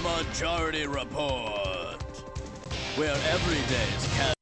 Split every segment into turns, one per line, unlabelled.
Majority Report, where every day is casual.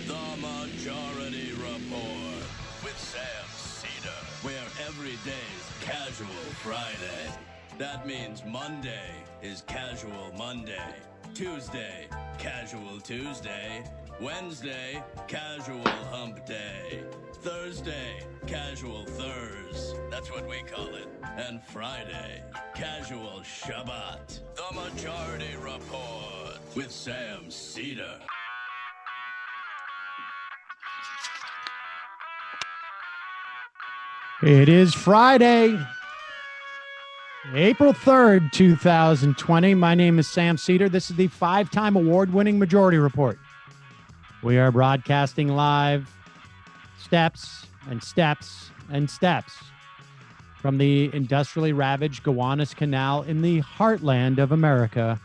The Majority Report with Sam Cedar, where every day's casual Friday. That means Monday is casual Monday, Tuesday, casual Tuesday, Wednesday, casual hump day, Thursday, casual Thurs, that's what we call it, and Friday, casual Shabbat. The Majority Report with Sam Cedar.
It is Friday, April 3rd, 2020. My name is Sam Cedar. This is the 5-time award-winning Majority Report. We are broadcasting live steps and steps and steps from the industrially ravaged Gowanus Canal in the heartland of America,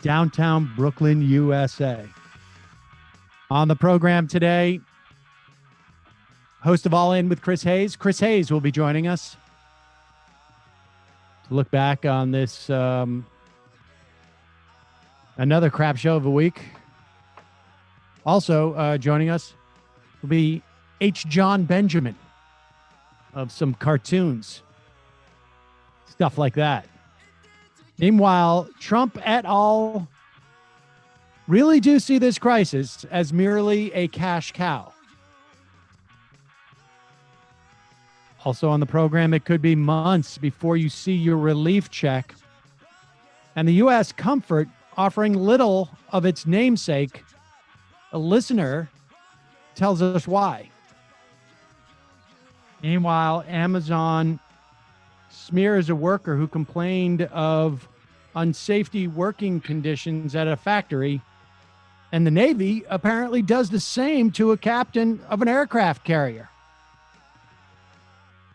downtown Brooklyn, USA. On the program today, host of All In with Chris Hayes. Chris Hayes will be joining us to look back on this another crap show of a week. Also joining us will be H Jon Benjamin of some cartoons, stuff like that. Meanwhile, Trump et al. Really do see this crisis as merely a cash cow. Also on the program, it could be months before you see your relief check. And the U.S. Comfort offering little of its namesake. A listener tells us why. Meanwhile, Amazon smears a worker who complained of unsafety working conditions at a factory. And the Navy apparently does the same to a captain of an aircraft carrier.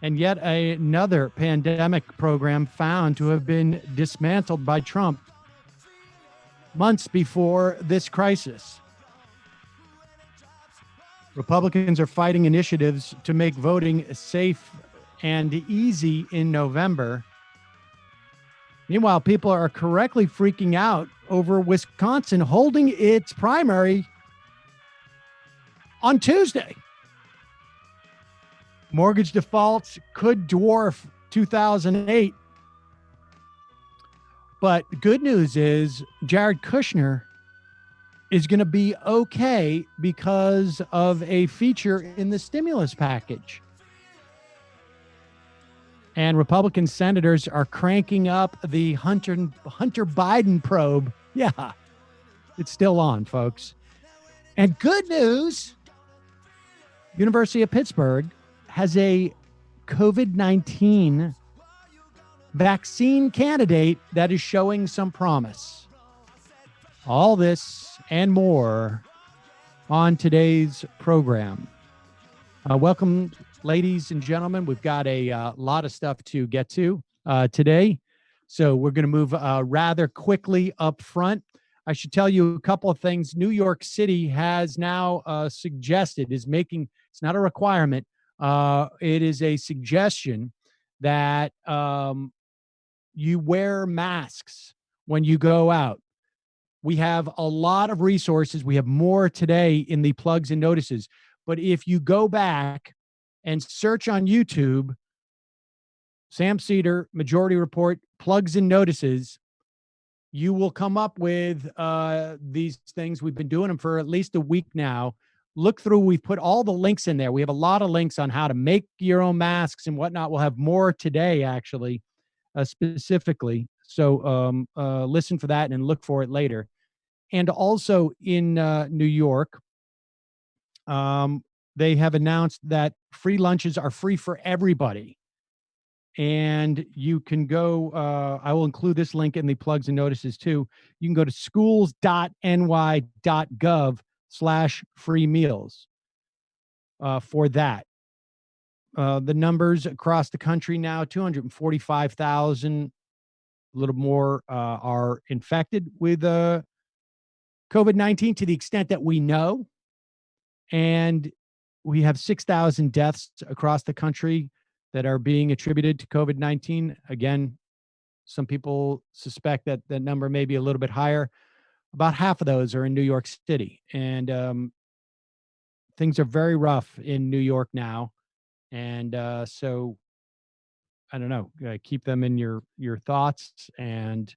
And yet another pandemic program found to have been dismantled by Trump months before this crisis. Republicans are fighting initiatives to make voting safe and easy in November. Meanwhile, people are correctly freaking out over Wisconsin holding its primary on Tuesday. Mortgage defaults could dwarf 2008. But good news is Jared Kushner is going to be okay because of a feature in the stimulus package. And Republican senators are cranking up the Hunter Biden probe. Yeah, it's still on, folks. And good news, University of Pittsburgh has a COVID-19 vaccine candidate that is showing some promise. All this and more on today's program. Welcome, ladies and gentlemen. We've got a lot of stuff to get to today. So we're going to move rather quickly up front. I should tell you a couple of things. New York City has now suggested, is making, it's not a requirement, it is a suggestion that you wear masks when you go out. We have a lot of resources. We have more today in the plugs and notices. But if you go back and search on YouTube, Sam Cedar, Majority Report, plugs and notices, you will come up with these things. We've been doing them for at least a week now. look through. We've put all the links in there. We have a lot of links on how to make your own masks and whatnot. We'll have more today, actually, specifically. So listen for that and look for it later. And also in New York, they have announced that free lunches are free for everybody. And you can go, I will include this link in the plugs and notices too. You can go to schools.ny.gov/free meals for that. The numbers across the country now, 245,000, a little more are infected with COVID-19 to the extent that we know. And we have 6,000 deaths across the country that are being attributed to COVID-19. Again, some people suspect that the number may be a little bit higher. About half of those are in New York City. And things are very rough in New York now. And so, I don't know, keep them in your thoughts. And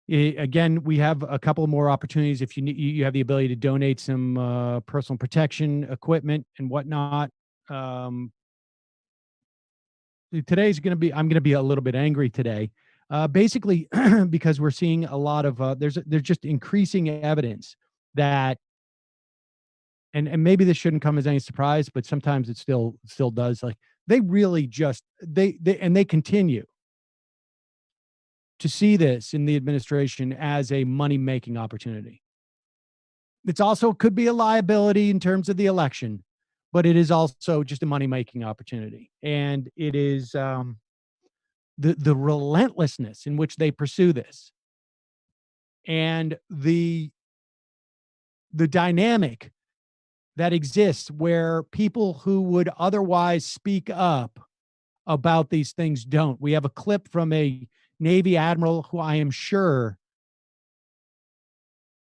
again, we have a couple more opportunities. If you have the ability to donate some personal protection equipment and whatnot. Today's going to be, I'm going to be a little bit angry today, basically because we're seeing a lot of, there's just increasing evidence that, and maybe this shouldn't come as any surprise, but sometimes it still does. Like they really just, they continue to see this in the administration as a money-making opportunity. It's also could be a liability in terms of the election, but it is also just a money-making opportunity. And it is the relentlessness in which they pursue this, and the dynamic that exists where people who would otherwise speak up about these things don't. We have a clip from a Navy admiral who I am sure,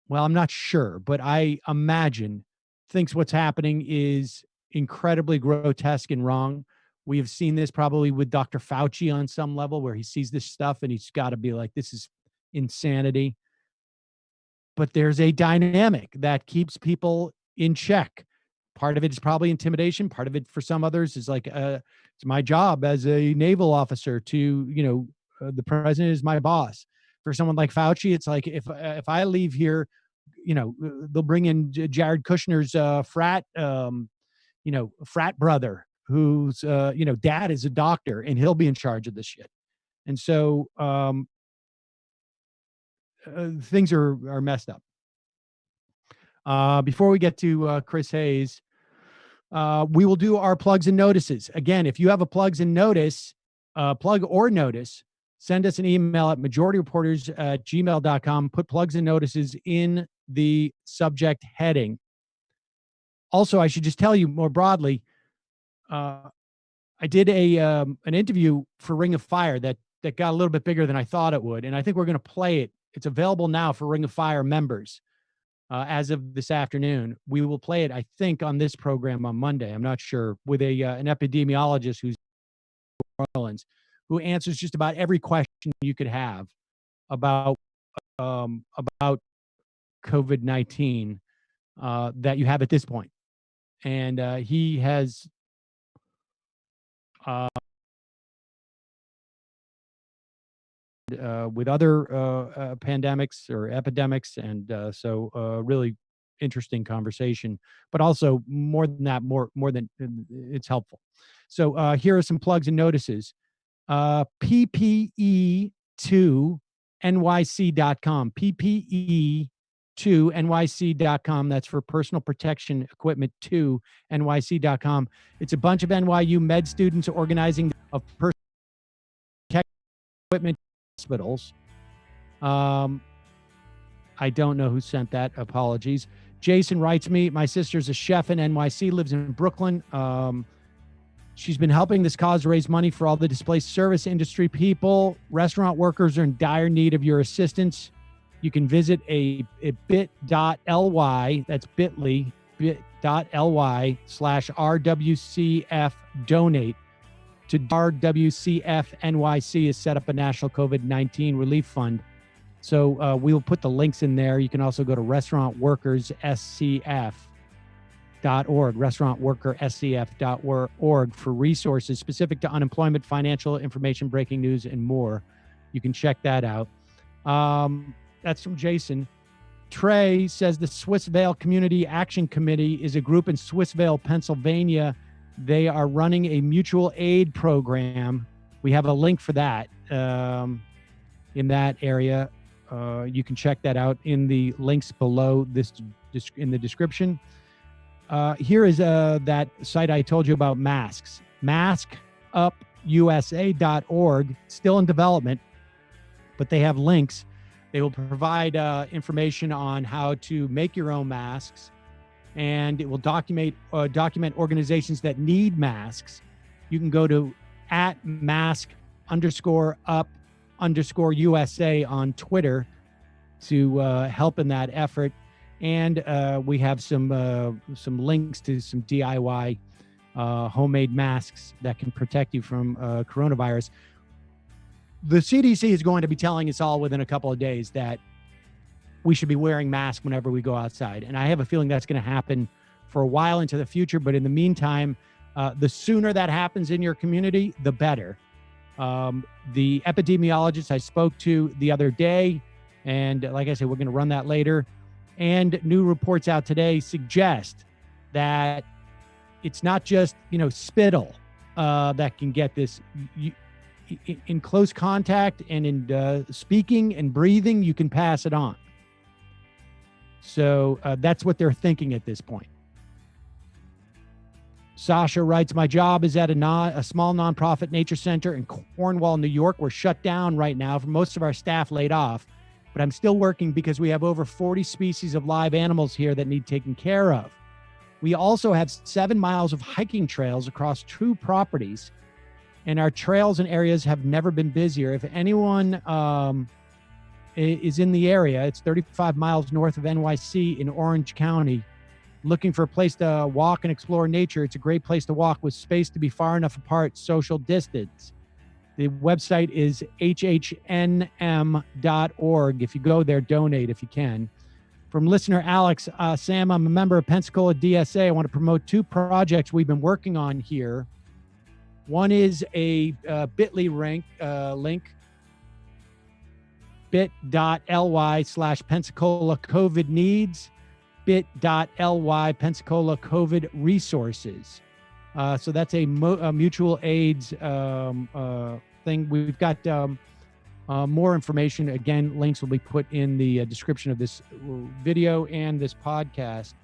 well, I'm not sure, but I imagine thinks what's happening is incredibly grotesque and wrong. We have seen this probably with Dr. Fauci on some level where he sees this stuff and he's got to be like, this is insanity. But there's a dynamic that keeps people in check. Part of it is probably intimidation. Part of it for some others is like, it's my job as a naval officer to, the president is my boss. For someone like Fauci, it's like, if I leave here, they'll bring in Jared Kushner's frat brother whose, dad is a doctor, and he'll be in charge of this shit. And so things are messed up. Before we get to Chris Hayes, we will do our plugs and notices. Again, if you have a plugs and notice, plug or notice, send us an email at majorityreporters@gmail.com. Put plugs and notices in the subject heading. Also, I should just tell you more broadly, I did an interview for Ring of Fire that got a little bit bigger than I thought it would, and I think we're going to play it. It's available now for Ring of Fire members as of this afternoon. We will play it, I think, on this program on Monday. I'm not sure, with an epidemiologist who's in New Orleans, who answers just about every question you could have about COVID-19 that you have at this point. And he has with other pandemics or epidemics, and so really interesting conversation. But also more than that, more than it's helpful. So here are some plugs and notices. PPE2NYC.com. PPE2NYC.com. That's for personal protection equipment 2NYC.com. It's a bunch of NYU med students organizing of personal protection equipment hospitals. I don't know who sent that. Apologies. Jason writes me, my sister's a chef in NYC, lives in Brooklyn. She's been helping this cause raise money for all the displaced service industry people. Restaurant workers are in dire need of your assistance. You can visit a bit.ly, that's bit.ly, bit.ly/RWCF donate to RWCF NYC has set up a national COVID-19 relief fund. So we will put the links in there. You can also go to restaurantworkersSCF.org, restaurantworkerscf.org for resources specific to unemployment, financial information, breaking news, and more. You can check that out. That's from Jason. Trey says the Swissvale Community Action Committee is a group in Swissvale, Pennsylvania. They are running a mutual aid program. We have a link for that in that area. You can check that out in the links below this in the description. Here is that site I told you about, masks. maskupusa.org, still in development, but they have links. They will provide information on how to make your own masks, and it will document organizations that need masks. You can go to @mask_up_USA on Twitter to help in that effort. And we have some links to some DIY homemade masks that can protect you from coronavirus. The CDC is going to be telling us all within a couple of days that we should be wearing masks whenever we go outside. And I have a feeling that's going to happen for a while into the future. But in the meantime, the sooner that happens in your community, the better. The epidemiologist I spoke to the other day, and like I said, we're going to run that later, and new reports out today suggest that it's not just, spittle that can get this. In close contact and in speaking and breathing, you can pass it on. So that's what they're thinking at this point. Sasha writes, my job is at a small nonprofit nature center in Cornwall, New York. We're shut down right now. For most of our staff laid off, but I'm still working because we have over 40 species of live animals here that need taken care of. We also have 7 miles of hiking trails across 2 properties, and our trails and areas have never been busier. If anyone is in the area, it's 35 miles north of NYC in Orange County, looking for a place to walk and explore nature. It's a great place to walk with space to be far enough apart, social distance. The website is hhnm.org. If you go there, donate if you can. From listener Alex, Sam, I'm a member of Pensacola DSA. I want to promote 2 projects we've been working on here. One is a bit.ly link, bit.ly/Pensacola COVID needs, bit.ly Pensacola COVID resources. So that's a mutual aids thing. We've got more information. Again, links will be put in the description of this video and this podcast.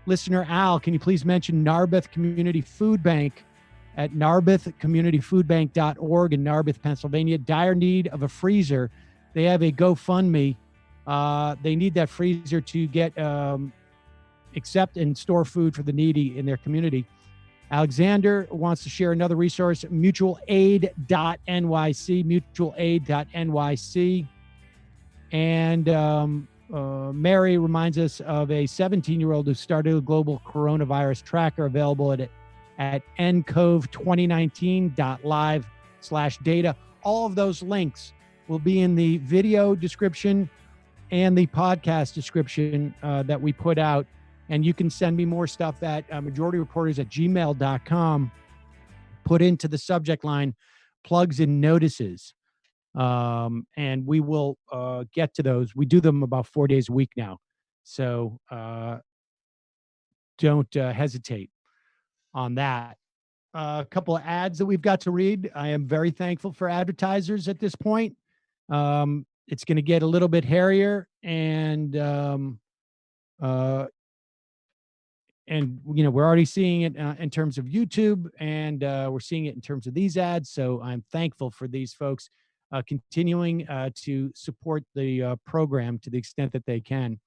Listener Al, can you please mention Narberth Community Food Bank at narberthcommunityfoodbank.org in Narberth, Pennsylvania? Dire need of a freezer. They have a GoFundMe. They need that freezer to get accept and store food for the needy in their community. Alexander wants to share another resource, mutualaid.nyc, mutualaid.nyc. And Mary reminds us of a 17-year-old who started a global coronavirus tracker available at ncove2019.live/data. All of those links will be in the video description and the podcast description that we put out. And you can send me more stuff at majorityreporters@gmail.com. Put into the subject line plugs and notices. And we will get to those. We do them about 4 days a week now. So don't hesitate on that. A couple of ads that we've got to read. I am very thankful for advertisers at this point. It's going to get a little bit hairier, and we're already seeing it in terms of YouTube, and we're seeing it in terms of these ads. So I'm thankful for these folks continuing to support the program to the extent that they can.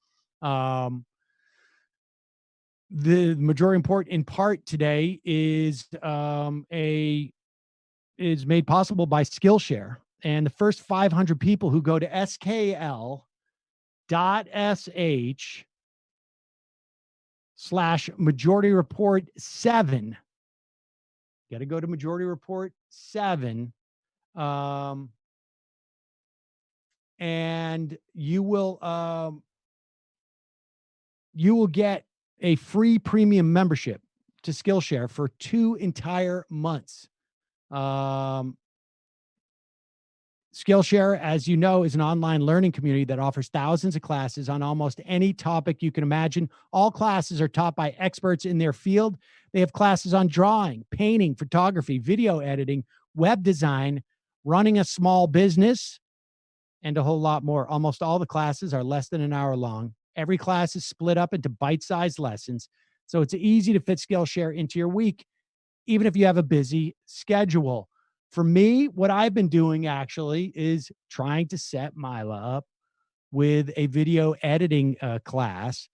The majority report in part today is made possible by Skillshare, and the first 500 people who go to skl.sh/majority report 7. Got to go to majority report 7. and you will get a free premium membership to Skillshare for 2 entire months. Um, Skillshare, as you know, is an online learning community that offers thousands of classes on almost any topic you can imagine. All classes are taught by experts in their field. They have classes on drawing, painting, photography, video editing, web design, running a small business, and a whole lot more. Almost all the classes are less than an hour long. Every class is split up into bite-sized lessons, so it's easy to fit Skillshare into your week, even if you have a busy schedule. For me, what I've been doing actually is trying to set Mila up with a video editing class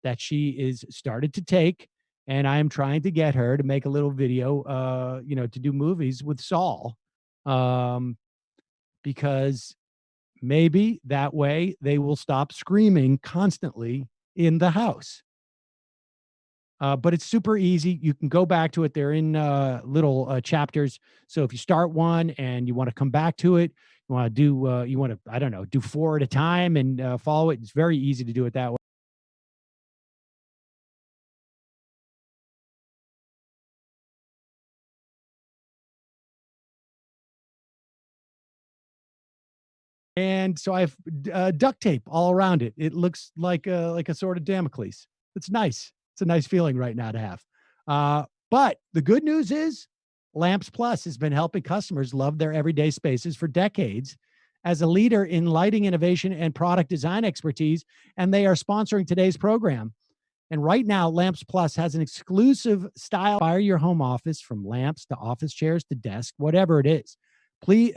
that she is started to take. And I am trying to get her to make a little video, to do movies with Saul, um, because maybe that way they will stop screaming constantly in the house. But it's super easy. You can go back to it. They're in little chapters. So if you start one and you want to come back to it, you want to do, I don't know, do 4 at a time and follow it. It's very easy to do it that way. And so I have duct tape all around it. It looks like a sort of Damocles. It's nice. It's a nice feeling right now to have. But the good news is Lamps Plus has been helping customers love their everyday spaces for decades as a leader in lighting innovation and product design expertise. And they are sponsoring today's program. And right now, Lamps Plus has an exclusive style. Fire your home office from lamps to office chairs to desk, whatever it is. Please,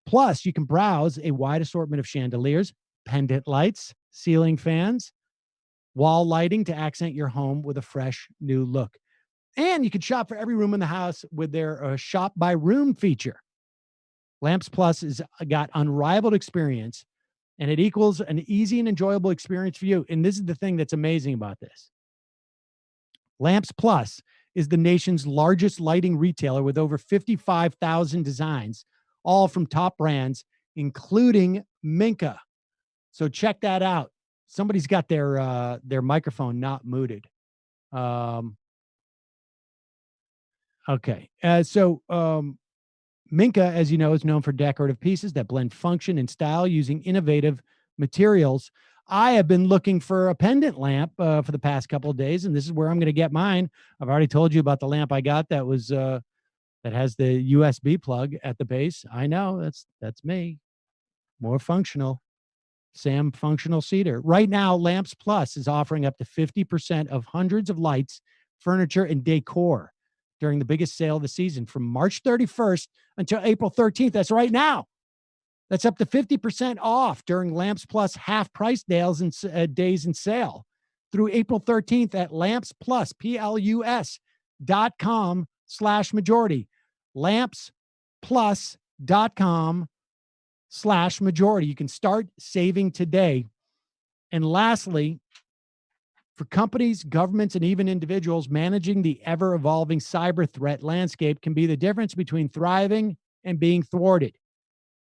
plus, you can browse a wide assortment of chandeliers, pendant lights, ceiling fans, wall lighting to accent your home with a fresh new look. And you can shop for every room in the house with their shop by room feature. Lamps Plus has got unrivaled experience, and it equals an easy and enjoyable experience for you. And this is the thing that's amazing about this. Lamps Plus is the nation's largest lighting retailer with over 55,000 designs, all from top brands, including Minka. So check that out. Somebody's got their microphone not muted. Okay. Minka, as you know, is known for decorative pieces that blend function and style using innovative materials. I have been looking for a pendant lamp for the past couple of days, and this is where I'm going to get mine. I've already told you about the lamp I got that was that has the USB plug at the base. I know that's me. More functional. Sam Functional Cedar. Right now, Lamps Plus is offering up to 50% of hundreds of lights, furniture, and decor during the biggest sale of the season from March 31st until April 13th. That's right now. That's up to 50% off during Lamps Plus half price days and days in sale through April 13th at Lamps Plus, PLUS.com/majority. LampsPlus.com/majority. You can start saving today. And lastly, for companies, governments, and even individuals, managing the ever-evolving cyber threat landscape can be the difference between thriving and being thwarted.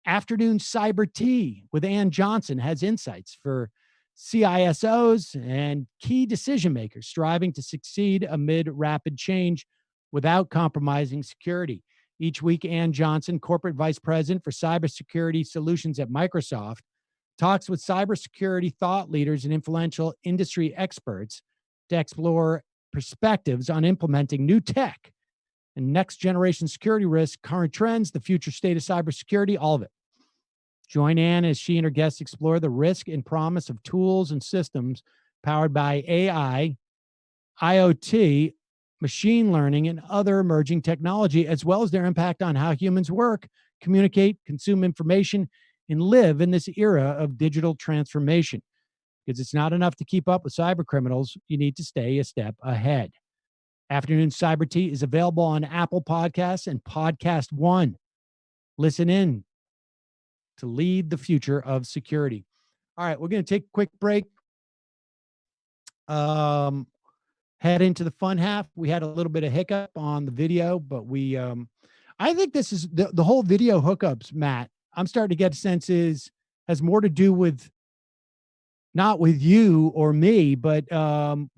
Afternoon Cyber Tea with Ann Johnson has insights for CISOs and key decision makers striving to succeed amid rapid change without compromising security. Each week, Ann Johnson, Corporate Vice President for Cybersecurity Solutions at Microsoft, talks with cybersecurity thought leaders and influential industry experts to explore perspectives on implementing new tech and next generation security risks, current trends, the future state of cybersecurity, all of it. Join Ann as she and her guests explore the risk and promise of tools and systems powered by AI, IoT, machine learning, and other emerging technology, as well as their impact on how humans work, communicate, consume information, and live in this era of digital transformation. Because it's not enough to keep up with cyber criminals, you need to stay a step ahead. Afternoon Cyber Tea is available on Apple Podcasts and Podcast One. Listen in to lead the future of security. All right, we're going to take a quick break. Head into the fun half. We had a little bit of hiccup on the video, but I think this is the whole video hookups, Matt. I'm starting to get a sense has more to do with not with you or me, but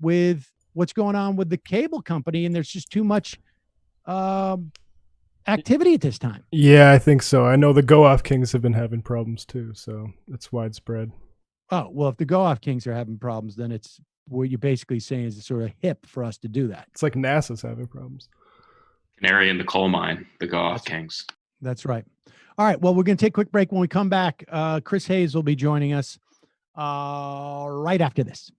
with what's going on with the cable company. And there's just too much activity at this time.
Yeah, I think so. I know the Go-Off Kings have been having problems too, so it's widespread.
Oh, well, if the Go-Off Kings are having problems, then it's what you're basically saying is it's sort of hip for us to do that.
It's like NASA's having problems.
Canary in the coal mine, the Go-Off Kings.
That's right. All right. Well, we're going to take a quick break. When we come back, Chris Hayes will be joining us right after this.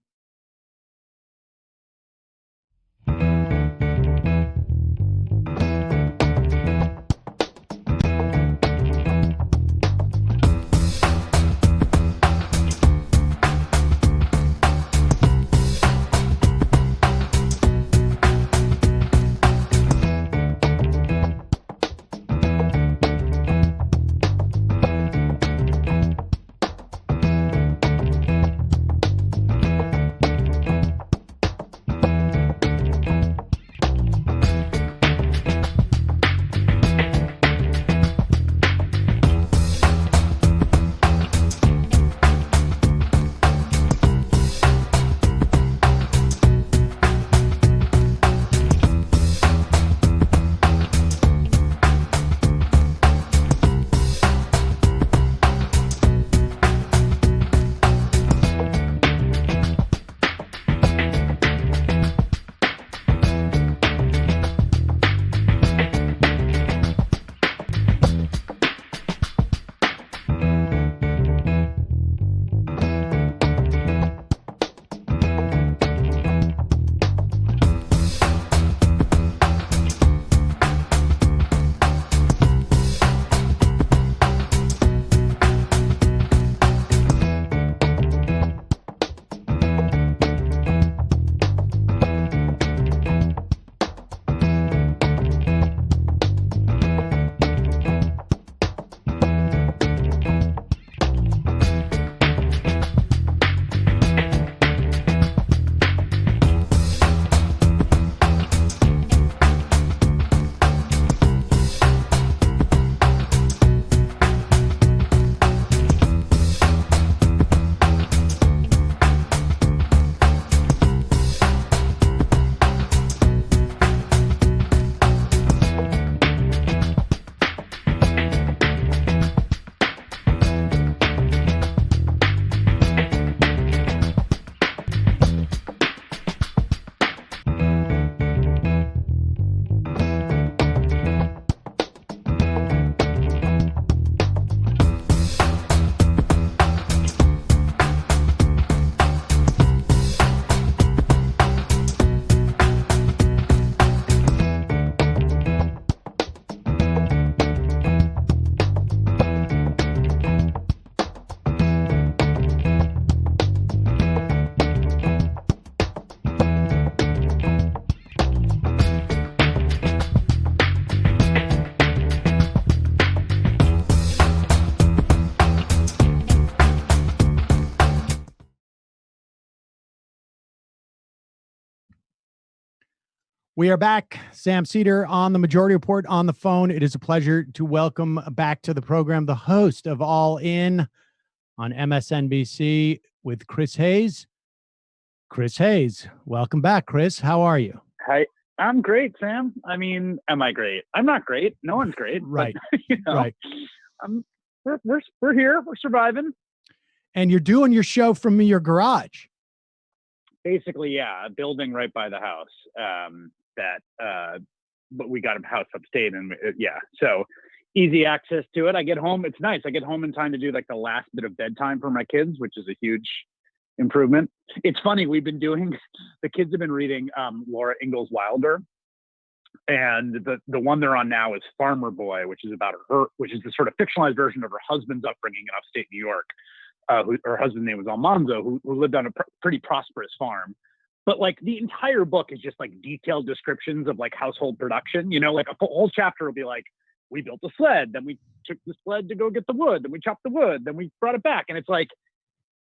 We are back. Sam Cedar on the Majority Report on the phone. It is a pleasure to welcome back to the program the host of All In on MSNBC with Chris Hayes. Chris Hayes, welcome back, Chris. How are you?
Hi, I'm great, Sam. I mean, am I great? I'm not great. No one's great.
Right.
But,
Right.
We're here. We're surviving.
And you're doing your show from your garage.
Basically, yeah, a building right by the house. But we got a house upstate, and so easy access to it. I get home. It's nice. I get home in time to do like the last bit of bedtime for my kids, which is a huge improvement. It's funny. The kids have been reading Laura Ingalls Wilder, and the one they're on now is Farmer Boy, which is about which is the sort of fictionalized version of her husband's upbringing in upstate New York. Her husband's name was Almanzo, who lived on a pretty prosperous farm. But like the entire book is just like detailed descriptions of like household production. You know, like a whole chapter will be like, we built a sled, then we took the sled to go get the wood, then we chopped the wood, then we brought it back. And it's like,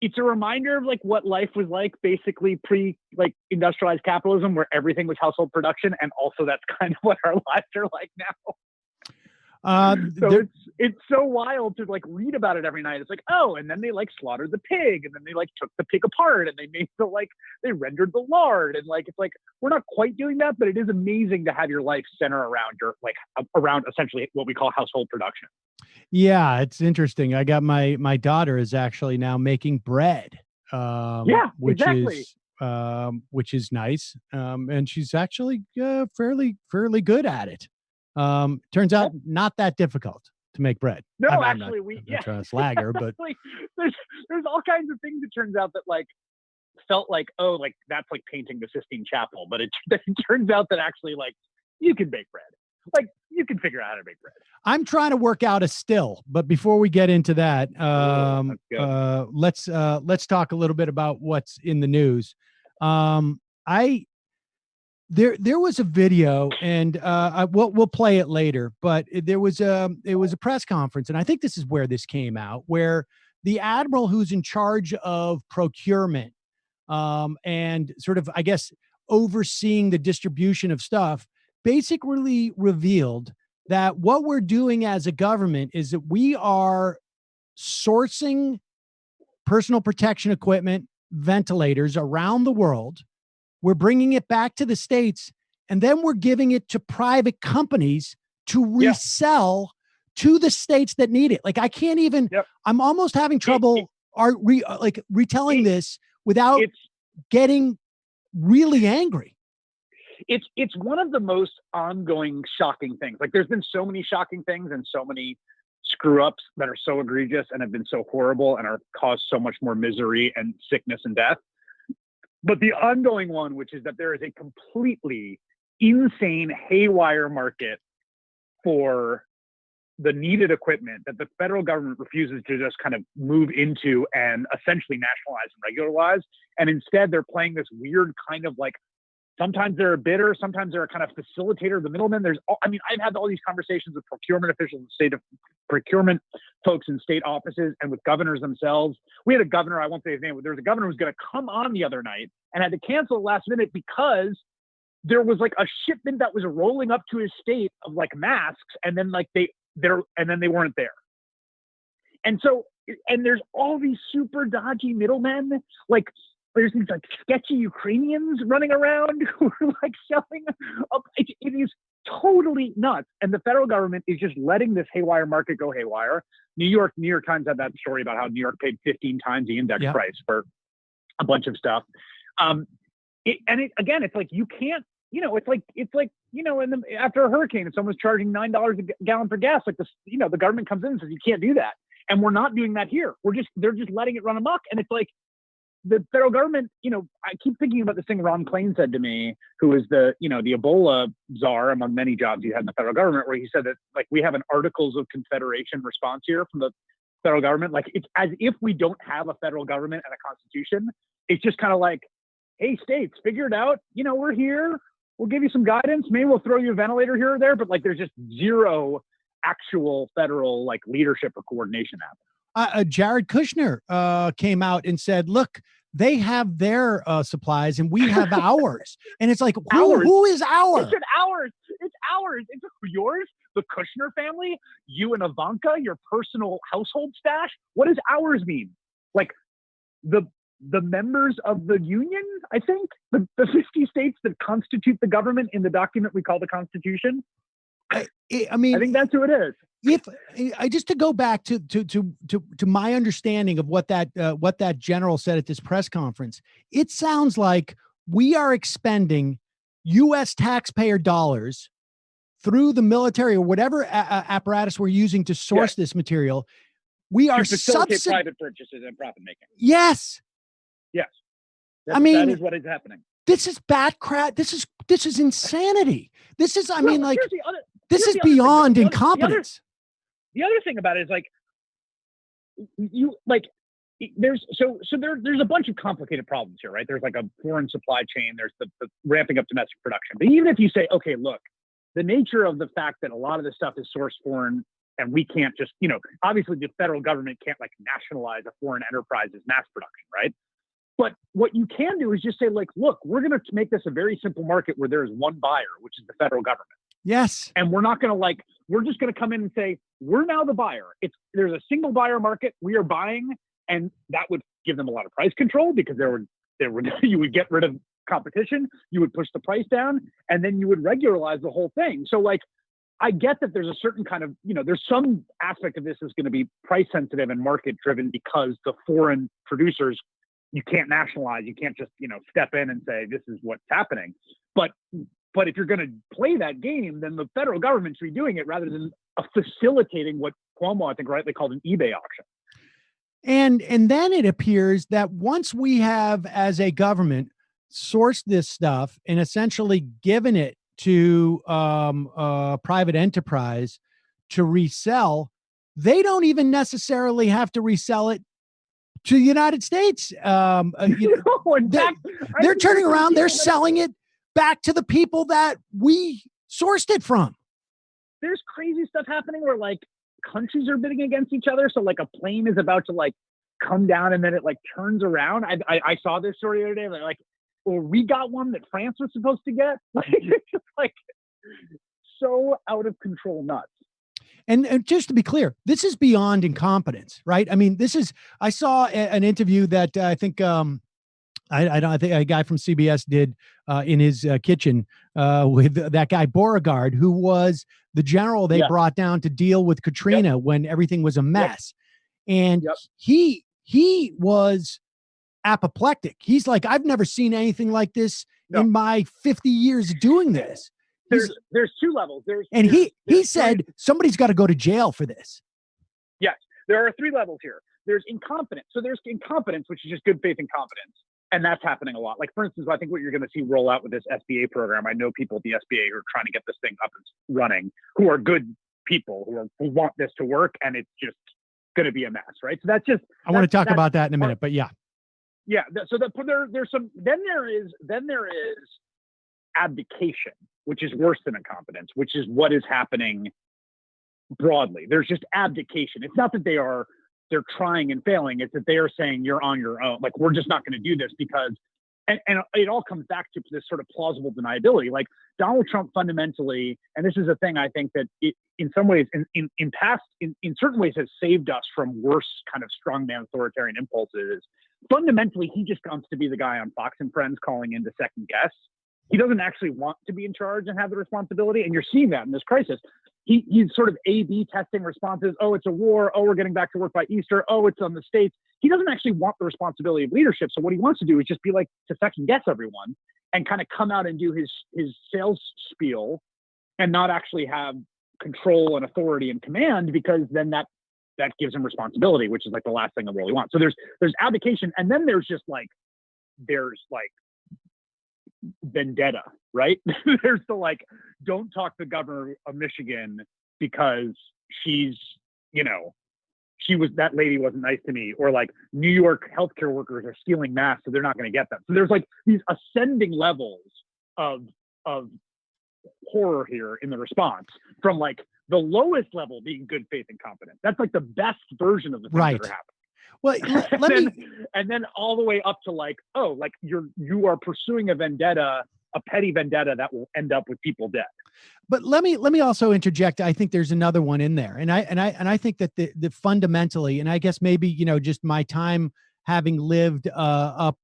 it's a reminder of like what life was like basically pre like industrialized capitalism, where everything was household production. And also that's kind of what our lives are like now. So
there-
it's so wild to like read about it every night. It's like, oh, and then they like slaughtered the pig, and then they like took the pig apart, and they made the like they rendered the lard, and like it's like we're not quite doing that, but it is amazing to have your life center around your like around essentially what we call household production.
yeah, it's interesting. I got my daughter is actually now making bread.
Yeah,
which
exactly.
is which is nice. And she's actually fairly good at it. Turns out not that difficult to make bread.
No,
I'm
actually,
not trying to slag her, but
like, there's all kinds of things. It turns out that like felt like, oh, like that's like painting the Sistine Chapel, but it turns out that actually like you can bake bread. Like you can figure out how to make bread.
I'm trying to work out a still. But before we get into that, let's talk a little bit about what's in the news. There was a video, and we'll play it later. But it was a press conference, and I think this is where this came out, where the admiral who's in charge of procurement and sort of, I guess, overseeing the distribution of stuff, basically revealed that what we're doing as a government is that we are sourcing personal protection equipment, ventilators around the world. We're bringing it back to the States, and then we're giving it to private companies to resell to the states that need it. Like I can't even, I'm almost having trouble retelling this without getting really angry.
It's one of the most ongoing shocking things. Like there's been so many shocking things and so many screw ups that are so egregious and have been so horrible and are caused so much more misery and sickness and death. But the ongoing one, which is that there is a completely insane haywire market for the needed equipment that the federal government refuses to just kind of move into and essentially nationalize and regularize. And instead they're playing this weird kind of like, sometimes they're a bidder, sometimes they're a kind of facilitator, the middleman. I've had all these conversations with procurement officials and state of procurement folks in state offices and with governors themselves. We had a governor, I won't say his name, but there was a governor who was going to come on the other night and had to cancel last minute because there was like a shipment that was rolling up to his state of like masks, and then like they weren't there. And so, and there's all these super dodgy middlemen, like there's these like sketchy Ukrainians running around who are like selling up. It is totally nuts. And the federal government is just letting this haywire market go haywire. New York Times had that story about how New York paid 15 times the index price for a bunch of stuff. It's like, you can't, it's like, after a hurricane, if someone's charging $9 a gallon for gas, like this, the government comes in and says, you can't do that. And we're not doing that here. They're just letting it run amok. And it's like, the federal government, I keep thinking about this thing Ron Klain said to me, who was the Ebola czar among many jobs he had in the federal government, where he said that like we have an Articles of Confederation response here from the federal government. Like it's as if we don't have a federal government and a constitution. It's just kind of like, hey, states, figure it out. We're here. We'll give you some guidance. Maybe we'll throw you a ventilator here or there, but like there's just zero actual federal like leadership or coordination happening.
Jared Kushner came out and said, look, they have their supplies and we have ours. And it's like, who is ours?
It's ours. It's ours. It's yours, the Kushner family, you and Ivanka, your personal household stash. What does ours mean? Like the members of the union, I think, the 50 states that constitute the government in the document we call the Constitution. I think that's who it is.
If I just to go back to my understanding of what that general said at this press conference, it sounds like we are expending U.S. taxpayer dollars through the military or whatever apparatus we're using to source this material. We are
facilitate private purchases and profit making.
Yes.
That is what is happening.
This is bad crap. This is insanity. This is, this is beyond incompetence.
The other thing about it is like, there's a bunch of complicated problems here, right? There's like a foreign supply chain. There's the ramping up domestic production. But even if you say, okay, look, the nature of the fact that a lot of this stuff is sourced foreign, and we can't just, obviously the federal government can't like nationalize a foreign enterprise's mass production, right? But what you can do is just say, like, look, we're going to make this a very simple market where there is one buyer, which is the federal government.
Yes.
And we're not going to we're just going to come in and say, we're now the buyer. There's a single buyer market. We are buying. And that would give them a lot of price control because you would get rid of competition. You would push the price down and then you would regularize the whole thing. So like, I get that there's a certain kind of, there's some aspect of this is going to be price sensitive and market driven because the foreign producers, you can't nationalize. You can't just, step in and say, this is what's happening. But if you're going to play that game, then the federal government should be doing it rather than facilitating what Cuomo, I think, rightly called an eBay auction.
And then it appears that once we have, as a government, sourced this stuff and essentially given it to private enterprise to resell, they don't even necessarily have to resell it to the United States. They're turning around, they're selling it back to the people that we sourced it from.
There's crazy stuff happening where like countries are bidding against each other. So like a plane is about to like come down and then it like turns around. I saw this story the other day. Like, well, we got one that France was supposed to get. Like, it's just like so out of control nuts.
And just to be clear, this is beyond incompetence, right? I mean, I saw an interview that I think, I think a guy from CBS did in his kitchen with that guy Beauregard, who was the general they brought down to deal with Katrina when everything was a mess. And he was apoplectic. He's like, I've never seen anything like this in my 50 years doing this.
There's two levels.
He said somebody's got to go to jail for this.
Yes, there are three levels here. There's incompetence. So there's incompetence, which is just good faith incompetence. And that's happening a lot. Like, for instance, I think what you're going to see roll out with this SBA program, I know people at the SBA who are trying to get this thing up and running, who are good people, who want this to work, and it's just going to be a mess, right? So that's just...
I want to talk about that in a minute, but yeah.
Yeah, so there's some... Then there is abdication, which is worse than incompetence, which is what is happening broadly. There's just abdication. It's not that they're trying and failing. It's that they are saying you're on your own. Like, we're just not going to do this because, and it all comes back to this sort of plausible deniability. Like Donald Trump fundamentally, and this is a thing I think that in some ways, in certain ways has saved us from worse kind of strongman authoritarian impulses. Fundamentally, he just wants to be the guy on Fox and Friends calling in to second guess. He doesn't actually want to be in charge and have the responsibility. And you're seeing that in this crisis. He's sort of A/B testing responses. Oh, it's a war. Oh, we're getting back to work by Easter. Oh, it's on the states. He doesn't actually want the responsibility of leadership. So what he wants to do is just be like to second guess everyone and kind of come out and do his sales spiel and not actually have control and authority and command, because then that gives him responsibility, which is like the last thing the world wants. So there's abdication, and then there's vendetta, right? There's the like, don't talk to the governor of Michigan because that lady wasn't nice to me, or like New York healthcare workers are stealing masks, so they're not going to get them. So there's like these ascending levels of horror here in the response, from like the lowest level being good faith and competence. That's like the best version of the things that are happening.
Well,
and then all the way up to like, oh, like you are pursuing a vendetta, a petty vendetta that will end up with people dead.
But let me also interject. I think there's another one in there, and I think that the fundamentally, and I guess maybe just my time having lived up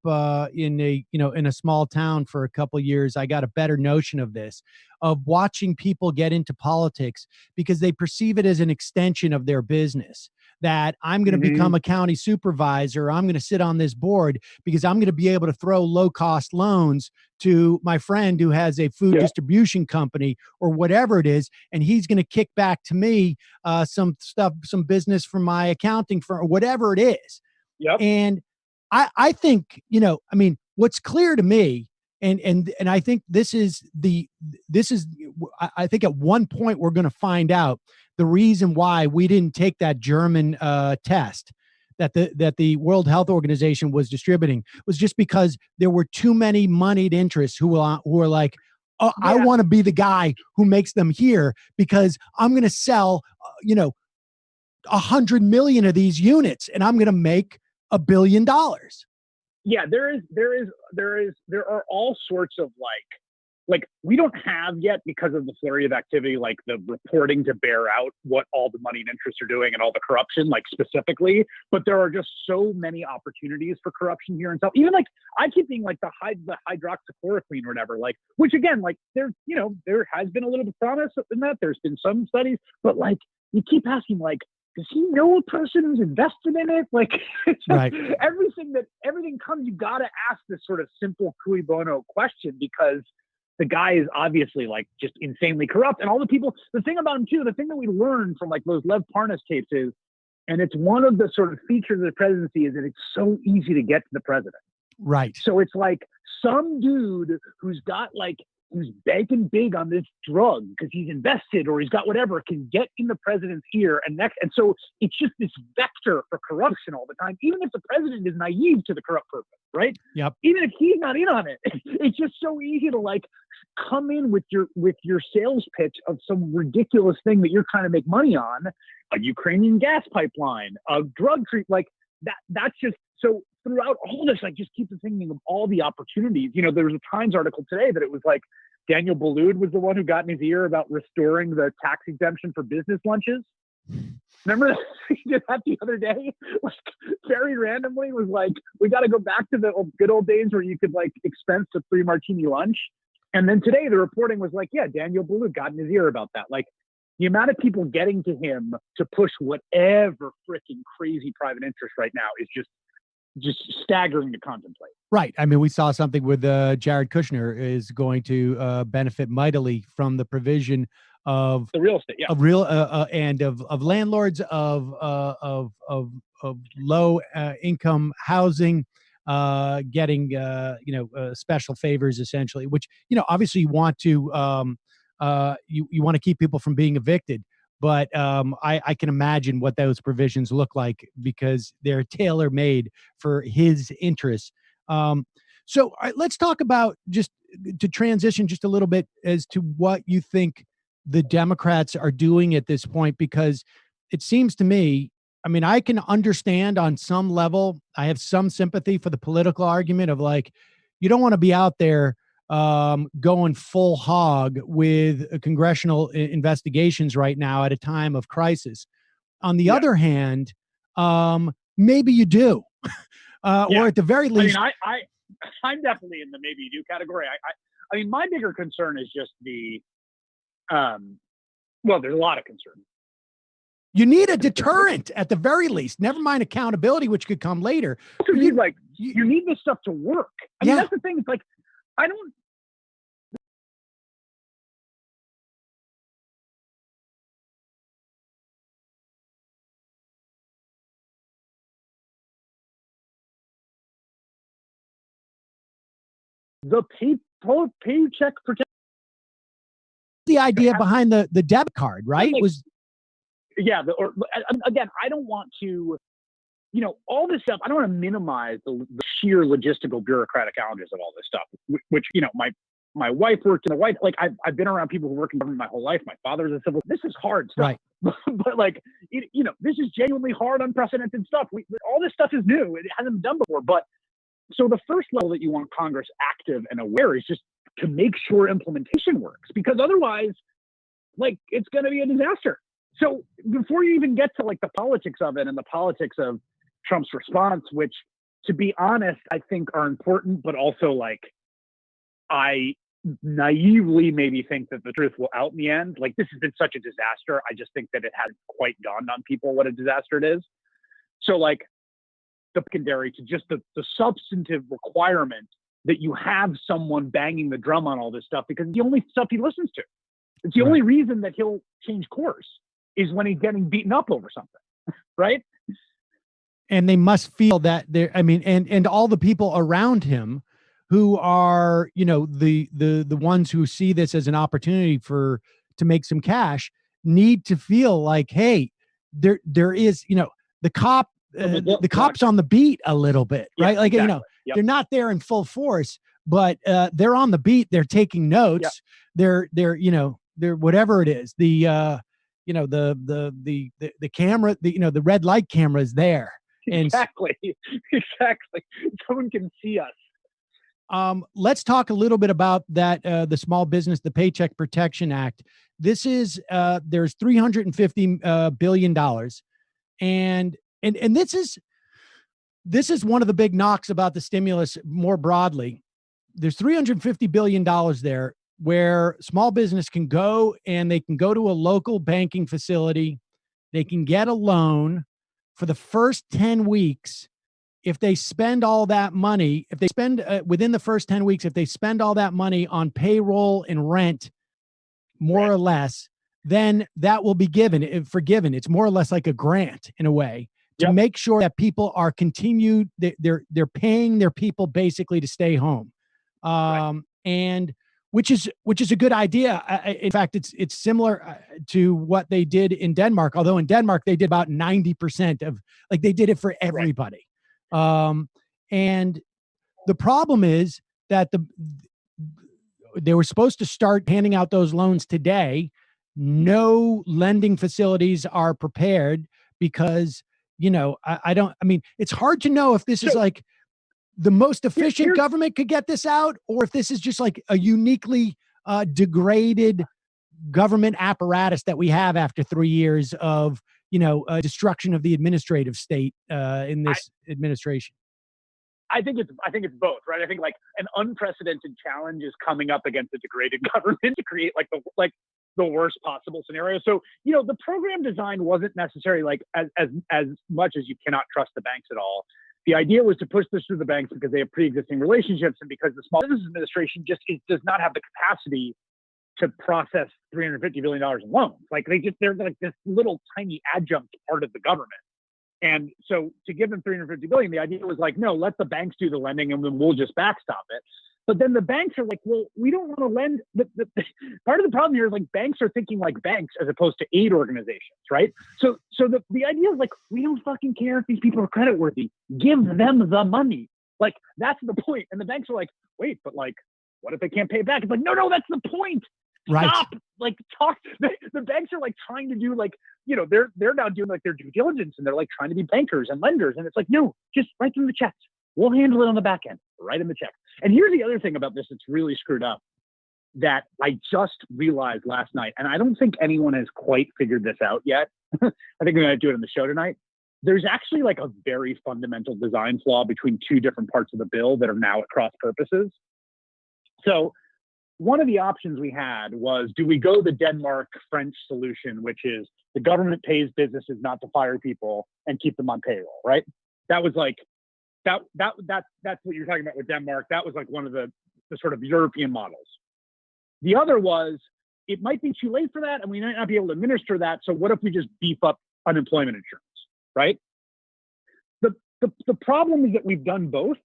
in a small town for a couple of years, I got a better notion of this, of watching people get into politics because they perceive it as an extension of their business. That I'm going to become a county supervisor. I'm going to sit on this board because I'm going to be able to throw low cost loans to my friend who has a food distribution company or whatever it is. And he's going to kick back to me some business from my accounting firm or whatever it is.
Yep.
And I think, what's clear to me, and I think I think at one point we're going to find out the reason why we didn't take that German test that the World Health Organization was distributing was just because there were too many moneyed interests who were like, oh, I want to be the guy who makes them here because I'm going to sell, 100 million of these units and I'm going to make $1 billion.
Yeah, there are all sorts of like like, we don't have yet, because of the flurry of activity, like the reporting to bear out what all the money and interest are doing and all the corruption, like specifically, but there are just so many opportunities for corruption here and stuff. Even like, I keep being like the hydroxychloroquine or whatever, like, which again, like there has been a little bit of promise in that. There's been some studies, but like, you keep asking, like, does he know a person who's invested in it? Like, it's just,
Right.
everything comes, you got to ask this sort of simple cui bono question, because the guy is obviously like just insanely corrupt. And all the people, the thing about him too, the thing that we learned from like those Lev Parnas tapes is, and it's one of the sort of features of the presidency, is that it's so easy to get to the president.
Right.
So it's like some dude who's banking big on this drug because he's invested or he's got whatever, can get in the president's ear and so it's just this vector for corruption all the time, even if the president is naive to the corrupt person, right?
Yep.
Even if he's not in on it, it's just so easy to like come in with your sales pitch of some ridiculous thing that you're trying to make money on, a Ukrainian gas pipeline, a drug treat, like that's just so. Throughout all this, I just keep thinking of all the opportunities. You know, there was a Times article today that it was like Daniel Boulud was the one who got in his ear about restoring the tax exemption for business lunches. Remember that? He did that the other day? Like, very randomly was like, we got to go back to the good old days where you could like expense a free martini lunch. And then today the reporting was like, yeah, Daniel Boulud got in his ear about that. Like, the amount of people getting to him to push whatever freaking crazy private interest right now is just staggering to contemplate.
Right. I mean, we saw something with Jared Kushner is going to benefit mightily from the provision of
the real estate, yeah,
of real and of landlords of low income housing, getting special favors essentially, which obviously you want to you want to keep people from being evicted. But I can imagine what those provisions look like because they're tailor made for his interests. So let's talk about, just to transition just a little bit, as to what you think the Democrats are doing at this point, because it seems to me, I mean, I can understand on some level, I have some sympathy for the political argument of like, you don't want to be out there going full hog with congressional investigations right now at a time of crisis. On the other hand, maybe you do, or at the very least,
I mean, I'm definitely in the maybe you do category. I mean, my bigger concern is just the, well, there's a lot of concern.
You need a deterrent at the very least. Never mind accountability, which could come later.
You need you need this stuff to work. I mean, that's the thing. It's like, I don't. The paycheck protection.
The idea behind the debit card, right?
Like,
was
again, I don't want to, all this stuff. I don't want to minimize the sheer logistical bureaucratic challenges of all this stuff. Which my wife worked in the White. Like, I've been around people who work in government my whole life. My father's a civil. This is hard stuff.
Right.
But like, this is genuinely hard, unprecedented stuff. All this stuff is new. It hasn't been done before. But so the first level that you want Congress active and aware is just to make sure implementation works, because otherwise, like, it's going to be a disaster. So before you even get to like the politics of it and the politics of Trump's response, which, to be honest, I think are important, but also like, I naively maybe think that the truth will out in the end. Like, this has been such a disaster. I just think that it hasn't quite dawned on people what a disaster it is. So like, the secondary to just the substantive requirement that you have someone banging the drum on all this stuff, because it's the only stuff he listens to. It's the only reason that he'll change course is when he's getting beaten up over something, right?
And they must feel that they're, I mean, and all the people around him who are, the ones who see this as an opportunity to make some cash, need to feel like, hey, there is, the cops on the beat a little bit, right? Like,
exactly.
They're not there in full force, but they're on the beat. They're taking notes. They're whatever it is. The camera, the red light camera is there.
Exactly. Someone can see us.
let's talk a little bit about that, the small business, the Paycheck Protection Act. This is, there's $350 billion. And this is one of the big knocks about the stimulus more broadly. There's $350 billion there where small business can go and they can go to a local banking facility. They can get a loan for the first 10 weeks. If they spend all that money, if they spend within the first 10 weeks, if they spend all that money on payroll and rent, more or less, then that will be forgiven. It's more or less like a grant in a way to make sure that people are continued. They're paying their people basically to stay home. And which is a good idea. In fact, it's similar to what they did in Denmark, although in Denmark, they did about 90% of, like, they did it for everybody. And the problem is that they were supposed to start handing out those loans today. No lending facilities are prepared because, I mean, it's hard to know if this is like the most efficient government could get this out, or if this is just like a uniquely degraded government apparatus that we have after 3 years of, destruction of the administrative state in this administration.
I think it's both, right? I think like an unprecedented challenge is coming up against a degraded government to create the worst possible scenario. So, the program design wasn't necessarily like as much as you cannot trust the banks at all. The idea was to push this through the banks because they have pre-existing relationships and because the Small Business Administration does not have the capacity to process $350 billion in loans. Like they're like this little tiny adjunct part of the government. And so to give them $350 billion, the idea was like, no, let the banks do the lending and then we'll just backstop it. But then the banks are like, well, we don't want to lend. Part of the problem here is like banks are thinking like banks as opposed to aid organizations, right? So the idea is like, we don't fucking care if these people are creditworthy. Give them the money. Like, that's the point. And the banks are like, wait, but like, what if they can't pay it back? It's like, no, that's the point. Stop.
Right.
Like, talk. The banks are like trying to do like, they're now doing like their due diligence and they're like trying to be bankers and lenders. And it's like, no, just write them the checks. We'll handle it on the back end. Write them the check. And here's the other thing about this that's really screwed up that I just realized last night, and I don't think anyone has quite figured this out yet. I think we're going to do it on the show tonight. There's actually like a very fundamental design flaw between two different parts of the bill that are now at cross purposes. So one of the options we had was, do we go the Denmark-French solution, which is the government pays businesses not to fire people and keep them on payroll, right? That was like, that's what you're talking about with Denmark. That was like one of the sort of European models. The other was, it might be too late for that and we might not be able to administer that. So what if we just beef up unemployment insurance, right? The problem is that we've done both.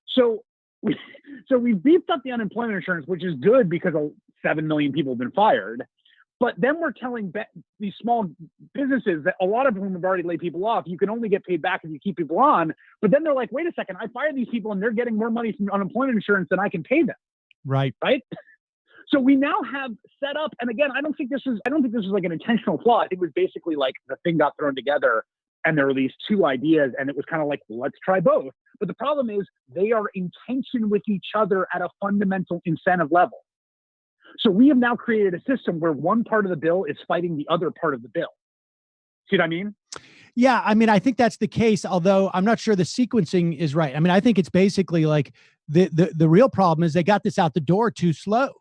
So we've beefed up the unemployment insurance, which is good because 7 million people have been fired. But then we're telling these small businesses that a lot of them have already laid people off. You can only get paid back if you keep people on. But then they're like, wait a second, I fired these people and they're getting more money from unemployment insurance than I can pay them.
Right.
Right. So we now have set up, and again, I don't think this is like an intentional flaw. I think it was basically like the thing got thrown together and there were these two ideas and it was kind of like, well, let's try both. But the problem is they are in tension with each other at a fundamental incentive level. So we have now created a system where one part of the bill is fighting the other part of the bill. See what I mean?
Yeah. I mean, I think that's the case, although I'm not sure the sequencing is right. I mean, I think it's basically like the real problem is they got this out the door too slow.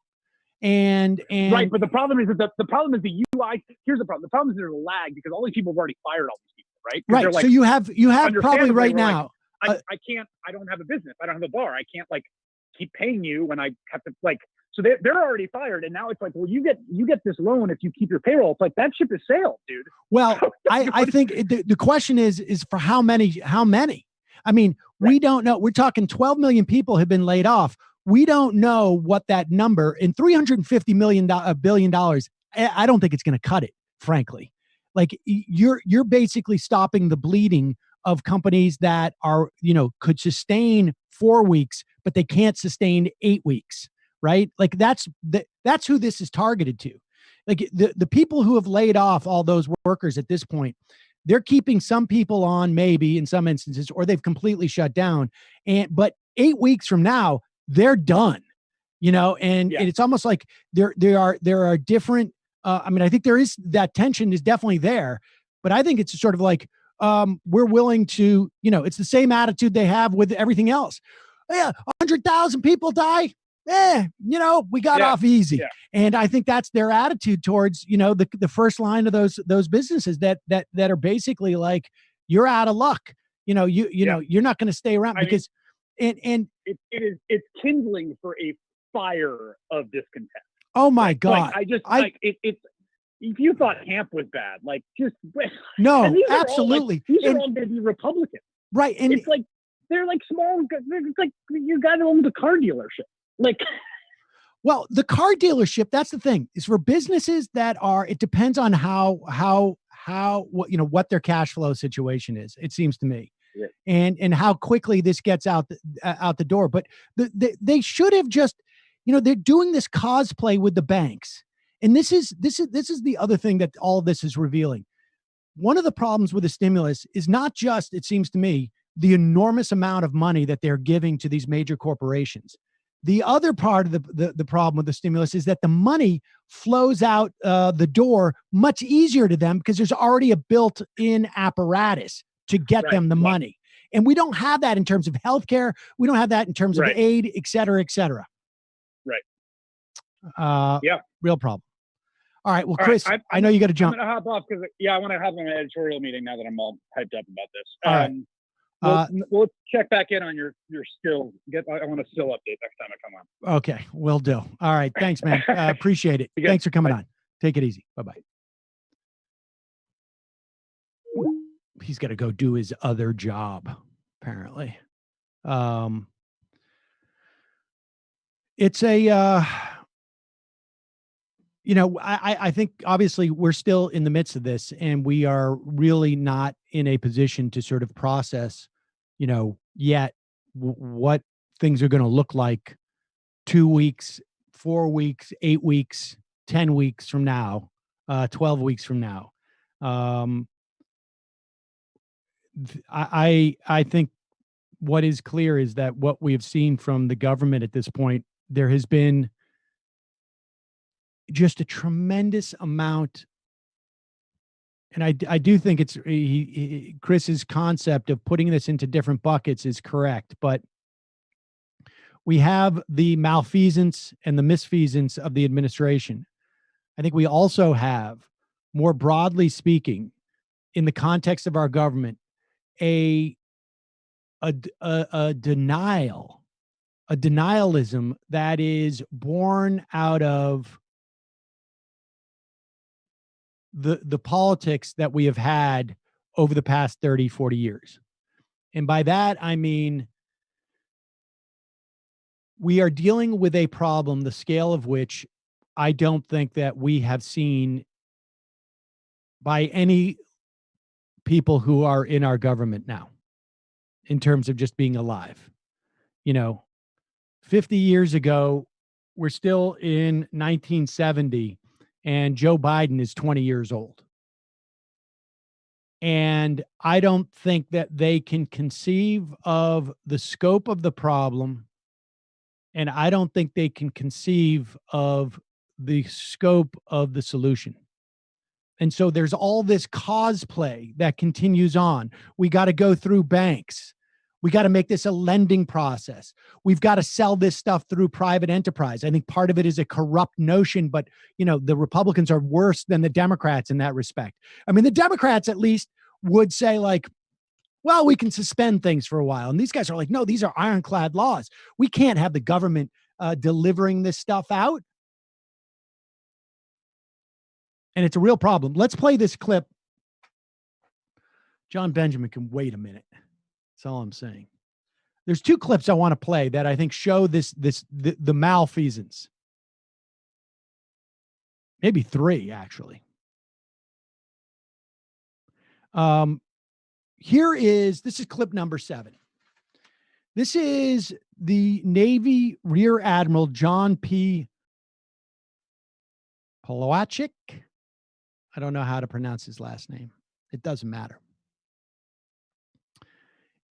And
right. But the problem is that the problem is the UI. Here's the problem. The problem is there's a lag because all these people have already fired all these people, right?
Right.
Like,
so you have probably right now.
Like, I don't have a business. I don't have a bar. I can't like keep paying you when I have to like. So they're already fired, and now it's like, well, you get this loan if you keep your payroll. It's like that ship has sailed, dude.
Well, I think the question is for how many? I mean, right. We don't know. We're talking 12 million people have been laid off. We don't know what that number in $350 billion. I don't think it's going to cut it, frankly. Like you're basically stopping the bleeding of companies that are, could sustain 4 weeks, but they can't sustain 8 weeks. Right? Like that's who this is targeted to. Like the people who have laid off all those workers at this point, they're keeping some people on maybe in some instances, or they've completely shut down. But 8 weeks from now, they're done, and
Yeah.
it's almost like there are different, I mean, I think there is that tension is definitely there, but I think it's sort of like, we're willing to, it's the same attitude they have with everything else. Yeah, 100,000 people die. We got
Yeah.
off easy.
Yeah.
And I think that's their attitude towards, the first line of those businesses that are basically like, you're out of luck. You're not going to stay around because,
it's kindling for a fire of discontent.
oh my God.
It's if you thought Camp was bad, like just
no, absolutely.
These are all going to be Republicans,
right? And
it's like they're like small. It's like you guy that owns a car dealership, like.
Well, the car dealership, that's the thing, is for businesses that are, it depends on what their cash flow situation is, it seems to me.
Yeah.
And how quickly this gets out the door. But they should have just, they're doing this cosplay with the banks. And this is the other thing that all of this is revealing. One of the problems with the stimulus is not just, it seems to me, the enormous amount of money that they're giving to these major corporations. The other part of the problem with the stimulus is that the money flows out the door much easier to them because there's already a built-in apparatus to get them the money. And we don't have that in terms of healthcare. We don't have that in terms of aid, et cetera, et cetera.
Right.
Real problem. All right. Well, Chris, I know you got to jump.
I'm going to hop off because, I want to have an editorial meeting now that I'm all hyped up about this.
All right.
We'll check back in on your still. I want a still update next time I come on.
Okay, will do. All right. Thanks, man. Appreciate it. Thanks for coming on. Take it easy. Bye-bye. He's got to go do his other job, apparently. It's a, I think obviously we're still in the midst of this and we are really not in a position to sort of process, yet what things are going to look like 2 weeks, 4 weeks, 8 weeks, 10 weeks from now, 12 weeks from now. I think what is clear is that what we have seen from the government at this point, there has been just a tremendous amount. And I do think it's Chris's concept of putting this into different buckets is correct, but we have the malfeasance and the misfeasance of the administration. I think we also have, more broadly speaking, in the context of our government, a denialism that is born out of the politics that we have had over the past 30, 40 years. And by that, I mean, we are dealing with a problem, the scale of which I don't think that we have seen by any people who are in our government now, in terms of just being alive. 50 years ago, we're still in 1970, and Joe Biden is 20 years old. And I don't think that they can conceive of the scope of the problem. And I don't think they can conceive of the scope of the solution. And so there's all this cosplay that continues on. We got to go through banks. We got to make this a lending process. We've got to sell this stuff through private enterprise. I think part of it is a corrupt notion, but the Republicans are worse than the Democrats in that respect. I mean, the Democrats at least would say like, well, we can suspend things for a while. And these guys are like, no, these are ironclad laws. We can't have the government delivering this stuff out. And it's a real problem. Let's play this clip. Jon Benjamin can wait a minute. That's all I'm saying. There's 2 clips I want to play that I think show the malfeasance. Maybe 3, actually. This is clip number 7. This is the Navy Rear Admiral John P. Polowachik. I don't know how to pronounce his last name. It doesn't matter.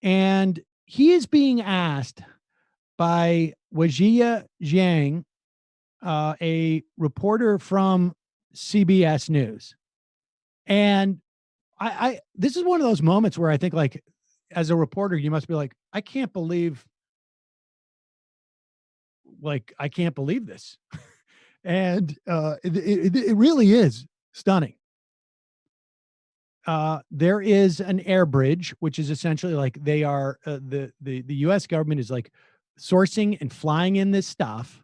And he is being asked by Wajia Jiang, a reporter from CBS News. And I this is one of those moments where I think, like, as a reporter, you must be like, I can't believe this. And it really is stunning. There is an air bridge, which is essentially like they are the U.S. government is like sourcing and flying in this stuff,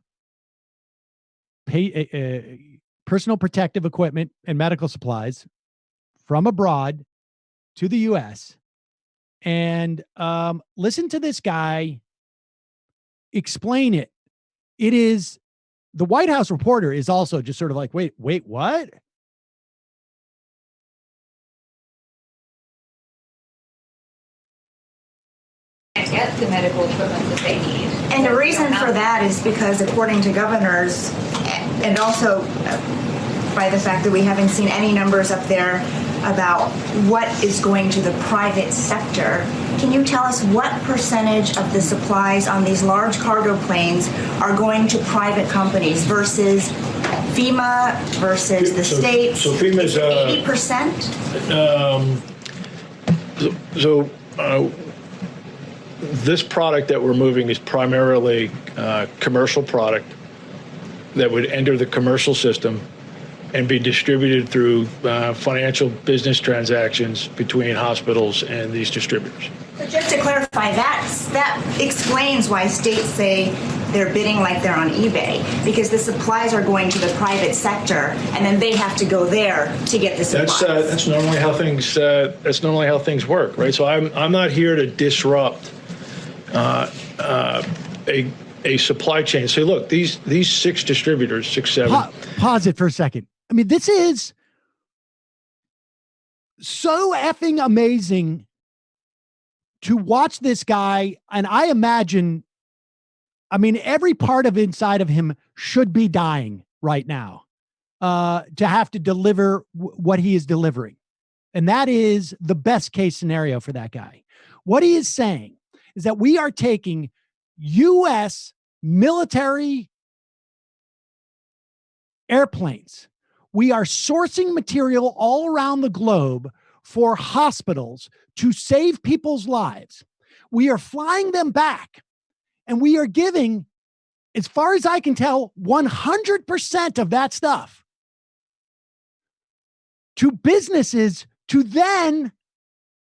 personal protective equipment and medical supplies from abroad to the U.S. And listen to this guy explain it. It is the White House reporter is also just sort of like, wait, what?
Get the medical equipment that they need.
And the reason for that is because, according to governors, and also by the fact that we haven't seen any numbers up there about what is going to the private sector, can you tell us what percentage of the supplies on these large cargo planes are going to private companies versus FEMA versus the states?
So FEMA's
80%?
This product that we're moving is primarily commercial product that would enter the commercial system and be distributed through financial business transactions between hospitals and these distributors.
So just to clarify, that explains why states say they're bidding like they're on eBay, because the supplies are going to the private sector, and then they have to go there to get the supplies.
That's normally how things. That's normally how things work, right? So I'm not here to disrupt a supply chain. So look, these 6 distributors, 6, 7.
Pause it for a second. I mean, this is so effing amazing to watch this guy. And I imagine, I mean, every part of inside of him should be dying right now to have to deliver what he is delivering. And that is the best case scenario for that guy. What he is saying is that we are taking U.S. military airplanes. We are sourcing material all around the globe for hospitals to save people's lives. We are flying them back, and we are giving, as far as I can tell, 100% of that stuff to businesses to then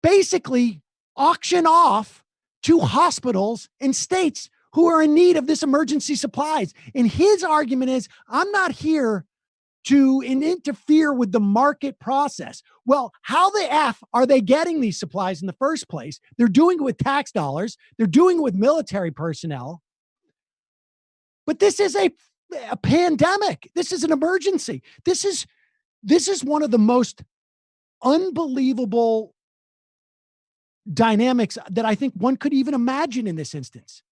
basically auction off to hospitals and states who are in need of this emergency supplies. And his argument is, I'm not here to interfere with the market process. Well, how the F are they getting these supplies in the first place? They're doing it with tax dollars. They're doing it with military personnel. But this is a pandemic. This is an emergency. This is one of the most unbelievable dynamics that I think one could even imagine in this instance.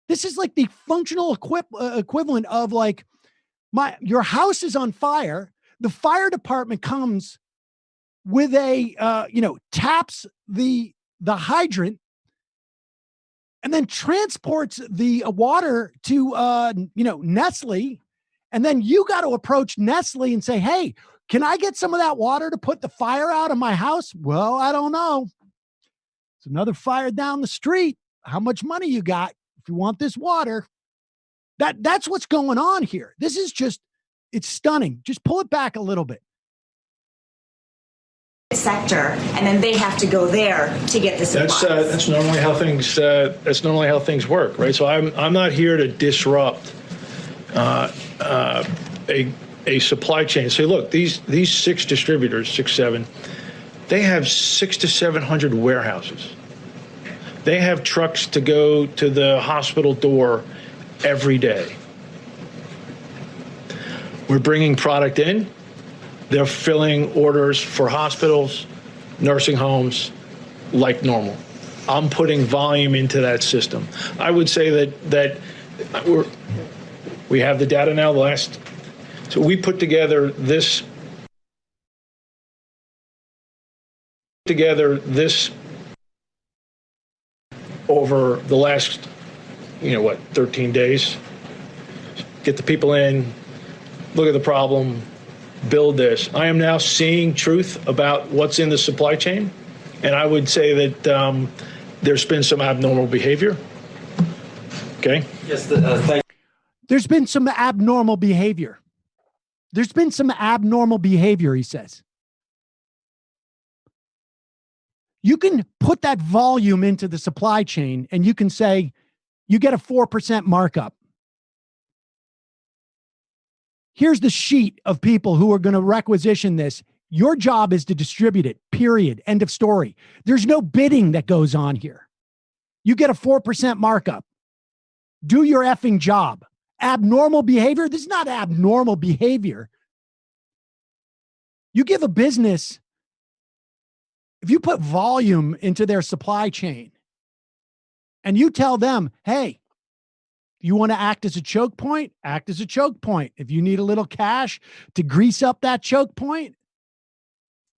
This is like the functional equivalent of like, your house is on fire. The fire department comes with a, taps the hydrant and then transports the water to, Nestle. And then you got to approach Nestle and say, hey, can I get some of that water to put the fire out of my house? Well, I don't know. It's another fire down the street. How much money you got if you want this water? That's what's going on here. This is just, it's stunning. Just pull it back a little bit.
Sector, and then they have to go there to get the supplies.
That's normally how things. That's normally how things work, right? So I'm not here to disrupt a supply chain. So look, these 6 distributors, 6, 7, they have 600 to 700 warehouses. They have trucks to go to the hospital door every day. We're bringing product in. They're filling orders for hospitals, nursing homes, like normal. I'm putting volume into that system. I would say that we have the data now. So we put together this over the last 13 days. Get the people in, look at the problem, build this. I am now seeing truth about what's in the supply chain, and I would say that there's been some abnormal behavior. Okay?
Yes, thank
There's been some abnormal behavior. There's been some abnormal behavior, he says. You can put that volume into the supply chain and you can say, you get a 4% markup. Here's the sheet of people who are going to requisition this. Your job is to distribute it, period. End of story. There's no bidding that goes on here. You get a 4% markup. Do your effing job. Abnormal behavior? This is not abnormal behavior. You give a business, if you put volume into their supply chain and you tell them, hey, you want to act as a choke point? Act as a choke point. If you need a little cash to grease up that choke point,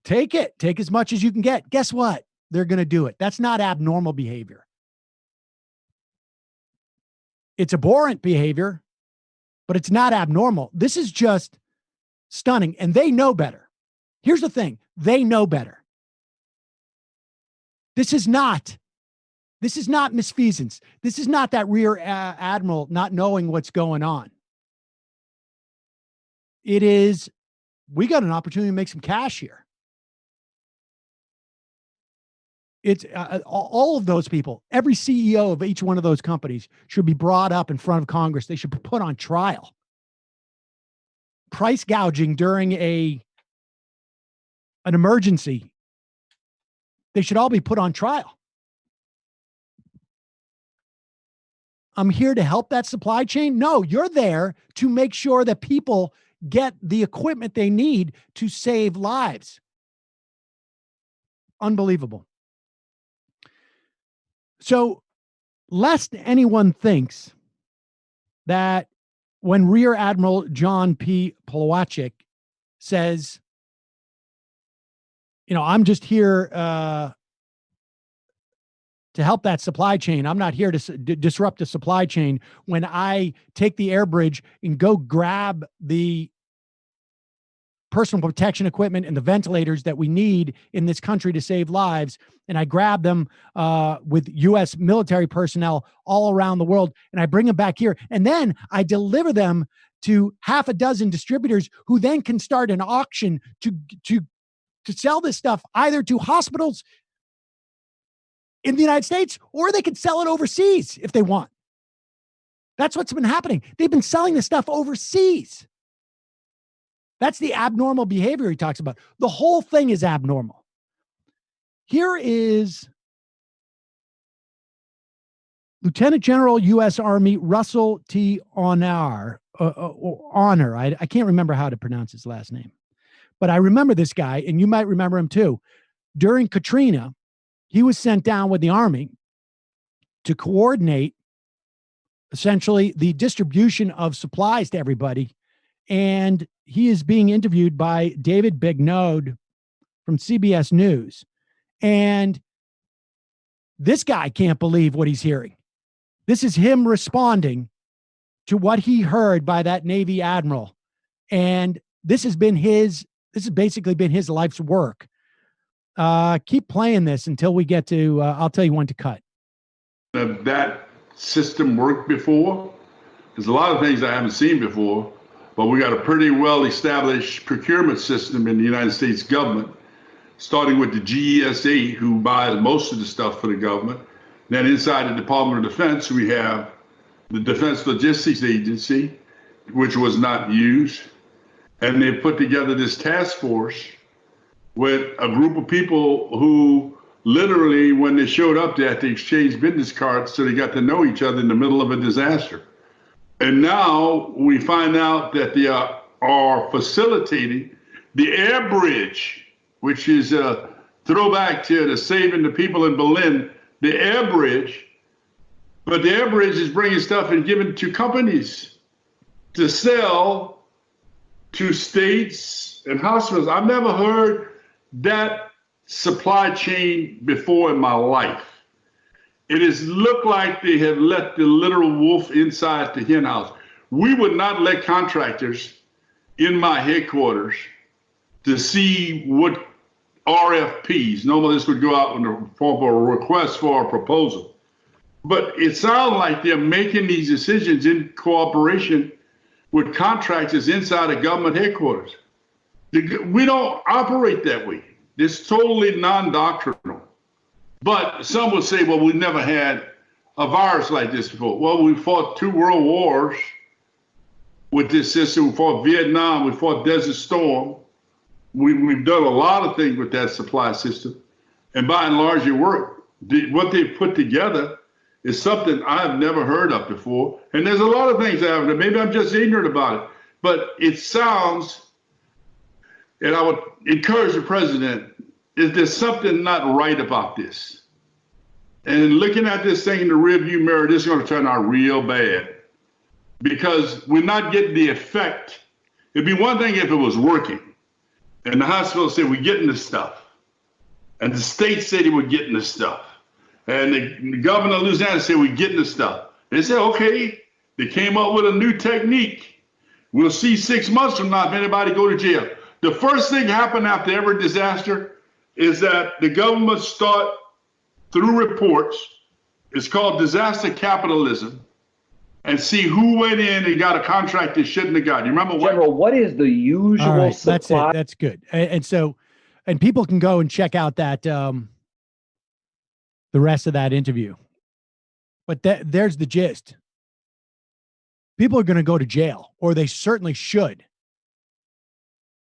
take it. Take as much as you can get. Guess what? They're going to do it. That's not abnormal behavior. It's abhorrent behavior, but it's not abnormal. This is just stunning, and they know better. Here's the thing. They know better. This is not misfeasance. This is not that rear admiral not knowing what's going on. It is, we got an opportunity to make some cash here. It's all of those people, every CEO of each one of those companies should be brought up in front of Congress. They should be put on trial. Price gouging during an emergency. They should all be put on trial. I'm here to help that supply chain. No, you're there to make sure that people get the equipment they need to save lives. Unbelievable. So, lest anyone thinks that when Rear Admiral John P. Polowachik says, I'm just here to help that supply chain. I'm not here to disrupt the supply chain. When I take the air bridge and go grab the personal protection equipment and the ventilators that we need in this country to save lives, and I grab them with U.S. military personnel all around the world, and I bring them back here, and then I deliver them to half a dozen distributors who then can start an auction to sell this stuff either to hospitals in the United States, or they could sell it overseas if they want. That's what's been happening. They've been selling this stuff overseas. That's the abnormal behavior he talks about. The whole thing is abnormal. Here is Lieutenant General U.S. Army Russell T. Honor. I can't remember how to pronounce his last name, but I remember this guy, and you might remember him too. During Katrina, he was sent down with the Army to coordinate essentially the distribution of supplies to everybody. And he is being interviewed by David Bignode from CBS News. And this guy can't believe what he's hearing. This is him responding to what he heard by that Navy admiral. And this has basically been his life's work. Keep playing this until we get to, I'll tell you when to cut.
That system worked before. There's a lot of things I haven't seen before, but we got a pretty well-established procurement system in the United States government, starting with the GESA, who buys most of the stuff for the government. Then inside the Department of Defense, we have the Defense Logistics Agency, which was not used. And they put together this task force with a group of people who literally, when they showed up, they had to exchange business cards so they got to know each other in the middle of a disaster. And now we find out that they are facilitating the air bridge, which is a throwback to the saving the people in Berlin, the air bridge. But the air bridge is bringing stuff and giving it to companies to sell to states and hospitals. I've never heard that supply chain before in my life. it has looked like they have let the literal wolf inside the hen house. We would not let contractors in my headquarters to see what RFPs. Normally this would go out in the form of a request for a proposal. But it sounds like they're making these decisions in cooperation with contractors inside of government headquarters. We don't operate that way. It's totally non-doctrinal. But some would say, well, we never had a virus like this before. Well, we fought 2 world wars with this system. We fought Vietnam, we fought Desert Storm. We've done a lot of things with that supply system. And by and large, it worked. What they put together is something I've never heard of before. And there's a lot of things that happen. Maybe I'm just ignorant about it. But it sounds, and I would encourage the president, is there something not right about this? And looking at this thing in the rearview mirror, this is going to turn out real bad because we're not getting the effect. It'd be one thing if it was working and the hospital said, we're getting this stuff. And the state said they were getting this stuff. And the governor of Louisiana said, we're getting this stuff. They said, okay, they came up with a new technique. We'll see 6 months from now if anybody go to jail. The first thing happened after every disaster is that the government start through reports, it's called disaster capitalism, and see who went in and got a contract they shouldn't have got. You remember what?
General, what is the usual
All right,
supply?
that's it. That's good. And so, and people can go and check out that, the rest of that interview. But there's the gist. People are going to go to jail, or they certainly should.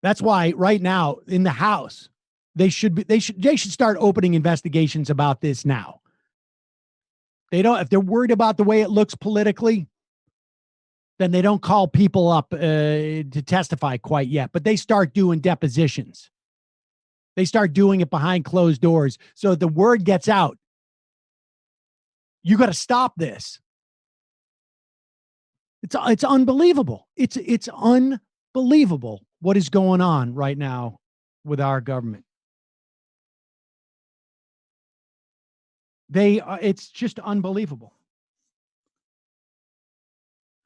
That's why right now in the House, they should start opening investigations about this now. They don't, if they're worried about the way it looks politically, then they don't call people up to testify quite yet, but they start doing depositions. They start doing it behind closed doors. So the word gets out. You got to stop this. It's unbelievable. It's unbelievable what is going on right now with our government. It's just unbelievable.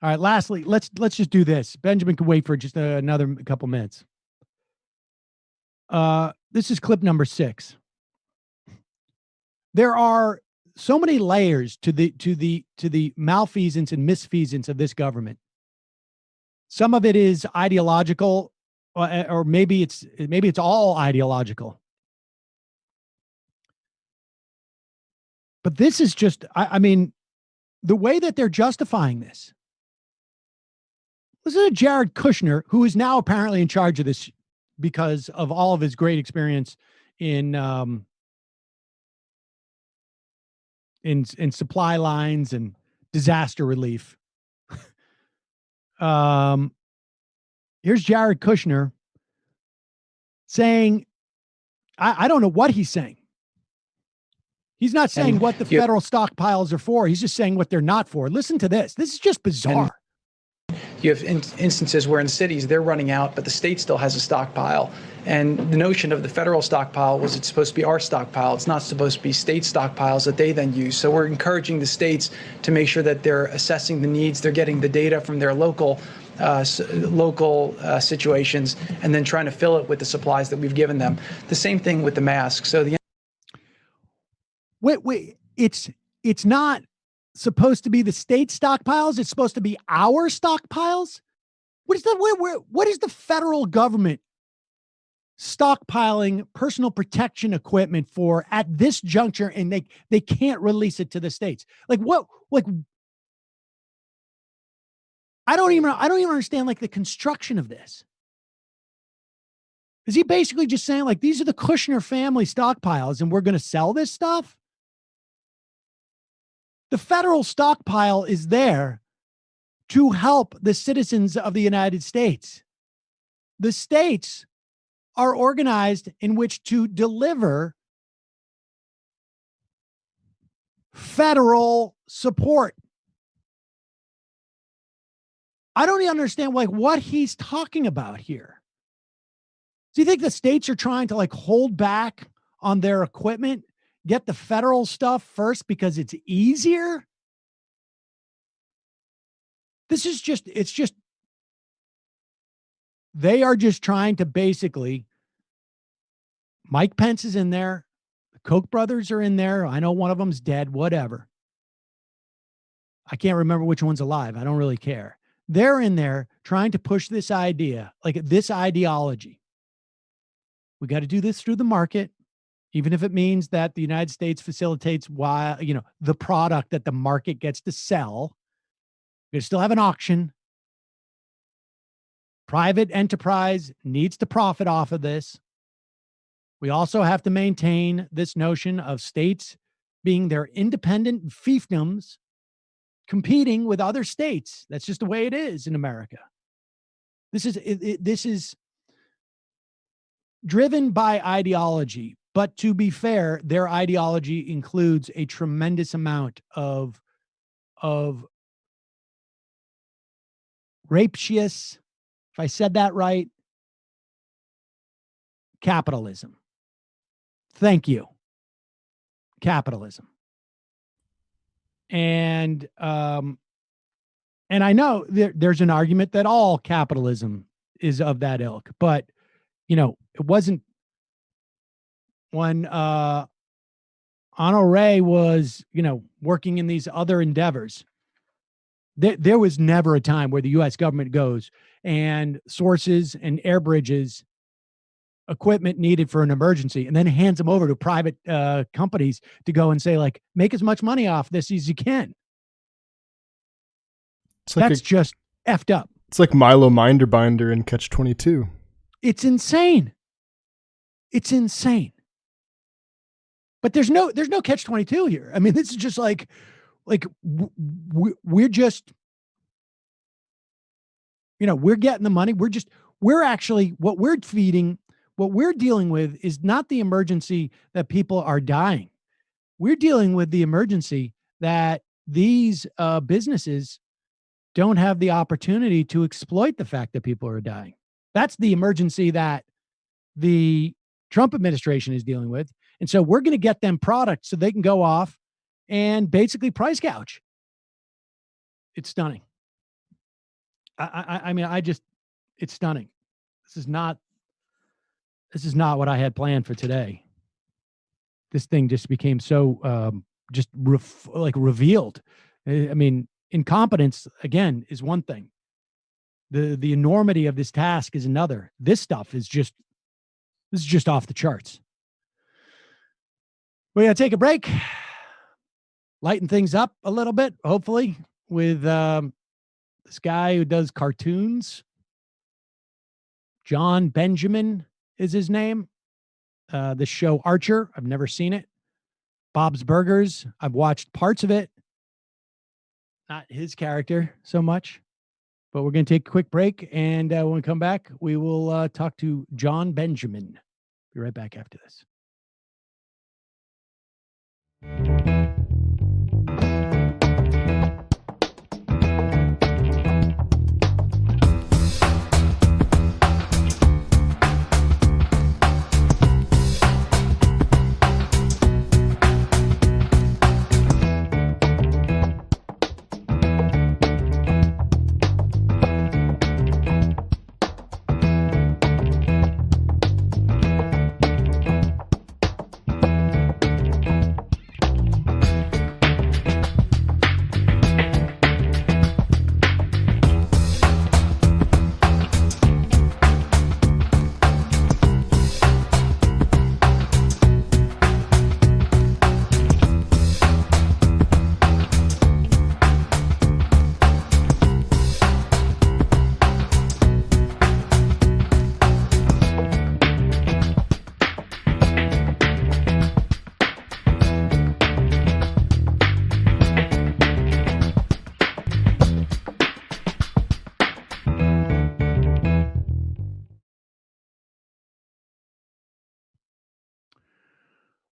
All right, lastly, let's just do this. Benjamin can wait for just another couple minutes. This is clip number 6. There are so many layers to the malfeasance and misfeasance of this government. Some of it is ideological, or maybe it's all ideological. But this is just, I mean, the way that they're justifying this. Listen to Jared Kushner, who is now apparently in charge of this because of all of his great experience in supply lines and disaster relief. Here's Jared Kushner saying, I don't know what he's saying. He's not saying what the federal stockpiles are for. He's just saying what they're not for. Listen to this. This is just bizarre.
You have instances where in cities they're running out, but the state still has a stockpile. And the notion of the federal stockpile was it's supposed to be our stockpile. It's not supposed to be state stockpiles that they then use. So we're encouraging the states to make sure that they're assessing the needs. They're getting the data from their local situations and then trying to fill it with the supplies that we've given them. The same thing with the masks. So the
Wait, it's not supposed to be the state stockpiles. It's supposed to be our stockpiles. What is the federal government stockpiling personal protection equipment for at this juncture? And they can't release it to the states. Like what? Like I don't even understand like the construction of this. Is he basically just saying like these are the Kushner family stockpiles and we're going to sell this stuff? The federal stockpile is there to help the citizens of the United States. The states are organized in which to deliver federal support. I don't even understand like what he's talking about here. Do you think the states are trying to like hold back on their equipment get the federal stuff first because it's easier. They are just trying to basically, Mike Pence is in there. The Koch brothers are in there. I know one of them's dead, whatever. I can't remember which one's alive. I don't really care. They're in there trying to push this idea, like this ideology. We got to do this through the market, even if it means that the United States facilitates the product that the market gets to sell. We still have an auction. Private enterprise needs to profit off of this. We also have to maintain this notion of states being their independent fiefdoms, competing with other states. That's just the way it is in America. This is driven by ideology, but to be fair, their ideology includes a tremendous amount of rapacious, if I said that right, capitalism. Thank you. Capitalism. And I know there's an argument that all capitalism is of that ilk, but it wasn't when Honore was, working in these other endeavors. There was never a time where the U.S. government goes and sources and air bridges equipment needed for an emergency and then hands them over to private companies to go and say, like, make as much money off this as you can. That's just effed up.
It's like Milo Minderbinder in Catch-22.
It's insane. It's insane. But there's no Catch-22 here. I mean, this is just like we're just, we're getting the money. We're actually, what we're dealing with is not the emergency that people are dying. We're dealing with the emergency that these businesses don't have the opportunity to exploit the fact that people are dying. That's the emergency that the Trump administration is dealing with. And so we're going to get them products so they can go off and basically price gouge. It's stunning. I mean, it's stunning. This is not what I had planned for today. This thing just became so revealed. I mean, incompetence, again, is one thing. The enormity of this task is another. This stuff is just off the charts. We're going to take a break, lighten things up a little bit, hopefully, with this guy who does cartoons. Jon Benjamin is his name. The show Archer, I've never seen it. Bob's Burgers, I've watched parts of it. Not his character so much. But we're going to take a quick break, and when we come back, we will talk to Jon Benjamin. Be right back after this.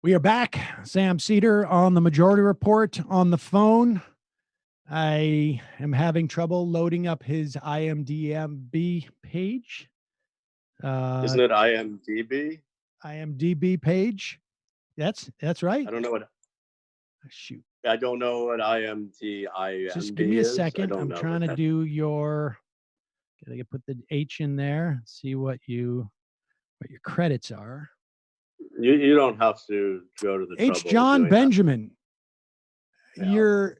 We are back. Sam Cedar on the Majority Report on the phone. I am having trouble loading up his IMDb page.
Isn't it IMDb?
IMDb page. That's right.
I don't know what.
Shoot.
I don't know what IMTIMB
Just give me a
is. I
second.
don't
I'm
know
trying
what
to
that-
do your. Gotta put the H in there. See what your credits are.
You don't have to go to the
H
trouble of
Jon
doing that.
Benjamin.
Yeah.
You're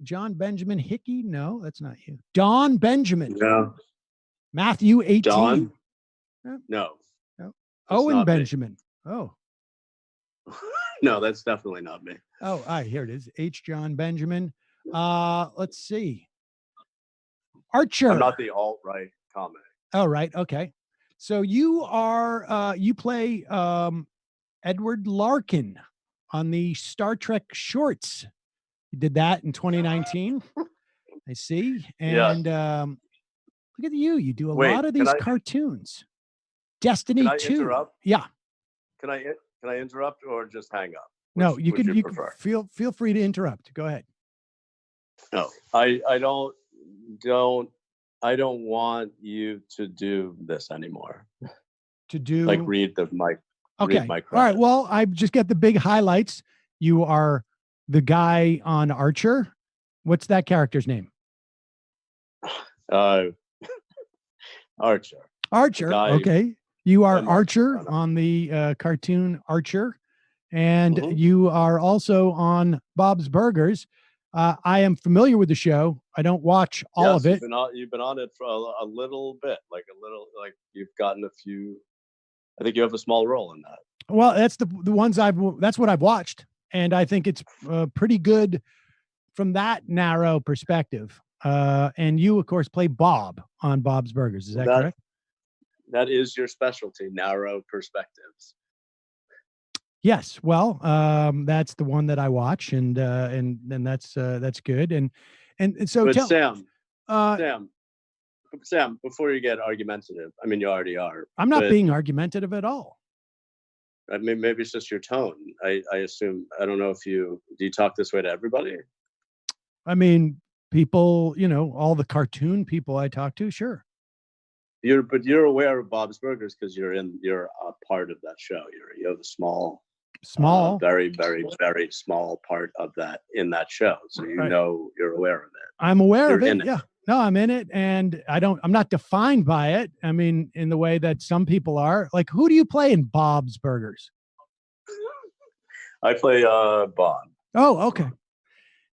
John Benjamin Hickey? No, that's not you. Don Benjamin.
No.
Matthew 18.
Don?
Yeah.
No.
No.
That's
Owen
not me.
Benjamin. Oh.
No, that's definitely not me.
Oh, all right, here it is. H Jon Benjamin. Let's see. Archer.
I'm not the alt-right comic.
Oh, right. Okay. So you are you play Edward Larkin on the Star Trek shorts. You did that in 2019. I see. And look at you. You do a lot of these cartoons. Destiny
Can I
2.
interrupt?
Yeah.
Can I interrupt or just hang up?
No, you
Which
can
you
can
prefer?
feel free to interrupt. Go ahead.
No, I don't want you to do this anymore.
To do
Like read the mic.
Okay.
Read my
All right. Well, I just get the big highlights. You are the guy on Archer. What's that character's name?
Archer.
Archer. Okay. You are Archer on the cartoon Archer. And you are also on Bob's Burgers. I am familiar with the show. I don't watch all of it.
You've been on it for a little bit, like you've gotten a few. I think you have a small role in that.
Well, that's the ones that's what I've watched. And I think it's pretty good from that narrow perspective. And you, of course, play Bob on Bob's Burgers. Is that correct?
That is your specialty, narrow perspectives.
Yes. Well, that's the one that I watch, and that's good. And so
But
tell
Sam, before you get argumentative, I mean, you already are.
I'm not being argumentative at all.
I mean, maybe it's just your tone. I assume, I don't know if do you talk this way to everybody?
I mean, people, all the cartoon people I talk to, sure.
But you're aware of Bob's Burgers because you're a part of that show. You have a small, very, very, very small part of that in that show. So you're aware of it.
I'm aware of it. Yeah. No, I'm in it, and I'm not defined by it. I mean, in the way that some people are. Like, who do you play in Bob's Burgers?
I play Bob.
Oh, okay.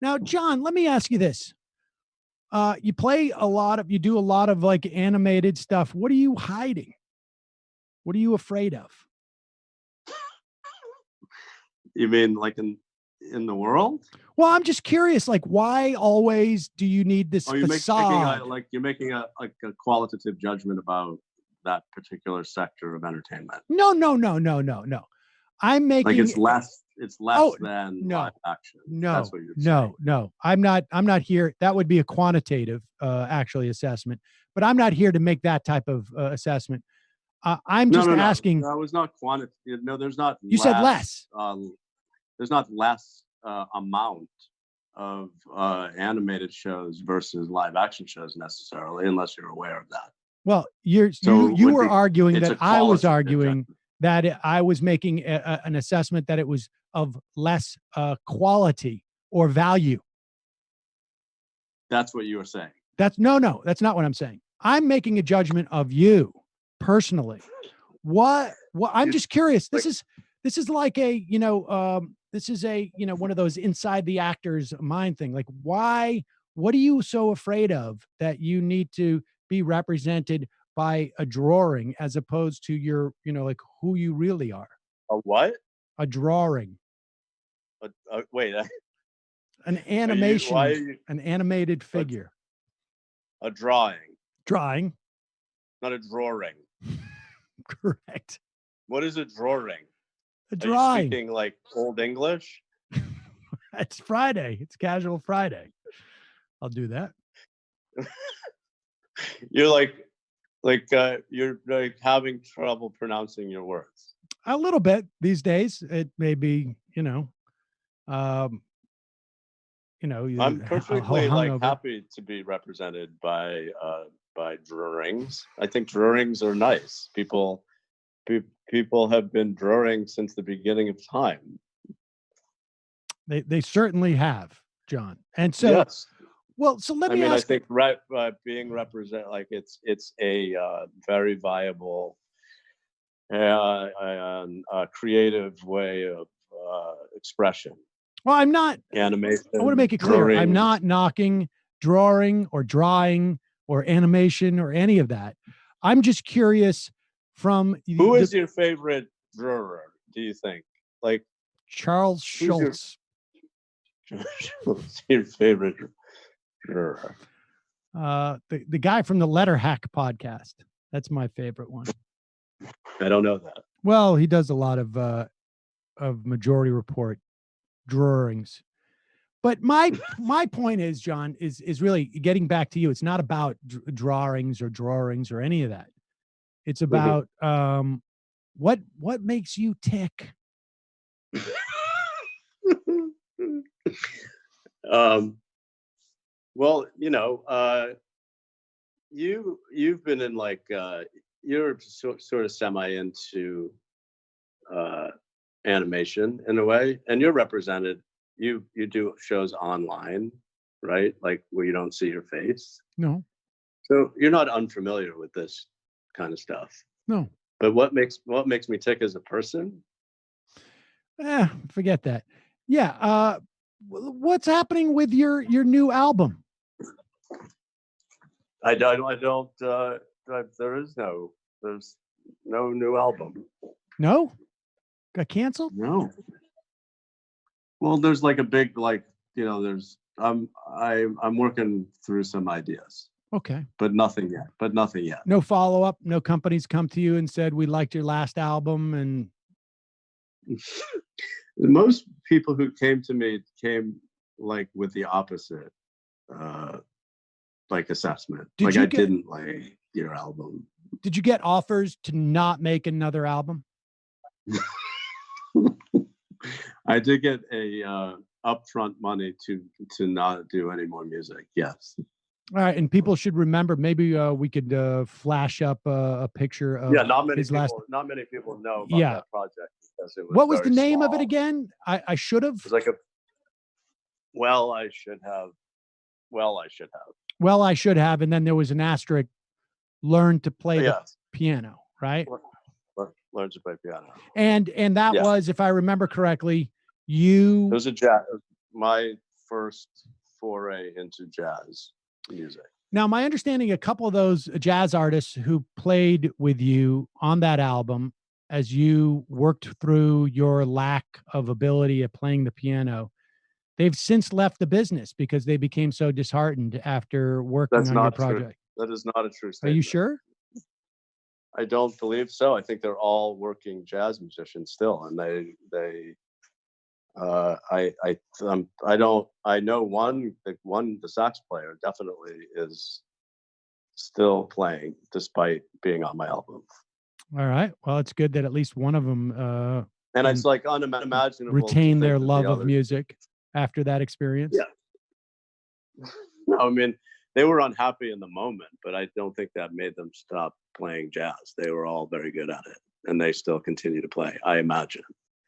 Now, John, let me ask you this. You do a lot of like animated stuff. What are you hiding? What are you afraid of?
You mean like in the world?
Well, I'm just curious, like, why always do you need this facade?
You're making a qualitative judgment about that particular sector of entertainment.
No. I'm making
it's less than live action. That's what you're saying.
No. I'm not here. That would be a quantitative actually assessment, but I'm not here to make that type of assessment. I'm just asking.
No, that was not quantitative. No, there's not.
You said less.
There's not less amount of animated shows versus live action shows necessarily, unless you're aware of that.
Well, you were arguing that I was arguing that I was making an assessment that it was of less quality or value.
That's what you were saying.
That's no, that's not what I'm saying. I'm making a judgment of you personally. What I'm just curious. This is like a, this is a, one of those inside the actor's mind thing. Like, what are you so afraid of that you need to be represented by a drawing as opposed to your, like who you really are?
A what?
A drawing.
Wait.
An animation. An animated figure.
A drawing.
Drawing.
Not a drawing.
Correct.
What is a drawing?
A drawing.
Are you speaking like Old English?
It's Friday. It's casual Friday. I'll do that.
You're you're like having trouble pronouncing your words.
A little bit these days. It may be, I'm
perfectly happy to be represented by drawings. I think drawings are nice. People People have been drawing since the beginning of time.
They certainly have, John. And so,
Yes.
well, so let me
I
ask.
think being represent, like it's a very viable creative way of expression.
Well, I'm not.
Animation.
I want to make it clear.
Drawing.
I'm not knocking drawing or drawing or animation or any of that. I'm just curious from
who is your favorite drawer, do you think? Like
Charles Schultz.
Who's your favorite drawer?
The guy from the Letter Hack podcast. That's my favorite one.
I don't know that.
Well, he does a lot of Majority Report drawings. But my point is, John, is really getting back to you. It's not about drawings or any of that. It's about what makes you tick.
Well, you've been in like you're sort of semi into animation in a way, and you're represented. You do shows online, right? Like where you don't see your face.
No.
So you're not unfamiliar with this kind of stuff.
No.
But what makes me tick as a person?
Forget that. Yeah. What's happening with your new album?
There's no new album.
No? Got canceled?
No. Well, there's like a big, I'm working through some ideas.
Okay.
But nothing yet.
No follow-up? No companies come to you and said, we liked your last album and
most people who came to me came like with the opposite assessment. Didn't like your album.
Did you get offers to not make another album?
I did get a upfront money to not do any more music. Yes.
All right, and people should remember. Maybe we could flash up a picture of
not many
his
people.
last.
Not many people know about that project because it was.
What was the name
small.
of it again? I should have.
It was like I should have. Well, I should have.
Well, I should have, and then there was an asterisk. Learn to play the piano, right?
Learn to play piano.
And that was, if I remember correctly,
It was my first foray into jazz music.
Now, my understanding, a couple of those jazz artists who played with you on that album, as you worked through your lack of ability at playing the piano, they've since left the business because they became so disheartened after working on your project.
That is not a true statement.
Are you sure?
I don't believe so. I think they're all working jazz musicians still, and I know one, the sax player definitely is still playing despite being on my album.
All right. Well, it's good that at least one of them
and it's like unimaginable
retain their love of music after that experience.
Yeah. No, I mean, they were unhappy in the moment, but I don't think that made them stop playing jazz. They were all very good at it, and they still continue to play, I imagine.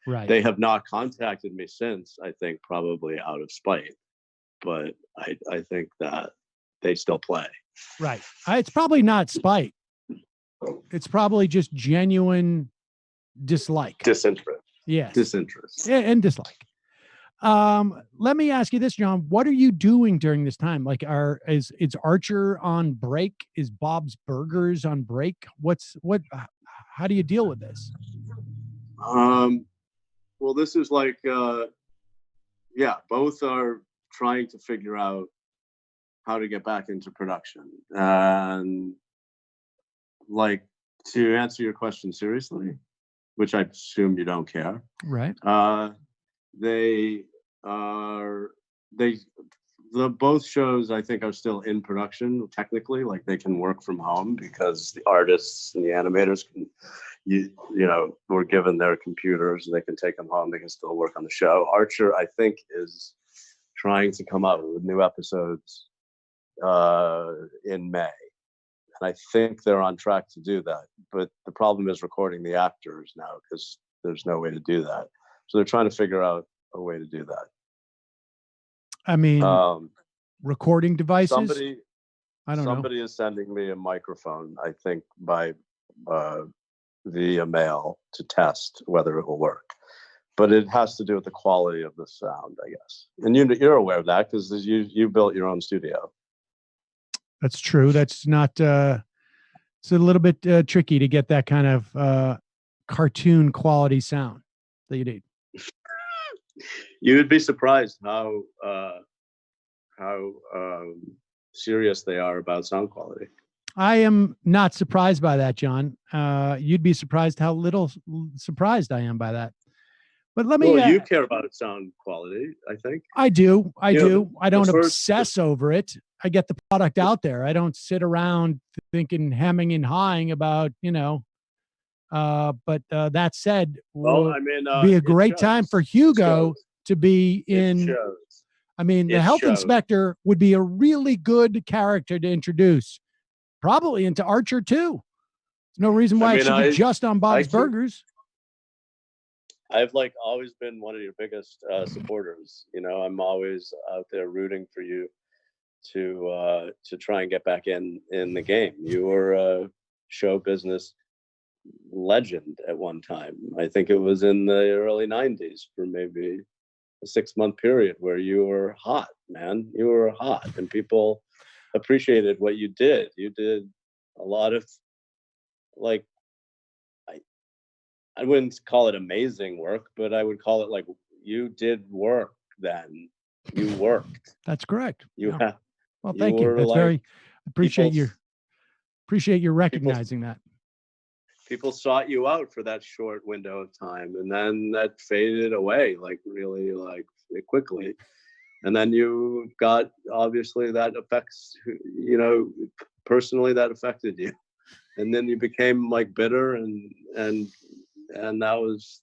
Right.
They have not contacted me since, I think probably out of spite, but I think that they still play.
Right. It's probably not spite. It's probably just genuine dislike.
Disinterest.
Yes.
Disinterest.
And dislike. Let me ask you this, John. What are you doing during this time? Like, is Archer on break? Is Bob's Burgers on break? How do you deal with this?
Well, this is like, both are trying to figure out how to get back into production. And like, to answer your question seriously, which I assume you don't care.
Right.
Both shows I think are still in production technically, like they can work from home because the artists and the animators can, were given their computers and they can take them home. They can still work on the show. Archer, I think, is trying to come out with new episodes in May, And I think they're on track to do that. But the problem is recording the actors now, because there's no way to do that. So they're trying to figure out a way to do that.
I mean, recording devices? I don't know.
Somebody is sending me a microphone, I think, by via mail to test whether it will work. But it has to do with the quality of the sound, I guess. And you're aware of that because you built your own studio.
That's true. That's not. It's a little bit tricky to get that kind of cartoon quality sound that you need.
You would be surprised how serious they are about sound quality.
I am not surprised by that, John. You'd be surprised how little surprised I am by that. But let me.
Well, you care about sound quality, I think.
I do. I don't obsess over it. I get the product out there. I don't sit around thinking, hemming and hawing about, But that said, be a great time for Hugo to be in. I mean, the health inspector would be a really good character to introduce, probably into Archer too. There's no reason why it should be just on Bob's Burgers.
I've always been one of your biggest supporters. I'm always out there rooting for you to try and get back in the game. You were a show business legend at one time. I think it was in the early 90s for maybe a 6-month period where you were hot, man. You were hot, and people appreciated what you did. You did a lot of I wouldn't call it amazing work, but I would call it you did work then. You worked.
That's correct.
Well,
thank you. That's very appreciate your recognizing that.
People sought you out for that short window of time, and then that faded away really quickly. And then you got, obviously that affects, personally that affected you. And then you became bitter and that was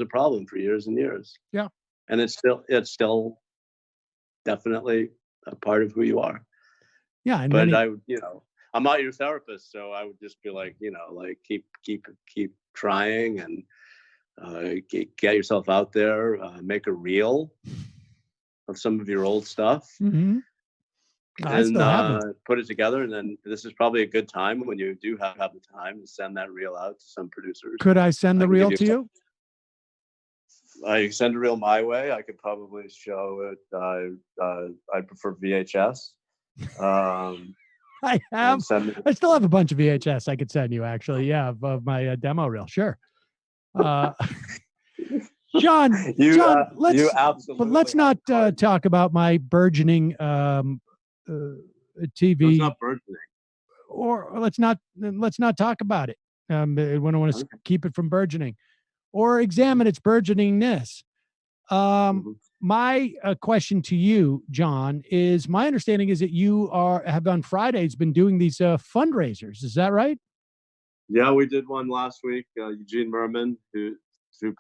a problem for years and years.
Yeah.
And it's still definitely a part of who you are.
Yeah. And
but I'm not your therapist, so I would just be keep trying and get yourself out there, make a reel of some of your old stuff.
Mm-hmm.
And put it together, and then this is probably a good time when you do have the time to send that reel out to some producers.
Could I send the reel to you?
I send a reel my way. I could probably show it. I prefer VHS.
I still have a bunch of VHS I could send you, actually. Yeah, of my demo reel. Sure. John, let's not talk about my burgeoning TV.
It's not burgeoning.
Or let's not talk about it. I want to keep it from burgeoning, or examine its burgeoningness. My question to you, John, is my understanding is that you have on Fridays been doing these fundraisers. Is that right?
Yeah, we did one last week. Eugene Merman, who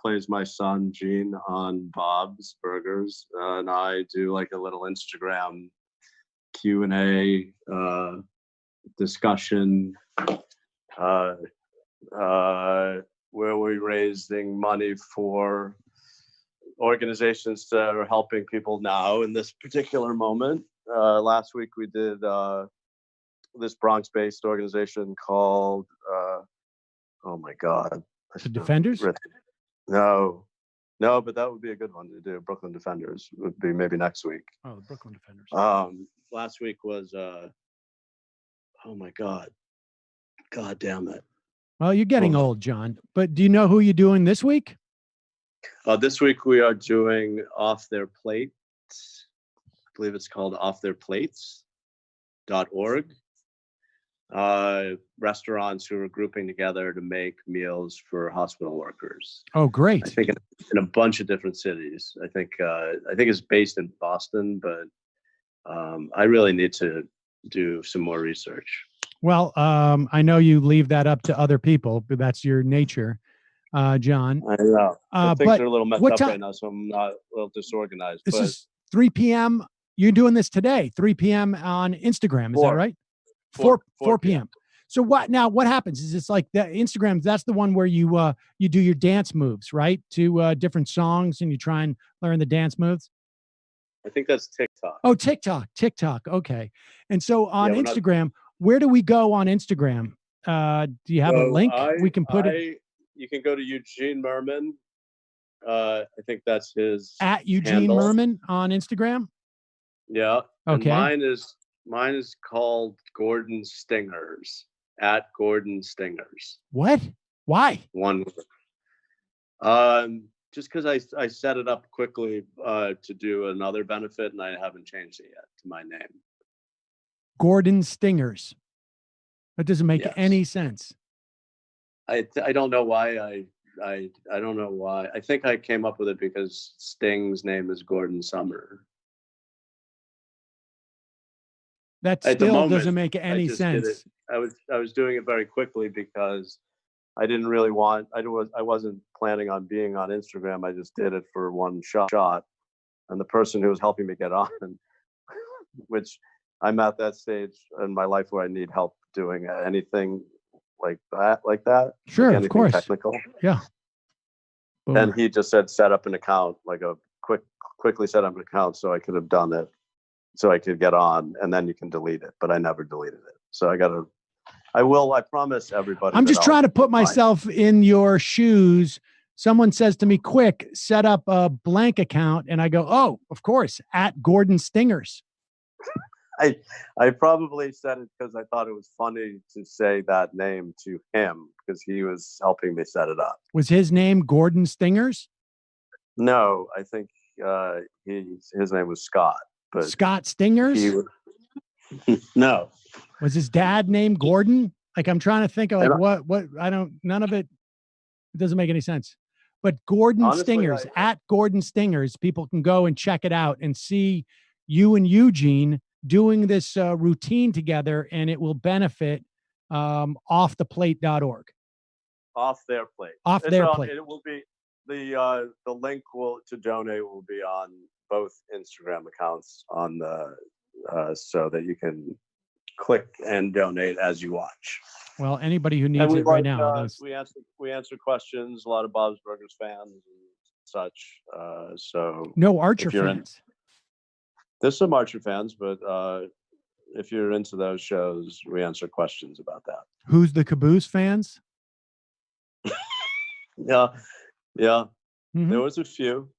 plays my son Gene on Bob's Burgers, and I do a little Instagram Q&A discussion where we're raising money for organizations that are helping people now in this particular moment. Last week we did this Bronx-based organization called oh my God,
the Defenders?
No, but that would be a good one to do. Brooklyn Defenders would be maybe next week.
Oh, the Brooklyn Defenders.
Last week was oh my God damn it.
Well, you're getting old, John. But do you know who you're doing this week?
This week we are doing Off Their Plates. I believe it's called offtheirplates.org. Restaurants who are grouping together to make meals for hospital workers.
Oh, great!
I think in a bunch of different cities. I think it's based in Boston, but I really need to do some more research.
Well, I know you leave that up to other people, but that's your nature, John.
I know. Things are a little messed up
time?
right now, so I'm not a little disorganized.
This is 3 p.m. You're doing this today, 3 p.m. on Instagram. Is that right? 4 p.m. So what happens is it's like the Instagram, that's the one where you do your dance moves, right? To different songs and you try and learn the dance moves.
I think that's TikTok.
Oh, TikTok. Okay. And so on
Yeah,
Instagram, where do we go on Instagram? Do you have a link we can put it?
You can go to Eugene Merman. I think that's his
At Eugene
handle.
Merman on Instagram.
Yeah.
Okay.
And mine is called Gordon Stingers, at Gordon Stingers.
What? Why?
One word. Just because I set it up quickly to do another benefit, and I haven't changed it yet to my name.
Gordon Stingers. That doesn't make any sense.
I don't know why I don't know why. I think I came up with it because Sting's name is Gordon Summer.
That still doesn't make any sense.
I was doing it very quickly because I didn't really want. I wasn't planning on being on Instagram. I just did it for one shot, and the person who was helping me get on, which I'm at that stage in my life where I need help doing anything like that.
Sure,
like
of course.
Technical.
Yeah. Boom.
And he just said set up an account, like quickly set up an account, so I could have done it, so I could get on, and then you can delete it. But I never deleted it, so I promise everybody.
I'm just trying to put myself in your shoes. Someone says to me, quick, set up a blank account. And I go, oh, of course, at Gordon Stingers.
I probably said it because I thought it was funny to say that name to him because he was helping me set it up.
Was his name Gordon Stingers?
No, I think his name was Scott. But
Scott Stingers?
No.
Was his dad named Gordon? Like, I'm trying to think of like what none of it doesn't make any sense. But Gordon Stingers, at Gordon Stingers, people can go and check it out and see you and Eugene doing this routine together, and it will benefit offtheplate.org.
Off their plate.
Off their plate.
It will be the link to donate will be on both Instagram accounts on the so that you can click and donate as you watch.
Well, anybody who needs it right now.
We answer questions. A lot of Bob's Burgers fans and such. So
no Archer fans.
There's some Archer fans, but if you're into those shows, we answer questions about that.
Who's the Caboose fans?
Yeah.
Mm-hmm.
There was a few.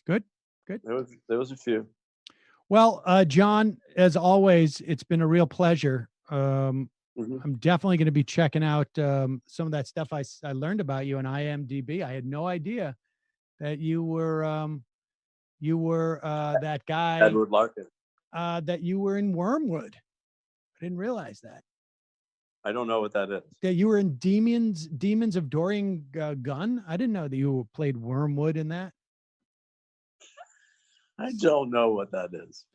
Good.
There was a few.
Well, John, as always, it's been a real pleasure. I'm definitely going to be checking out some of that stuff I learned about you on IMDb. I had no idea that you were that guy,
Edward Larkin.
That you were in Wormwood. I didn't realize that.
I don't know what that is.
That you were in Demons of Dorian Gun. I didn't know that you played Wormwood in that.
I don't know what that is.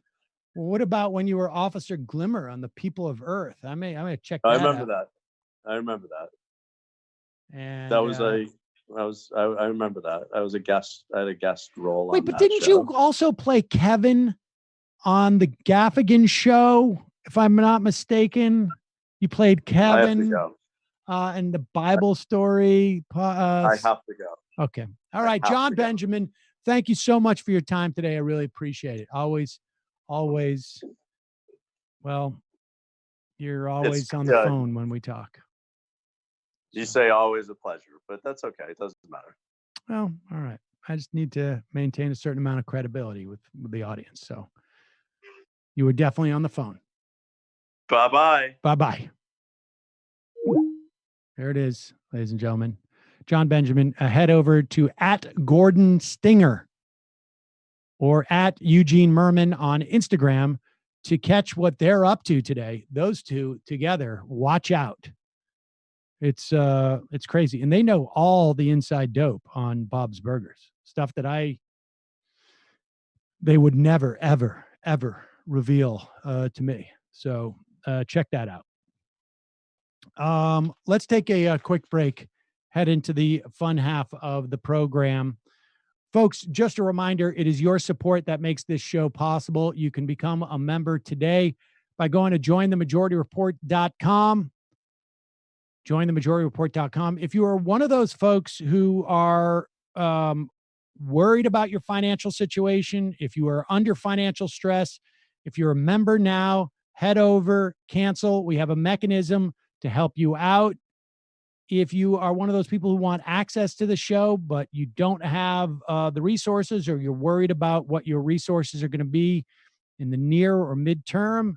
Well, what about when you were Officer Glimmer on The People of Earth? I'm gonna check that
I remember
out.
that. I remember that.
And
that was I remember that. I was a guest. I had a guest role.
Wait, but didn't you also play Kevin on the Gaffigan show? If I'm not mistaken, you played Kevin. And the Bible story.
I have to go.
Okay. All right, Jon Benjamin. Thank you so much for your time today. I really appreciate it. Always. Well, you're always on the phone when we talk.
You say always a pleasure, but that's okay. It doesn't matter.
Well, all right. I just need to maintain a certain amount of credibility with the audience. So you were definitely on the phone.
Bye-bye.
Bye-bye. There it is, ladies and gentlemen. Jon Benjamin, head over to at Gordon Stinger or at Eugene Merman on Instagram to catch what they're up to today. Those two together, watch out. It's crazy. And they know all the inside dope on Bob's Burgers, stuff that they would never, ever, ever reveal to me. So check that out. Let's take a quick break, head into the fun half of the program. Folks, just a reminder, it is your support that makes this show possible. You can become a member today by going to jointhemajorityreport.com. Jointhemajorityreport.com. If you are one of those folks who are worried about your financial situation, if you are under financial stress, if you're a member now, head over, cancel. We have a mechanism to help you out. If you are one of those people who want access to the show, but you don't have the resources, or you're worried about what your resources are going to be in the near or midterm,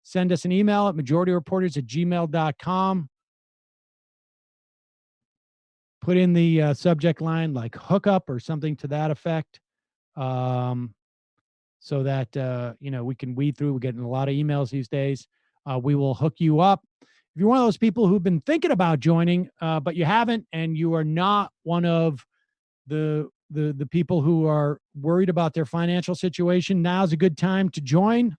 send us an email at majorityreporters@gmail.com. Put in the subject line like hookup or something to that effect, so that, we can weed through. We're getting a lot of emails these days. We will hook you up. If you're one of those people who've been thinking about joining, but you haven't, and you are not one of the people who are worried about their financial situation, now's a good time to join.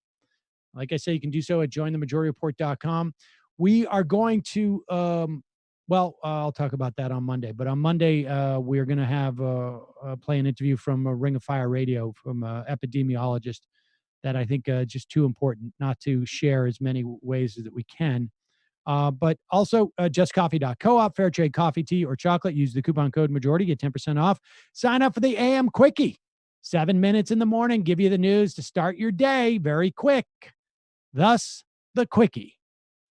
Like I say, you can do so at jointhemajorityreport.com. We are going to, I'll talk about that on Monday. But on Monday, we're going to have play an interview from Ring of Fire Radio from an epidemiologist that I think just too important not to share as many ways as that we can. But also justcoffee.coop, fair trade coffee, tea, or chocolate. Use the coupon code majority, get 10% off. Sign up for the AM Quickie. 7 minutes in the morning, give you the news to start your day very quick. Thus, the Quickie.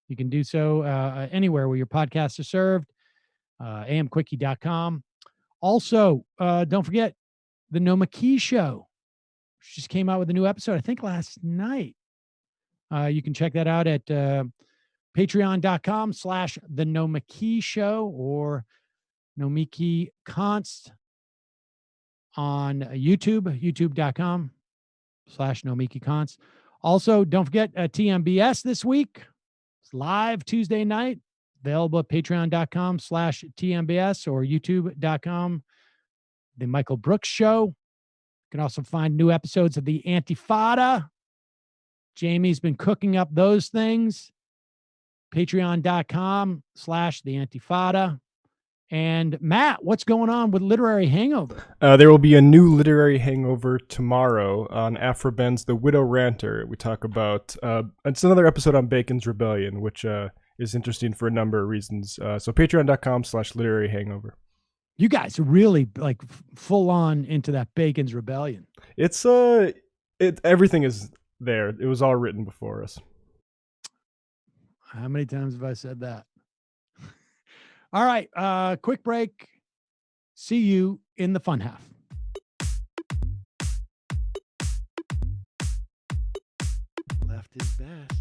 You can do so anywhere where your podcasts are served, amquickie.com. Also, don't forget the Noma Key Show. She just came out with a new episode, I think last night. You can check that out at patreon.com/the Noma Key Show, or Nomiki Const on YouTube, youtube.com/Nomiki Const. Also, don't forget TMBS this week. It's live Tuesday night, available at patreon.com/TMBS or youtube.com. The Michael Brooks Show. You can also find new episodes of the Antifada. Jamie's been cooking up those things. Patreon.com/the Antifada. And Matt, what's going on with Literary Hangover?
There will be a new Literary Hangover tomorrow on Afroben's The Widow Ranter. We talk about, it's another episode on Bacon's Rebellion, which is interesting for a number of reasons. So patreon.com/Literary Hangover.
You guys are really like full on into that Bacon's Rebellion.
It's, everything is there. It was all written before us.
How many times have I said that? All right, quick break. See you in the fun half. Left is best.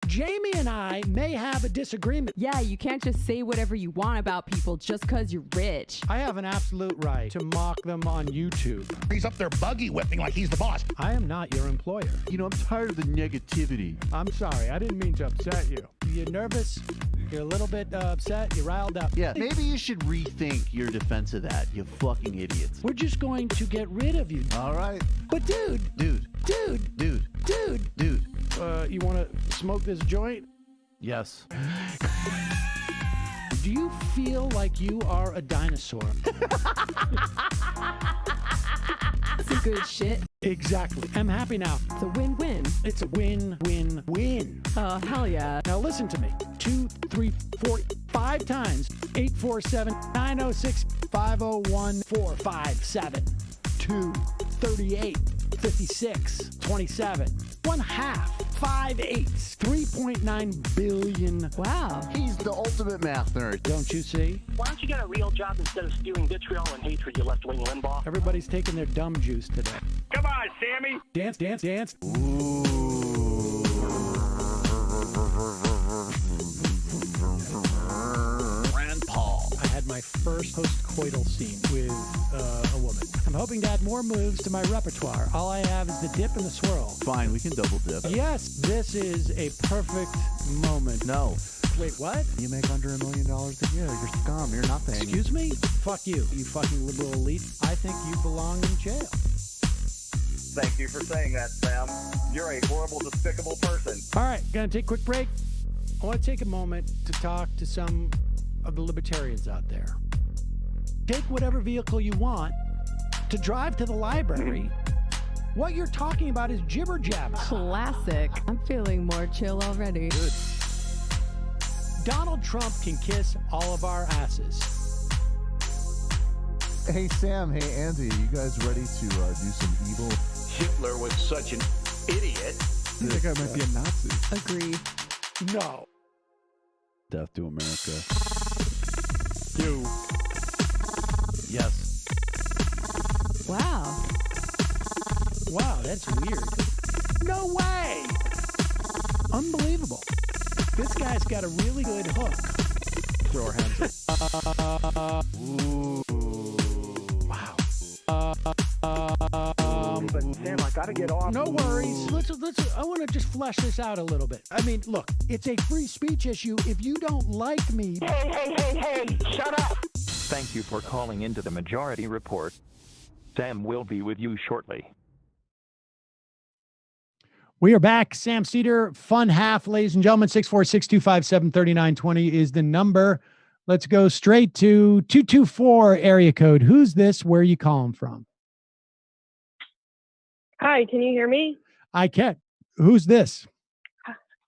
Jamie and I may have a disagreement.
Yeah, you can't just say whatever you want about people just because you're rich.
I have an absolute right to mock them on YouTube.
He's up there buggy whipping like he's the boss.
I am not your employer.
You know, I'm tired of the negativity.
I'm sorry. I didn't mean to upset you. You're nervous. You're a little bit upset. You're riled up.
Yeah, maybe you should rethink your defense of that, you fucking idiots.
We're just going to get rid of you.
All right.
But dude. You want to smoke this joint?
Yes.
Do you feel like you are a dinosaur?
Some good shit.
Exactly. I'm happy now.
It's a win-win.
It's a win-win-win.
Oh, hell yeah.
Now listen to me. 2, 3, 4, 5 times. 847-906-501-457. 2, 38, 56, 27. 1/2. 5 8s. 3.9 billion.
Wow.
He's the ultimate math nerd.
Don't you see?
Why don't you get a real job instead of spewing vitriol and hatred, you left-wing Limbaugh?
Everybody's taking their dumb juice today.
Come on, Sammy.
Dance, dance, dance.
Ooh.
Rand Paul. I had my first post-coital scene with a woman. I'm hoping to add more moves to my repertoire. All I have is the dip and the swirl.
Fine, we can double dip.
Yes, this is a perfect moment.
No.
Wait, what?
You make under $1 million a year. You're scum. You're nothing.
Excuse me? Fuck you, you fucking liberal elite. I think you belong in jail.
Thank you for saying that, Sam. You're a horrible, despicable person.
All right, gonna take a quick break. I want to take a moment to talk to some of the libertarians out there. Take whatever vehicle you want to drive to the library What you're talking about is jibber jabber.
Classic. I'm feeling more chill already.
Good. Donald Trump can kiss all of our asses.
Hey, Sam. Hey, Andy. You guys ready to do some evil?
Hitler was such an idiot.
That guy might be a Nazi.
Agree.
No.
Death to America.
You.
Yes.
Wow.
Wow, that's weird. No way. Unbelievable. This guy's got a really good hook.
Throw our hands up.
Ooh.
Wow.
But Sam, I gotta get off.
No worries. Let's. I want to just flesh this out a little bit. I mean, look, it's a free speech issue. If you don't like me,
Hey, shut up.
Thank you for calling into the Majority Report. Sam will be with you shortly.
we are back. Sam Cedar, fun half, ladies and gentlemen. 646-257-3920 is the number. Let's go straight to 224 area code. Who's this? Where are you calling from?
Hi, can you hear me?
I can. Who's this?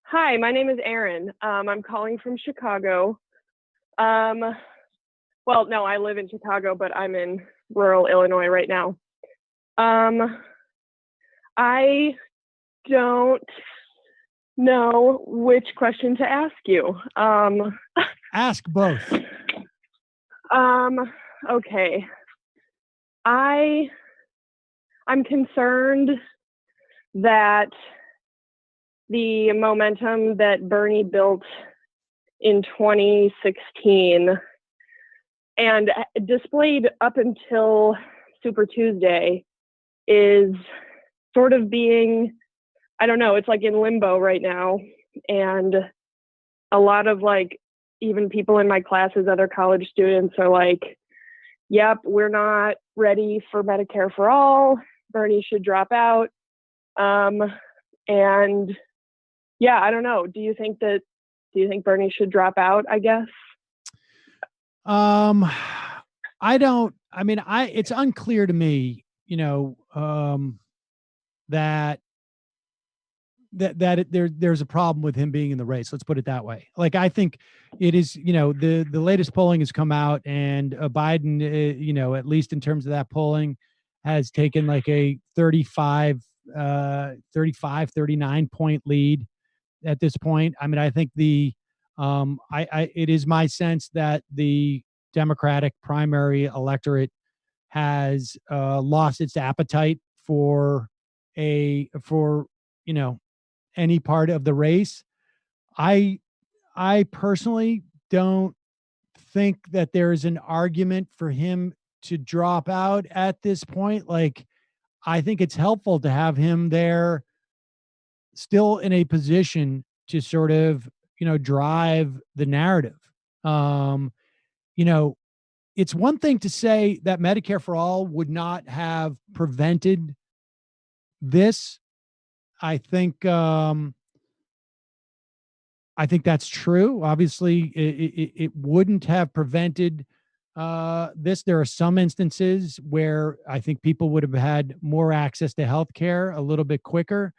Hi, my name is Erin. I'm calling from Chicago. Well, no, I live in Chicago, but I'm in rural Illinois right now. I don't know which question to ask you.
Ask both.
Okay. I'm concerned that the momentum that Bernie built in 2016 and displayed up until Super Tuesday is sort of being, I don't know, it's like in limbo right now. And a lot of like, even people in my classes, other college students are like, yep, we're not ready for Medicare for all. Bernie should drop out. And yeah, I don't know. Do you think Bernie should drop out, I guess?
It's unclear to me, that there's a problem with him being in the race. Let's put it that way. Like, I think it is, the latest polling has come out, and Biden, at least in terms of that polling, has taken like a 39 point lead at this point. I mean, I think it is my sense that the Democratic primary electorate has lost its appetite for any part of the race. I personally don't think that there is an argument for him to drop out at this point. Like, I think it's helpful to have him there still in a position to sort of, drive the narrative. It's one thing to say that Medicare for all would not have prevented this. I think that's true. Obviously, it wouldn't have prevented this. There are some instances where I think people would have had more access to health care a little bit quicker.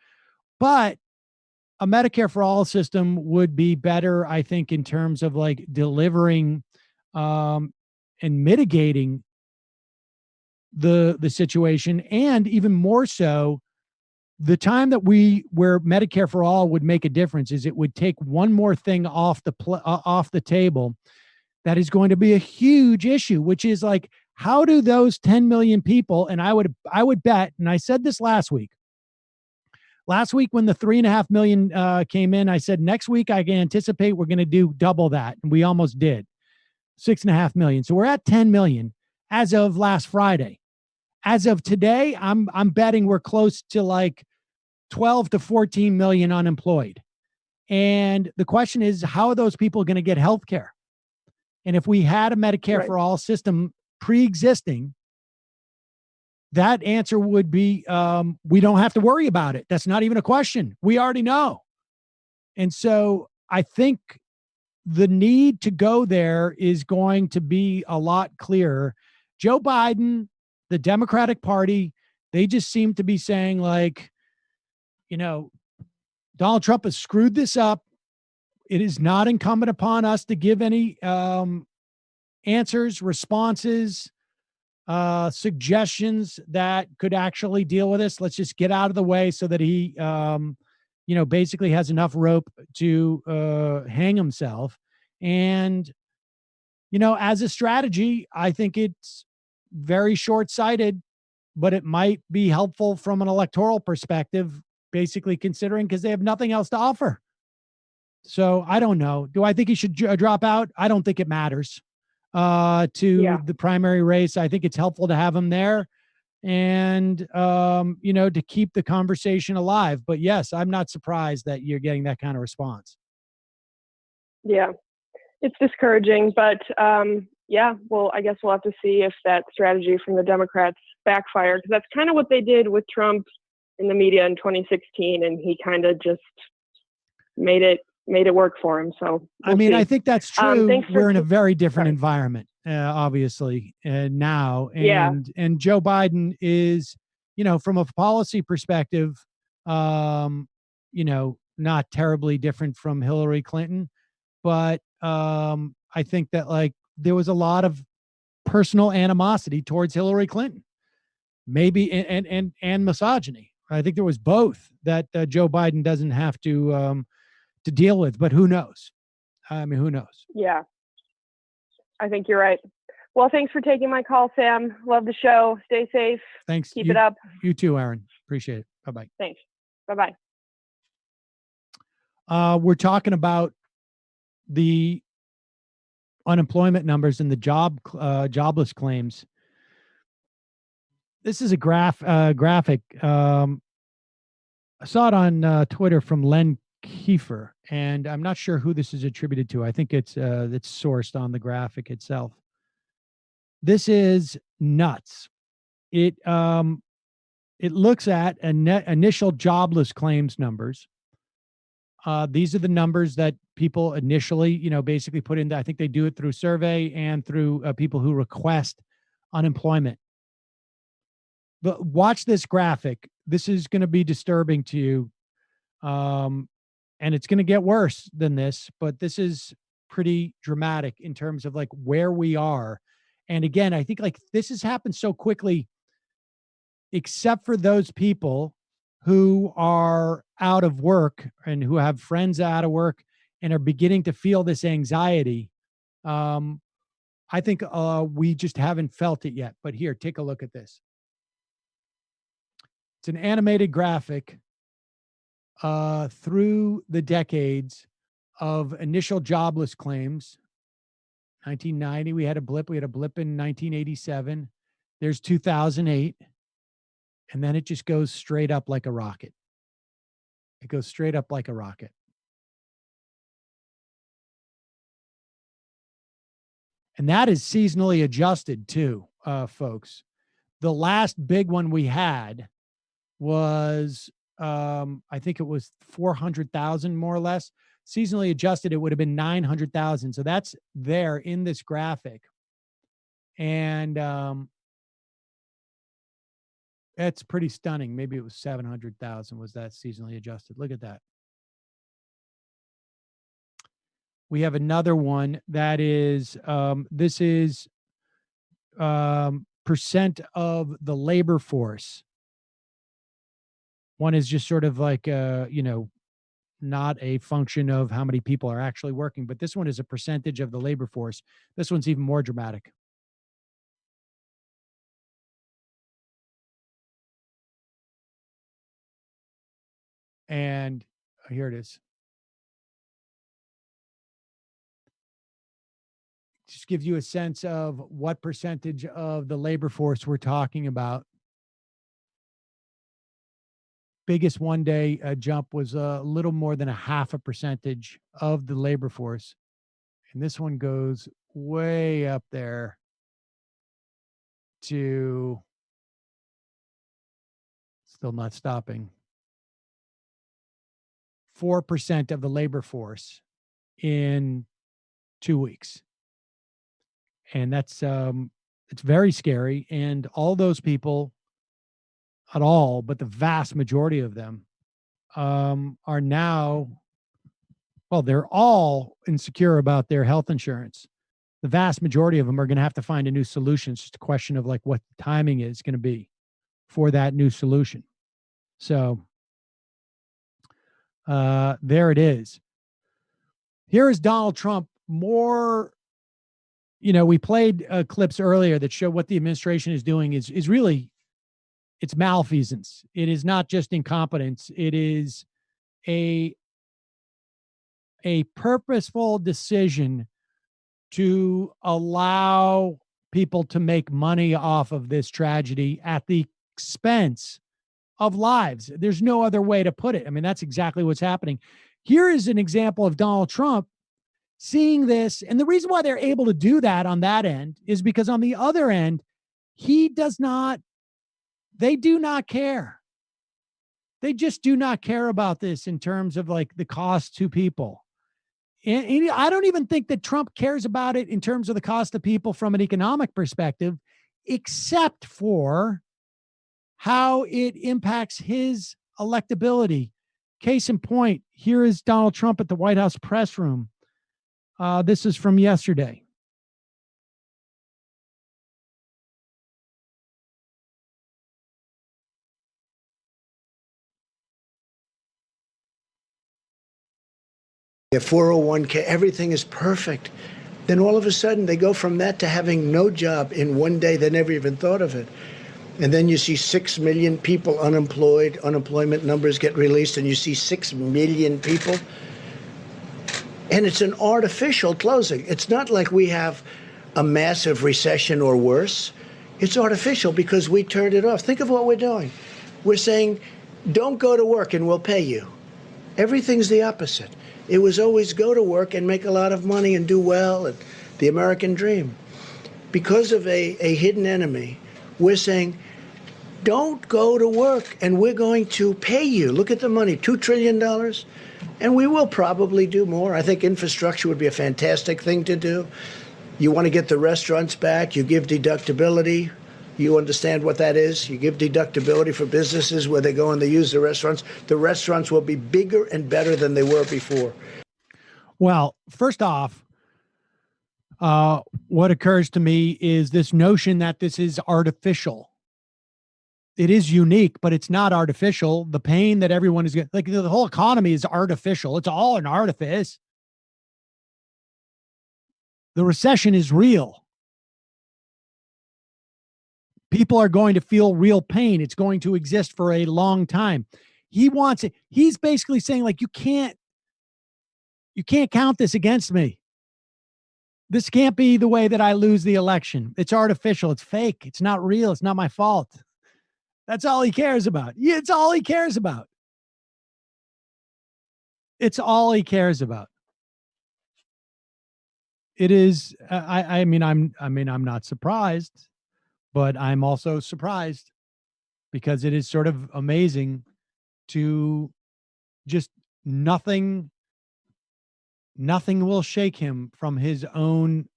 But a Medicare for all system would be better, I think, in terms of like delivering and mitigating the situation, and even more so, the time that where Medicare for all would make a difference is it would take one more thing off the table that is going to be a huge issue, which is like, how do those 10 million people, and I would bet, and I said this last week when the 3.5 million came in, I said, next week I can anticipate we're going to do double that. And we almost did 6.5 million. So we're at 10 million as of last Friday. As of today, I'm betting we're close to like 12 to 14 million unemployed. And the question is, how are those people going to get health care? And if we had a Medicare for all system pre-existing, that answer would be, we don't have to worry about it. That's not even a question. We already know. And so I think the need to go there is going to be a lot clearer. Joe Biden, the Democratic Party, They just seem to be saying like, you know, Donald Trump has screwed this up. It is not incumbent upon us to give any answers, responses, suggestions that could actually deal with this. Let's just get out of the way so that he, basically has enough rope to hang himself. And, as a strategy, I think it's very short-sighted, but it might be helpful from an electoral perspective, basically considering because they have nothing else to offer. So I don't know. Do I think he should drop out? I don't think it matters to the primary race. I think it's helpful to have him there and, to keep the conversation alive. But yes, I'm not surprised that you're getting that kind of response.
Yeah, it's discouraging, but well, I guess we'll have to see if that strategy from the Democrats backfire, because that's kind of what they did with Trump in the media in 2016, and he kind of just made it work for him. So we'll see.
I think that's true. We're in a very different environment, obviously, now. And Joe Biden is, from a policy perspective, not terribly different from Hillary Clinton. But I think that there was a lot of personal animosity towards Hillary Clinton, maybe, and misogyny. I think there was both that Joe Biden doesn't have to deal with, but who knows? Who knows?
Yeah, I think you're right. Well, thanks for taking my call, Sam. Love the show. Stay safe.
Thanks.
Keep it up.
You too, Aaron. Appreciate it. Bye-bye.
Thanks. Bye-bye.
We're talking about the unemployment numbers and the jobless claims. This is a graphic. I saw it on Twitter from Len Kiefer, and I'm not sure who this is attributed to. I think it's sourced on the graphic itself. This is nuts. It looks at initial jobless claims numbers. These are the numbers that people initially, basically put in. I think they do it through survey and through people who request unemployment. But watch this graphic. This is going to be disturbing to you. And it's going to get worse than this, but this is pretty dramatic in terms of where we are. And again, I think this has happened so quickly, except for those people who are out of work and who have friends out of work and are beginning to feel this anxiety. I think we just haven't felt it yet. But here, take a look at this. It's an animated graphic through the decades of initial jobless claims. 1990, we had a blip. We had a blip in 1987. There's 2008. And then it just goes straight up like a rocket. It goes straight up like a rocket. And that is seasonally adjusted too, folks. The last big one we had was, I think it was 400,000 more or less. Seasonally adjusted, it would have been 900,000. So that's there in this graphic. And that's pretty stunning. Maybe it was 700,000 was that seasonally adjusted. Look at that. We have another one that is, this is percent of the labor force. One is just sort of not a function of how many people are actually working, but this one is a percentage of the labor force. This one's even more dramatic. And here it is. Just gives you a sense of what percentage of the labor force we're talking about. Biggest one-day jump was a little more than 0.5% of the labor force. And this one goes way up there to, still not stopping, 4% of the labor force in 2 weeks. And that's, it's very scary. And all those people at all, but the vast majority of them are now, well, they're all insecure about their health insurance. The vast majority of them are going to have to find a new solution. It's just a question of like what the timing is going to be for that new solution. So there it is. Here is Donald Trump. More, we played clips earlier that show what the administration is doing is really, it's malfeasance. It is not just incompetence. It is a purposeful decision to allow people to make money off of this tragedy at the expense of lives. There's no other way to put it. I mean, that's exactly what's happening. Here is an example of Donald Trump seeing this. And the reason why they're able to do that on that end is because on the other end, they do not care. They just do not care about this in terms of like the cost to people. And I don't even think that Trump cares about it in terms of the cost to people from an economic perspective, except for how it impacts his electability. Case in point, here is Donald Trump at the White House press room. This is from yesterday.
Their 401k, everything is perfect. Then all of a sudden they go from that to having no job in one day. They never even thought of it. And then you see 6 million people unemployed. Unemployment numbers get released and you see 6 million people. And it's an artificial closing. It's not like we have a massive recession or worse. It's artificial because we turned it off. Think of what we're doing. We're saying, don't go to work and we'll pay you. Everything's the opposite. It was always go to work and make a lot of money and do well, and the American dream. Because of a hidden enemy, we're saying, don't go to work and we're going to pay you. Look at the money, $2 trillion. And we will probably do more. I think infrastructure would be a fantastic thing to do. You want to get the restaurants back, you give deductibility. You understand what that is? You give deductibility for businesses where they go and they use the restaurants. The restaurants will be bigger and better than they were before.
Well, first off, what occurs to me is this notion that this is artificial. It is unique, but it's not artificial. The pain that everyone is getting, like the whole economy is artificial. It's all an artifice. The recession is real. People are going to feel real pain. It's going to exist for a long time. He wants it. He's basically saying like, you can't count this against me. This can't be the way that I lose the election. It's artificial. It's fake. It's not real. It's not my fault. That's all he cares about. Yeah, it's all he cares about. It's all he cares about. It is. I mean, I'm not surprised, but I'm also surprised because it is sort of amazing to just nothing will shake him from his own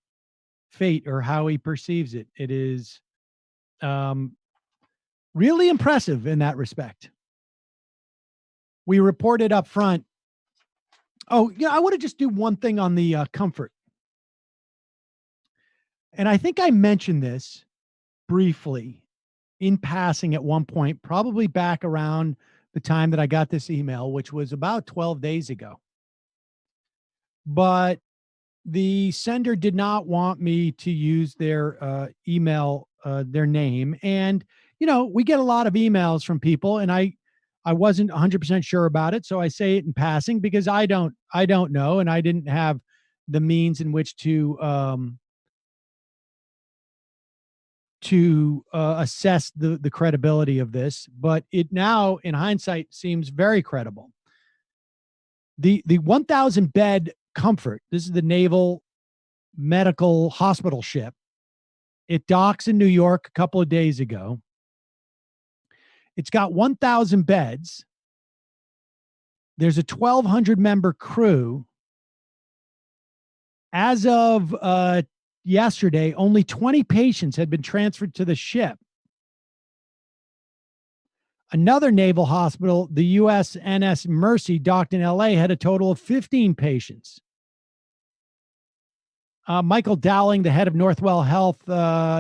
fate or how he perceives it. It is really impressive in that respect. We reported up front. Oh, yeah, I want to just do one thing on the comfort. And I think I mentioned this briefly in passing at one point, probably back around the time that I got this email, which was about 12 days ago. But the sender did not want me to use their email, their name. And, we get a lot of emails from people, and I wasn't 100% sure about it. So I say it in passing because I don't know. And I didn't have the means in which to assess the credibility of this, but it now in hindsight seems very credible. The 1,000 bed Comfort, this is the Naval medical hospital ship. It docks in New York a couple of days ago. It's got 1,000 beds. There's a 1,200 member crew. As of yesterday, only 20 patients had been transferred to the ship. Another naval hospital, the USNS Mercy, docked in LA, had a total of 15 patients. Michael Dowling, the head of Northwell Health,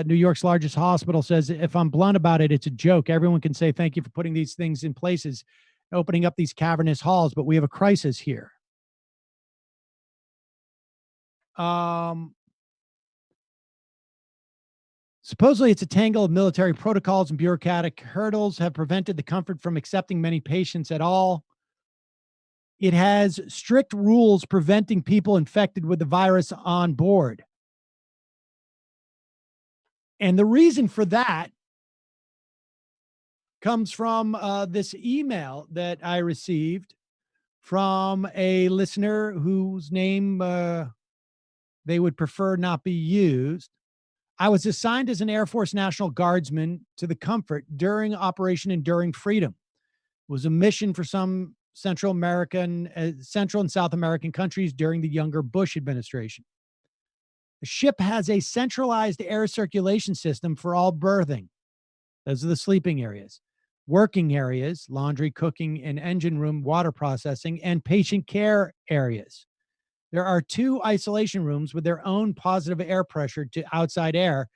New York's largest hospital, says, if I'm blunt about it, it's a joke. Everyone can say thank you for putting these things in places, opening up these cavernous halls, but we have a crisis here. Supposedly, it's a tangle of military protocols and bureaucratic hurdles have prevented the comfort from accepting many patients at all. It has strict rules preventing people infected with the virus on board. And the reason for that comes from this email that I received from a listener whose name they would prefer not be used. I was assigned as an Air Force National Guardsman to the Comfort during Operation Enduring Freedom. It was a mission for some Central and South American countries during the younger Bush administration. The ship has a centralized air circulation system for all berthing. Those are the sleeping areas. Working areas, laundry, cooking, and engine room, water processing, and patient care areas. There are 2 isolation rooms with their own positive air pressure to outside air.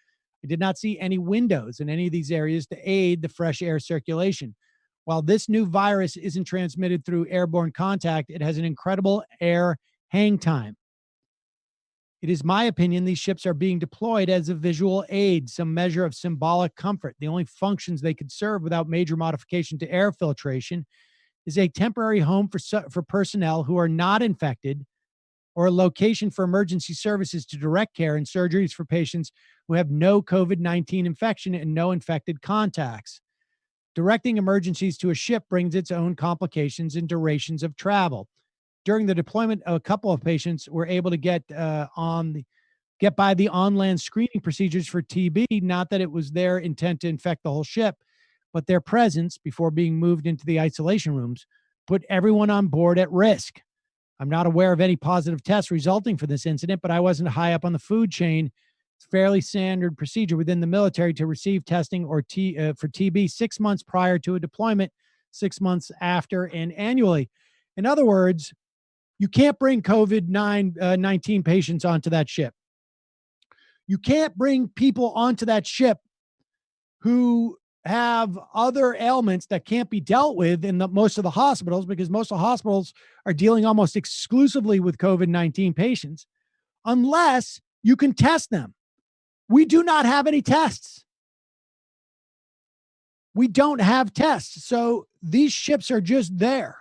I did not see any windows in any of these areas to aid the fresh air circulation. While this new virus isn't transmitted through airborne contact, it has an incredible air hang time. It is my opinion these ships are being deployed as a visual aid, some measure of symbolic comfort. The only functions they could serve without major modification to air filtration is a temporary home for personnel who are not infected, or a location for emergency services to direct care and surgeries for patients who have no COVID-19 infection and no infected contacts. Directing emergencies to a ship brings its own complications and durations of travel. During the deployment, a couple of patients were able to get by the on-land screening procedures for TB, not that it was their intent to infect the whole ship, but their presence before being moved into the isolation rooms put everyone on board at risk. I'm not aware of any positive tests resulting from this incident, but I wasn't high up on the food chain. It's fairly standard procedure within the military to receive testing for TB 6 months prior to a deployment, 6 months after, and annually. In other words, you can't bring COVID-19 patients onto that ship. You can't bring people onto that ship who have other ailments that can't be dealt with in most of the hospitals, because most of the hospitals are dealing almost exclusively with COVID-19 patients, unless you can test them. We do not have any tests. We don't have tests. So these ships are just there.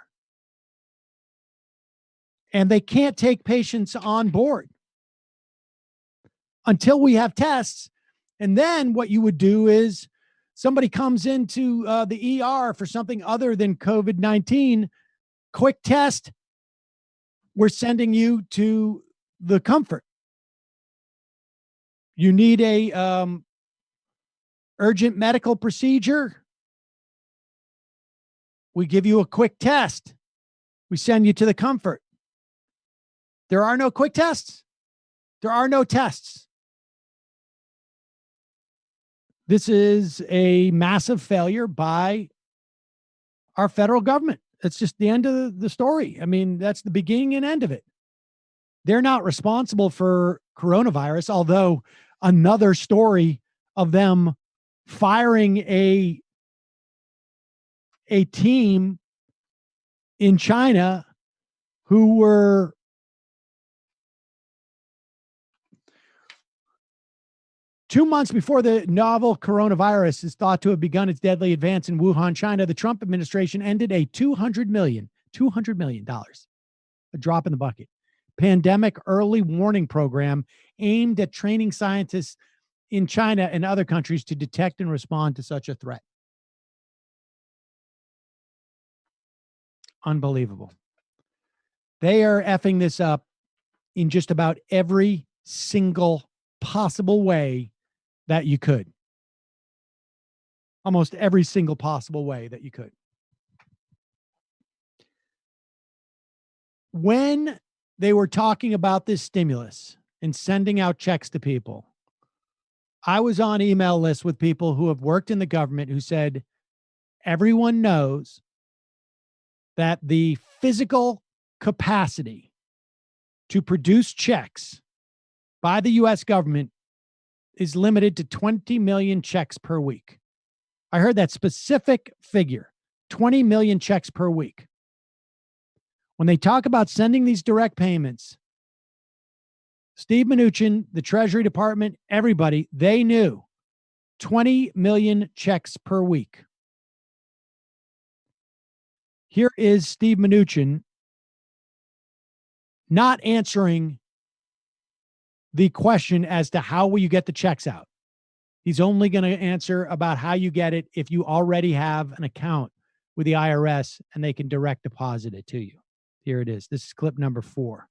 And they can't take patients on board until we have tests. And then what you would do is somebody comes into the ER for something other than COVID-19, quick test, we're sending you to the Comfort. You need a urgent medical procedure, we give you a quick test. We send you to the Comfort. There are no quick tests. There are no tests. This is a massive failure by our federal government. It's just the end of the story. I mean, that's the beginning and end of it. They're not responsible for coronavirus, although another story of them firing a team in China who were two months before the novel coronavirus is thought to have begun its deadly advance in Wuhan, China. The Trump administration ended a $200 million, a drop in the bucket, pandemic early warning program aimed at training scientists in China and other countries to detect and respond to such a threat. Unbelievable. They are effing this up in just about every single possible way that you could. Almost every single possible way that you could. When they were talking about this stimulus and sending out checks to people, I was on email lists with people who have worked in the government who said, everyone knows that the physical capacity to produce checks by the U.S. government is limited to 20 million checks per week. I heard that specific figure, 20 million checks per week. When they talk about sending these direct payments, Steve Mnuchin, the Treasury Department, everybody, they knew 20 million checks per week. Here is Steve Mnuchin not answering the question as to how will you get the checks out. He's only going to answer about how you get it if you already have an account with the IRS and they can direct deposit it to you. Here it is. This is clip number 4.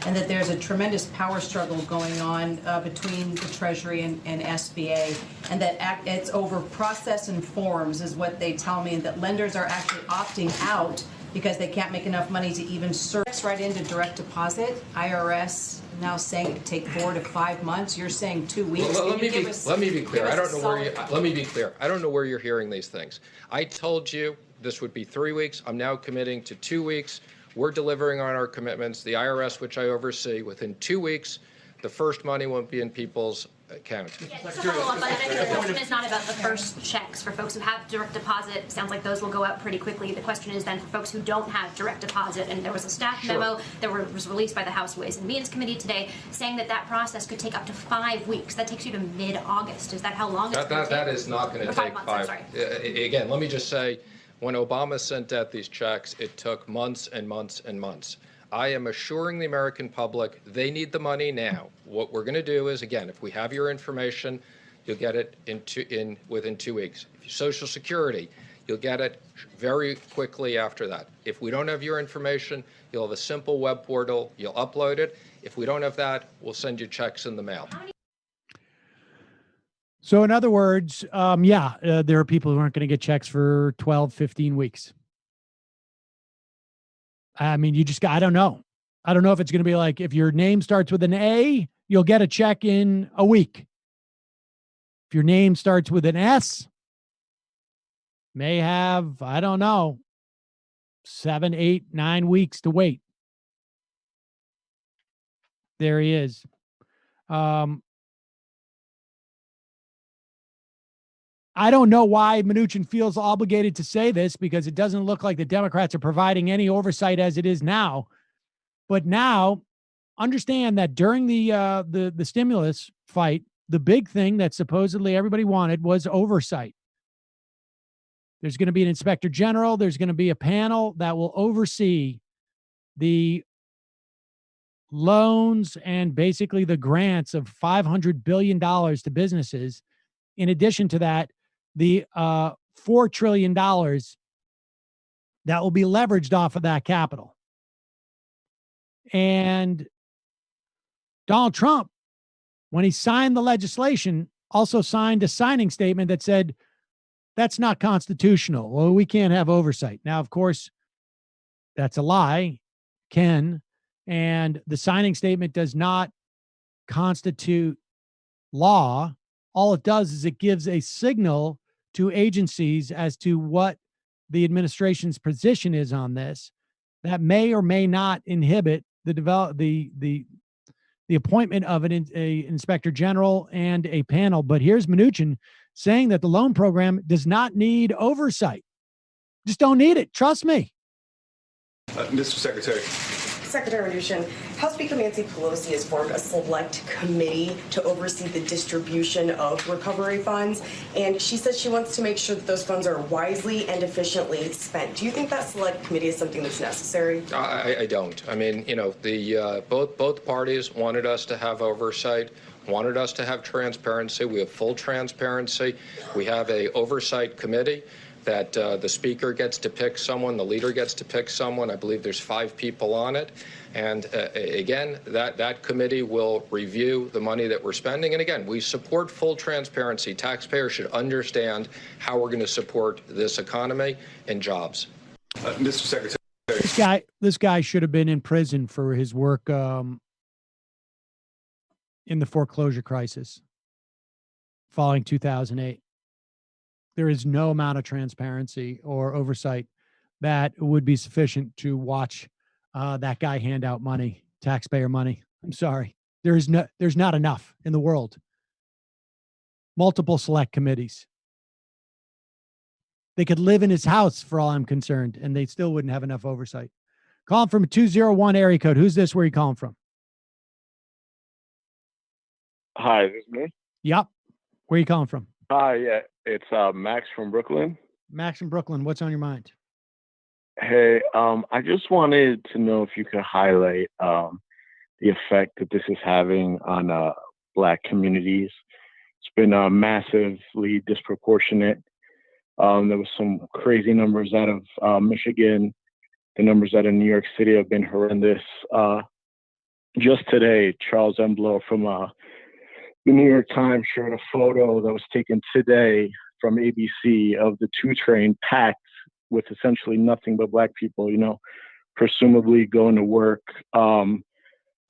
And that there's a tremendous power struggle going on between the Treasury and SBA, and that it's over process and forms is what they tell me, and that lenders are actually opting out because they can't make enough money to even search right into direct deposit. IRS now saying it could take 4 to 5 months. You're saying 2 weeks.
Well, let me be clear. I don't know where let me be clear. I don't know where you're hearing these things. I told you this would be 3 weeks. I'm now committing to 2 weeks. We're delivering on our commitments. The IRS, which I oversee, within 2 weeks, the first money won't be in people's account.
Yeah, just to follow up on it, the question is not about the first checks. For folks who have direct deposit, sounds like those will go out pretty quickly. The question is then for folks who don't have direct deposit, and there was a staff memo that was released by the House Ways and Means Committee today saying that that process could take up to 5 weeks. That takes you to mid-August. Is that how long it's going to take?
That is not going to take
5 months,
5. Again, let me just say, when Obama sent out these checks, it took months and months and months. I am assuring the American public they need the money now. What we're going to do is, again, if we have your information, you'll get it within 2 weeks. If you Social Security, you'll get it very quickly after that. If we don't have your information, you'll have a simple web portal. You'll upload it. If we don't have that, we'll send you checks in the mail.
So in other words, there are people who aren't going to get checks for 12, 15 weeks. I mean, I don't know. I don't know if it's going to be like, if your name starts with an A, you'll get a check in a week. If your name starts with an S, may have, I don't know, 7, 8, 9 weeks to wait. There he is. I don't know why Mnuchin feels obligated to say this, because it doesn't look like the Democrats are providing any oversight as it is now. But now, understand that during the stimulus fight, the big thing that supposedly everybody wanted was oversight. There's going to be an inspector general. There's going to be a panel that will oversee the loans and basically the grants of $500 billion to businesses. In addition to that, the $4 trillion that will be leveraged off of that capital. And Donald Trump, when he signed the legislation, also signed a signing statement that said, that's not constitutional. Well, we can't have oversight. Now, of course, that's a lie, Ken. And the signing statement does not constitute law. All it does is it gives a signal to agencies as to what the administration's position is on this. That may or may not inhibit the appointment of an inspector general and a panel. But here's Mnuchin saying that the loan program does not need oversight. Just don't need it. Trust me.
Mr. Secretary.
Secretary Mnuchin, House Speaker Nancy Pelosi has formed a select committee to oversee the distribution of recovery funds, and she says she wants to make sure that those funds are wisely and efficiently spent. Do you think that select committee is something that's necessary?
I don't. I mean, both parties wanted us to have oversight, wanted us to have transparency. We have full transparency. We have a oversight committee that the speaker gets to pick someone, the leader gets to pick someone. I believe there's 5 people on it. And again, that committee will review the money that we're spending. And again, we support full transparency. Taxpayers should understand how we're going to support this economy and jobs.
Mr. Secretary.
This guy should have been in prison for his work in the foreclosure crisis following 2008. There is no amount of transparency or oversight that would be sufficient to watch that guy hand out money, taxpayer money. I'm sorry. There's not enough in the world. Multiple select committees. They could live in his house for all I'm concerned, and they still wouldn't have enough oversight. Calling from a 201 area code. Who's this? Where are you calling from?
Hi, this is me.
Yep. Where are you calling from?
Hi, yeah, it's Max from Brooklyn.
Max from Brooklyn. What's on your mind?
Hey, I just wanted to know if you could highlight the effect that this is having on Black communities. It's been massively disproportionate. There was some crazy numbers out of Michigan. The numbers out of New York City have been horrendous. Just today, Charles Emblow from the New York Times shared a photo that was taken today from ABC of the 2 train packed with essentially nothing but Black people, presumably going to work. I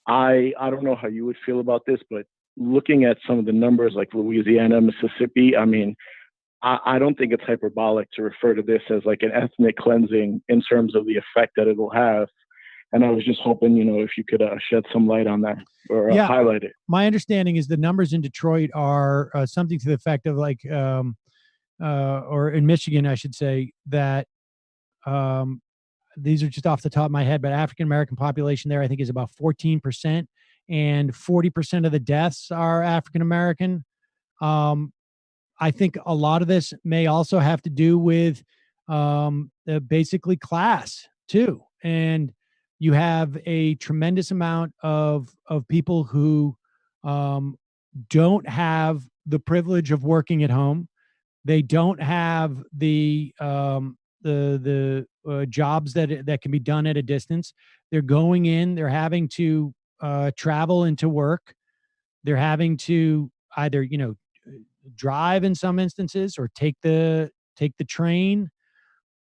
don't know how you would feel about this, but looking at some of the numbers like Louisiana, Mississippi, I mean, I don't think it's hyperbolic to refer to this as like an ethnic cleansing in terms of the effect that it will have. And I was just hoping, if you could shed some light on that or highlight it.
My understanding is the numbers in Detroit are something to the effect of like, or in Michigan, I should say, that these are just off the top of my head, but African-American population there, I think, is about 14%, and 40% of the deaths are African-American. I think a lot of this may also have to do with basically class too. And you have a tremendous amount of people who don't have the privilege of working at home. They don't have the jobs that can be done at a distance. They're going in. They're having to travel into work. They're having to either drive in some instances or take the train.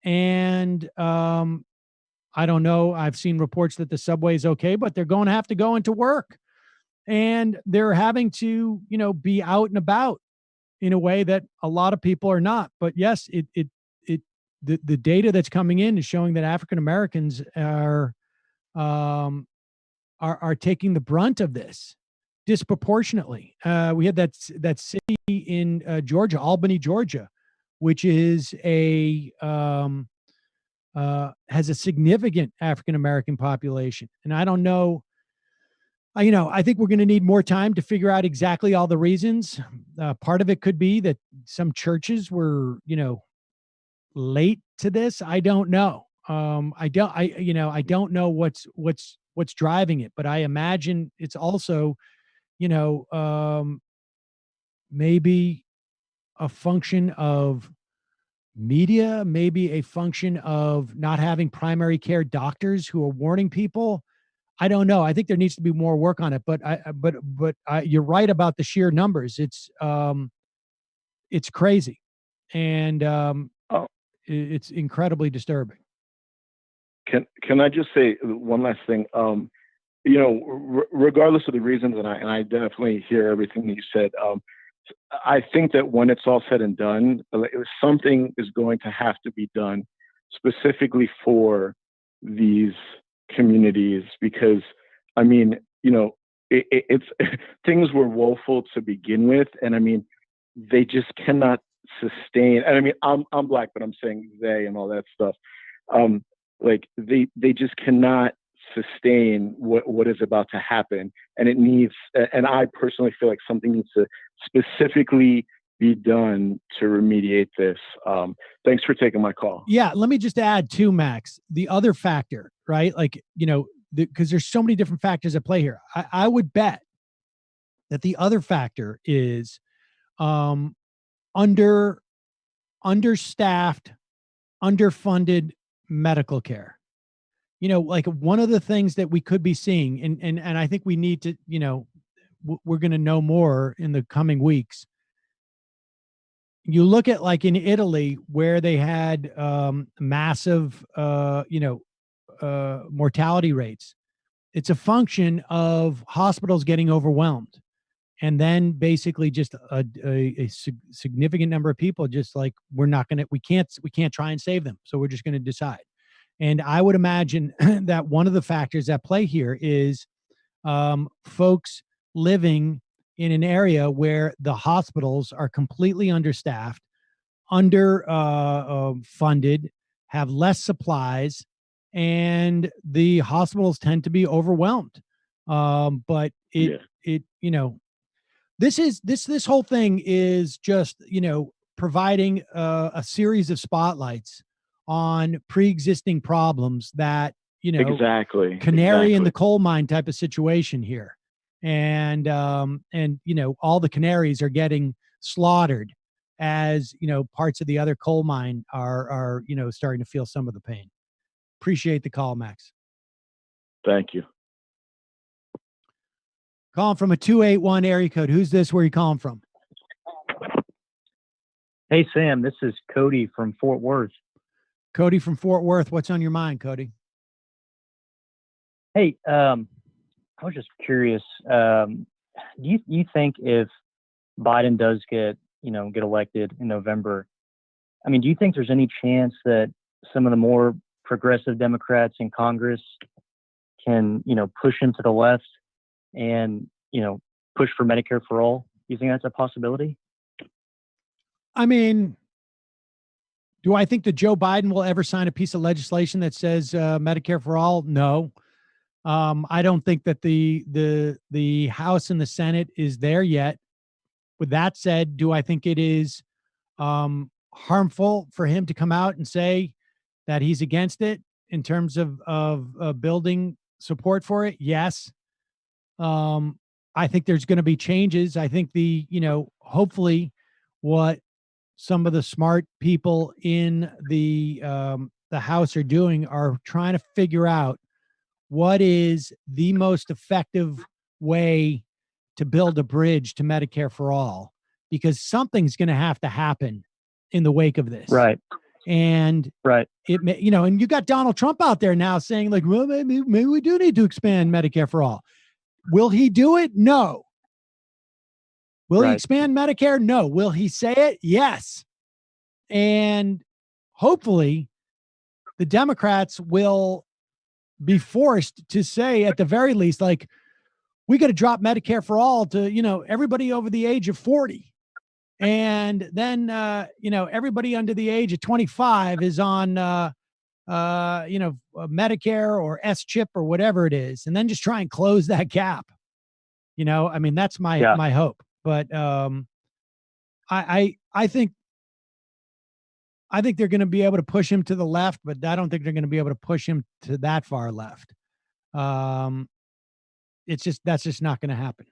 And I don't know. I've seen reports that the subway is okay, but they're going to have to go into work, and they're having to be out and about in a way that a lot of people are not. But yes, the data that's coming in is showing that African Americans are taking the brunt of this disproportionately. We had that city in Georgia, Albany, Georgia, which is has a significant African American population, and I don't know. I think we're going to need more time to figure out exactly all the reasons. Part of it could be that some churches were, late to this. I don't know. I don't know what's driving it, but I imagine it's also, maybe a function of media, maybe a function of not having primary care doctors who are warning people. I don't know. I think there needs to be more work on it, but you're right about the sheer numbers. It's crazy, and it's incredibly disturbing.
Can I just say one last thing? Regardless of the reasons, and I definitely hear everything that you said. I think that when it's all said and done, something is going to have to be done specifically for these communities, because I mean, it's things were woeful to begin with, and I mean, they just cannot sustain. And I mean, I'm Black, but I'm saying they and all that stuff. Like they just cannot sustain what is about to happen, and it needs. And I personally feel like something needs to specifically be done to remediate this. Thanks for taking my call.
Yeah, let me just add too, Max, the other factor, right? Like, because there's so many different factors at play here. I would bet that the other factor is understaffed, underfunded medical care. Like one of the things that we could be seeing, and I think we need to, we're going to know more in the coming weeks. You look at like in Italy where they had massive, mortality rates. It's a function of hospitals getting overwhelmed, and then basically just a significant number of people just like, we can't try and save them, so we're just going to decide. And I would imagine that one of the factors at play here is folks living in an area where the hospitals are completely understaffed, under funded, have less supplies, and the hospitals tend to be overwhelmed. But this whole thing is just, providing a series of spotlights on pre-existing problems that, canary in the coal mine type of situation here. And all the canaries are getting slaughtered as, parts of the other coal mine are starting to feel some of the pain. Appreciate the call, Max.
Thank you.
Calling from a 281 area code. Who's this? Where are you calling from?
Hey, Sam, this is Cody from Fort Worth.
Cody from Fort Worth. What's on your mind, Cody?
Hey, I was just curious. Do you think if Biden does get elected in November, I mean, do you think there's any chance that some of the more progressive Democrats in Congress can, push him to the left and, push for Medicare for all? Do you think that's a possibility?
I mean, do I think that Joe Biden will ever sign a piece of legislation that says Medicare for all? No. I don't think that the House and the Senate is there yet. With that said, do I think it is harmful for him to come out and say that he's against it in terms of building support for it? Yes. I think there's going to be changes. I think hopefully what some of the smart people in the House are doing are trying to figure out what is the most effective way to build a bridge to Medicare for all, because something's going to have to happen in the wake of this.
Right.
And it may, and you got Donald Trump out there now saying like, well, maybe we do need to expand Medicare for all. Will he do it? No. Will he expand Medicare? No. Will he say it? Yes. And hopefully the Democrats will be forced to say, at the very least, like, we got to drop Medicare for all to, everybody over the age of 40. And then, everybody under the age of 25 is on, Medicare or S-chip or whatever it is. And then just try and close that gap. I mean, that's my hope. But I think they're going to be able to push him to the left, but I don't think they're going to be able to push him to that far left. That's just not going to happen.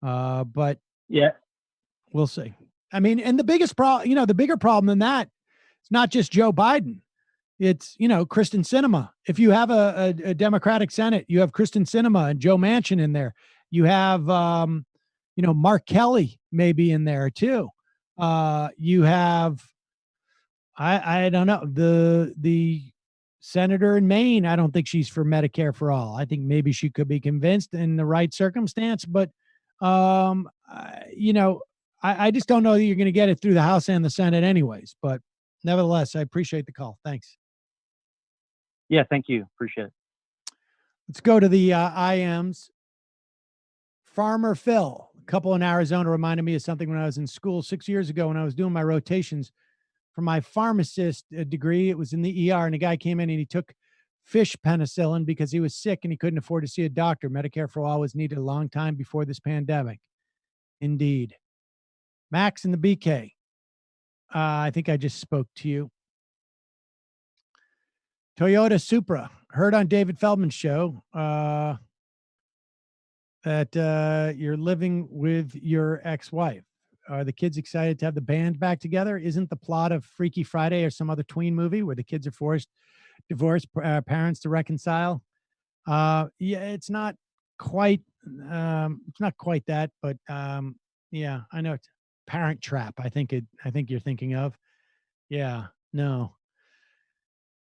But
yeah,
we'll see. I mean, and the biggest problem, the bigger problem than that, it's not just Joe Biden. It's, Kristen Sinema. If you have a Democratic Senate, you have Kristen Sinema and Joe Manchin in there. You have, Mark Kelly maybe in there too. You have, I don't know, the senator in Maine. I don't think she's for Medicare for all. I think maybe she could be convinced in the right circumstance, but I just don't know that you're going to get it through the House and the Senate anyways. But nevertheless, I appreciate the call. Thanks.
Yeah, thank you. Appreciate it.
Let's go to the IMs. Farmer Phil, a couple in Arizona, reminded me of something when I was in school 6 years ago when I was doing my rotations for my pharmacist degree. It was in the ER, and a guy came in and he took fish penicillin because he was sick and he couldn't afford to see a doctor. Medicare for all was needed a long time before this pandemic. Indeed. Max in the BK. I think I just spoke to you. Toyota Supra. Heard on David Feldman's show that you're living with your ex-wife. Are the kids excited to have the band back together? Isn't the plot of Freaky Friday or some other tween movie where the kids are forced divorced parents to reconcile? Yeah, it's not quite that, but yeah, I know it's Parent Trap. I think you're thinking of. Yeah, no.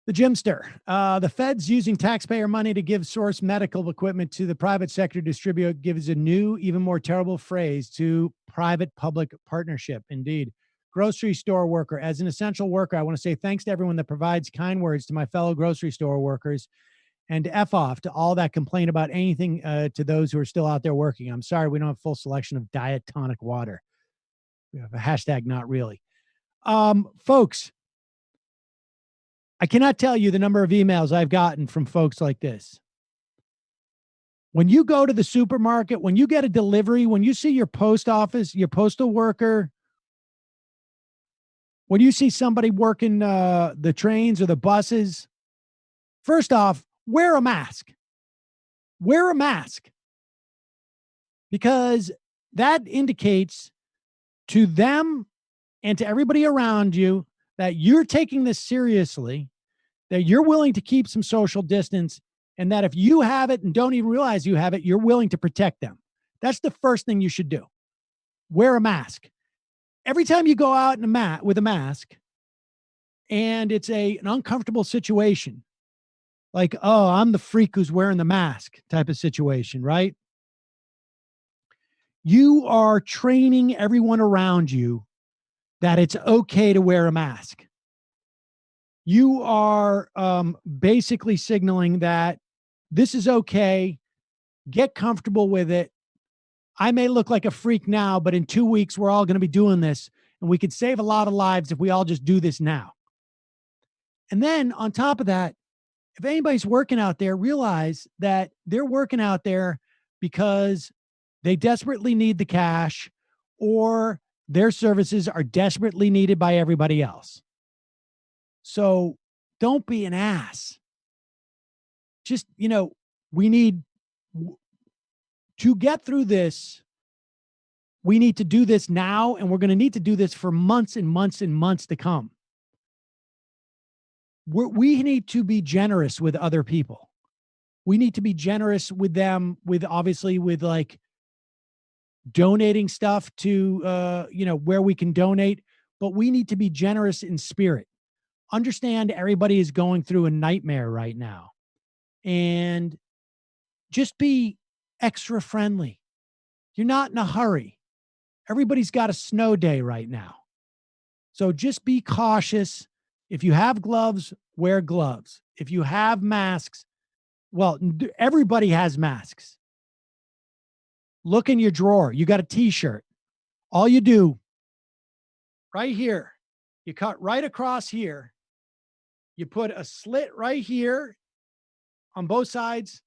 The Jimster. The Fed's using taxpayer money to give source medical equipment to the private sector distributor gives a new, even more terrible phrase to private-public partnership. Indeed. Grocery store worker. As an essential worker, I want to say thanks to everyone that provides kind words to my fellow grocery store workers, and F off to all that complain about anything to those who are still out there working. I'm sorry we don't have full selection of diet tonic water. We have a hashtag not really. Folks, I cannot tell you the number of emails I've gotten from folks like this. When you go to the supermarket, when you get a delivery, when you see your post office, your postal worker, when you see somebody working the trains or the buses, first off, wear a mask. Wear a mask. Because that indicates to them and to everybody around you that you're taking this seriously, that you're willing to keep some social distance, and that if you have it and don't even realize you have it, you're willing to protect them. That's the first thing you should do. Wear a mask. Every time you go out with a mask and it's an uncomfortable situation, like, oh, I'm the freak who's wearing the mask type of situation, right? You are training everyone around you that it's okay to wear a mask. You are basically signaling that this is okay. Get comfortable with it. I may look like a freak now, but in 2 weeks, we're all going to be doing this, and we could save a lot of lives if we all just do this now. And then on top of that, if anybody's working out there, realize that they're working out there because they desperately need the cash, or their services are desperately needed by everybody else. So don't be an ass. Just, we need to get through this. We need to do this now, and we're going to need to do this for months and months and months to come. We need to be generous with other people. We need to be generous with them, with like donating stuff to, where we can donate, but we need to be generous in spirit. Understand everybody is going through a nightmare right now, and just be extra friendly. You're not in a hurry. Everybody's got a snow day right now. So just be cautious. If you have gloves, wear gloves. If you have masks, well, everybody has masks. Look in your drawer. You got a t-shirt. All you do right here, you cut right across here. You put a slit right here on both sides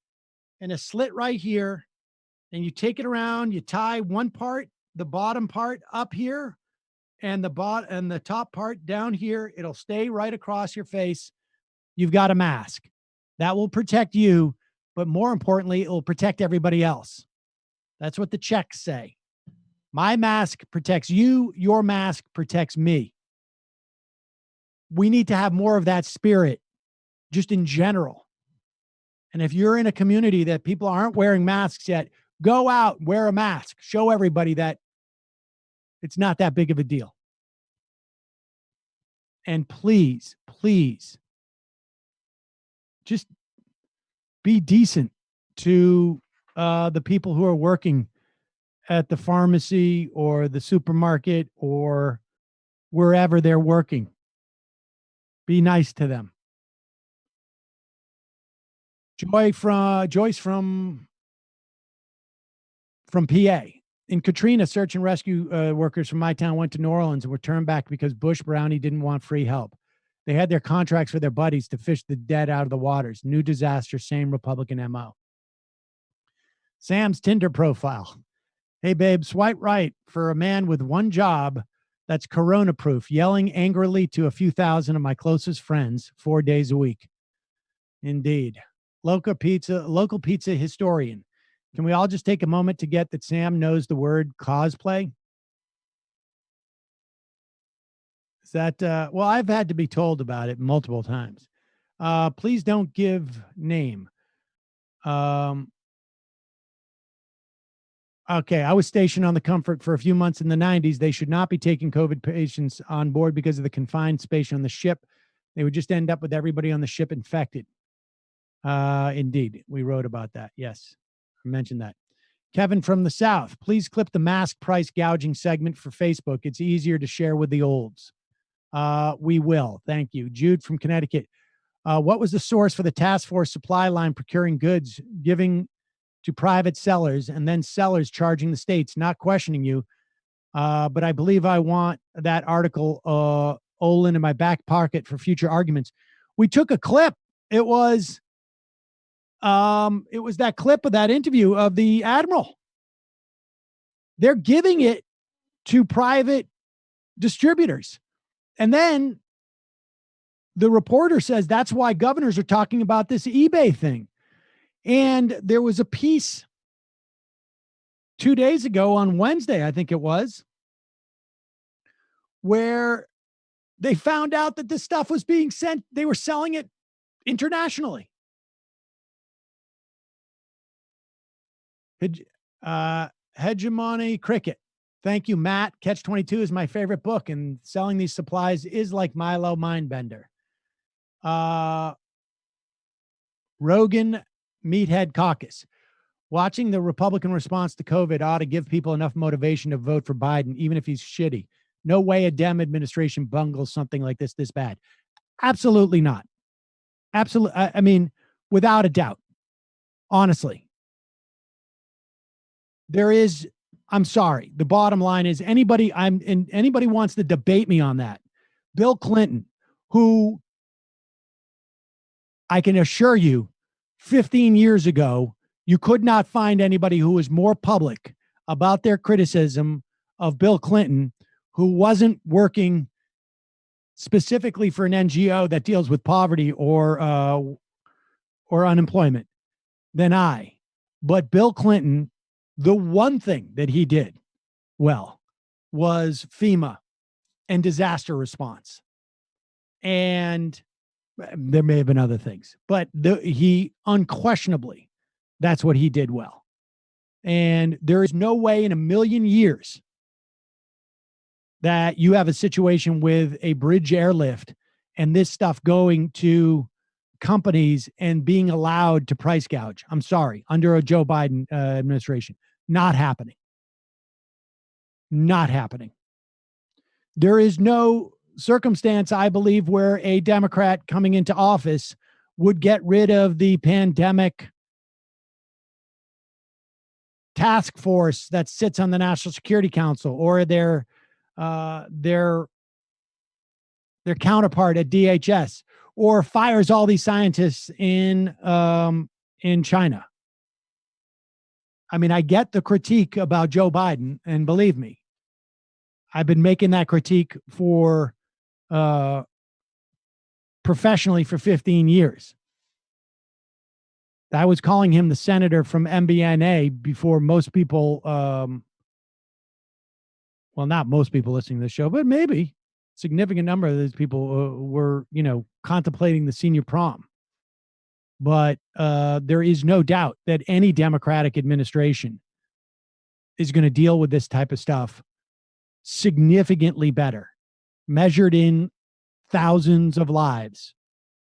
and a slit right here. And you take it around, you tie one part, the bottom part up here, and the top part down here. It'll stay right across your face. You've got a mask. That will protect you, but more importantly, it will protect everybody else. That's what the checks say. My mask protects you. Your mask protects me. We need to have more of that spirit just in general. And if you're in a community that people aren't wearing masks yet, go out, wear a mask, show everybody that it's not that big of a deal. And please, please, just be decent to the people who are working at the pharmacy or the supermarket or wherever they're working. Be nice to them. Joyce from PA. In Katrina, search and rescue workers from my town went to New Orleans and were turned back because Bush Brownie didn't want free help. They had their contracts for their buddies to fish the dead out of the waters. New disaster, same Republican MO. Sam's Tinder profile. Hey, babe, swipe right for a man with one job that's corona-proof, yelling angrily to a few thousand of my closest friends 4 days a week. Indeed. Local pizza historian. Can we all just take a moment to get that Sam knows the word cosplay? Is that, well, I've had to be told about it multiple times. Please don't give name. Okay, I was stationed on the Comfort for a few months in the 90s. They should not be taking COVID patients on board because of the confined space on the ship. They would just end up with everybody on the ship infected. Indeed, we wrote about that. Yes, I mentioned that. Kevin from the South, please clip the mask price gouging segment for Facebook. It's easier to share with the olds. We will. Thank you. Jude from Connecticut. What was the source for the task force supply line procuring goods, giving to private sellers, and then sellers charging the states? Not questioning you, but I believe I want that article, Olin, in my back pocket for future arguments. We took a clip. It was that clip of that interview of the admiral. They're giving it to private distributors. And then the reporter says that's why governors are talking about this eBay thing. And there was a piece 2 days ago on Wednesday, I think it was, where they found out that this stuff was being sent. They were selling it internationally. Hegemony Cricket. Thank you, Matt. Catch 22 is my favorite book, and selling these supplies is like Milo Mindbender. Rogan Meathead Caucus. Watching the Republican response to COVID ought to give people enough motivation to vote for Biden, even if he's shitty. No way a Dem administration bungles something like this bad. Absolutely not. Absolutely. I mean, without a doubt. Honestly. There is, I'm sorry. The bottom line is anybody wants to debate me on that. Bill Clinton, who I can assure you 15 years ago, you could not find anybody who was more public about their criticism of Bill Clinton, who wasn't working specifically for an NGO that deals with poverty or unemployment than I. But Bill Clinton, the one thing that he did well was FEMA and disaster response. And there may have been other things, but he unquestionably, that's what he did well. And there is no way in a million years that you have a situation with a bridge airlift and this stuff going to companies and being allowed to price gouge. I'm sorry, under a Joe Biden administration. Not happening. Not happening. There is no circumstance, I believe, where a Democrat coming into office would get rid of the pandemic task force that sits on the National Security Council or their counterpart at DHS, or fires all these scientists in China. I mean, I get the critique about Joe Biden, and believe me, I've been making that critique for professionally for 15 years. I was calling him the senator from MBNA before most people, well, not most people listening to this show, but maybe a significant number of those people were, contemplating the senior prom. But there is no doubt that any Democratic administration is going to deal with this type of stuff significantly better, measured in thousands of lives,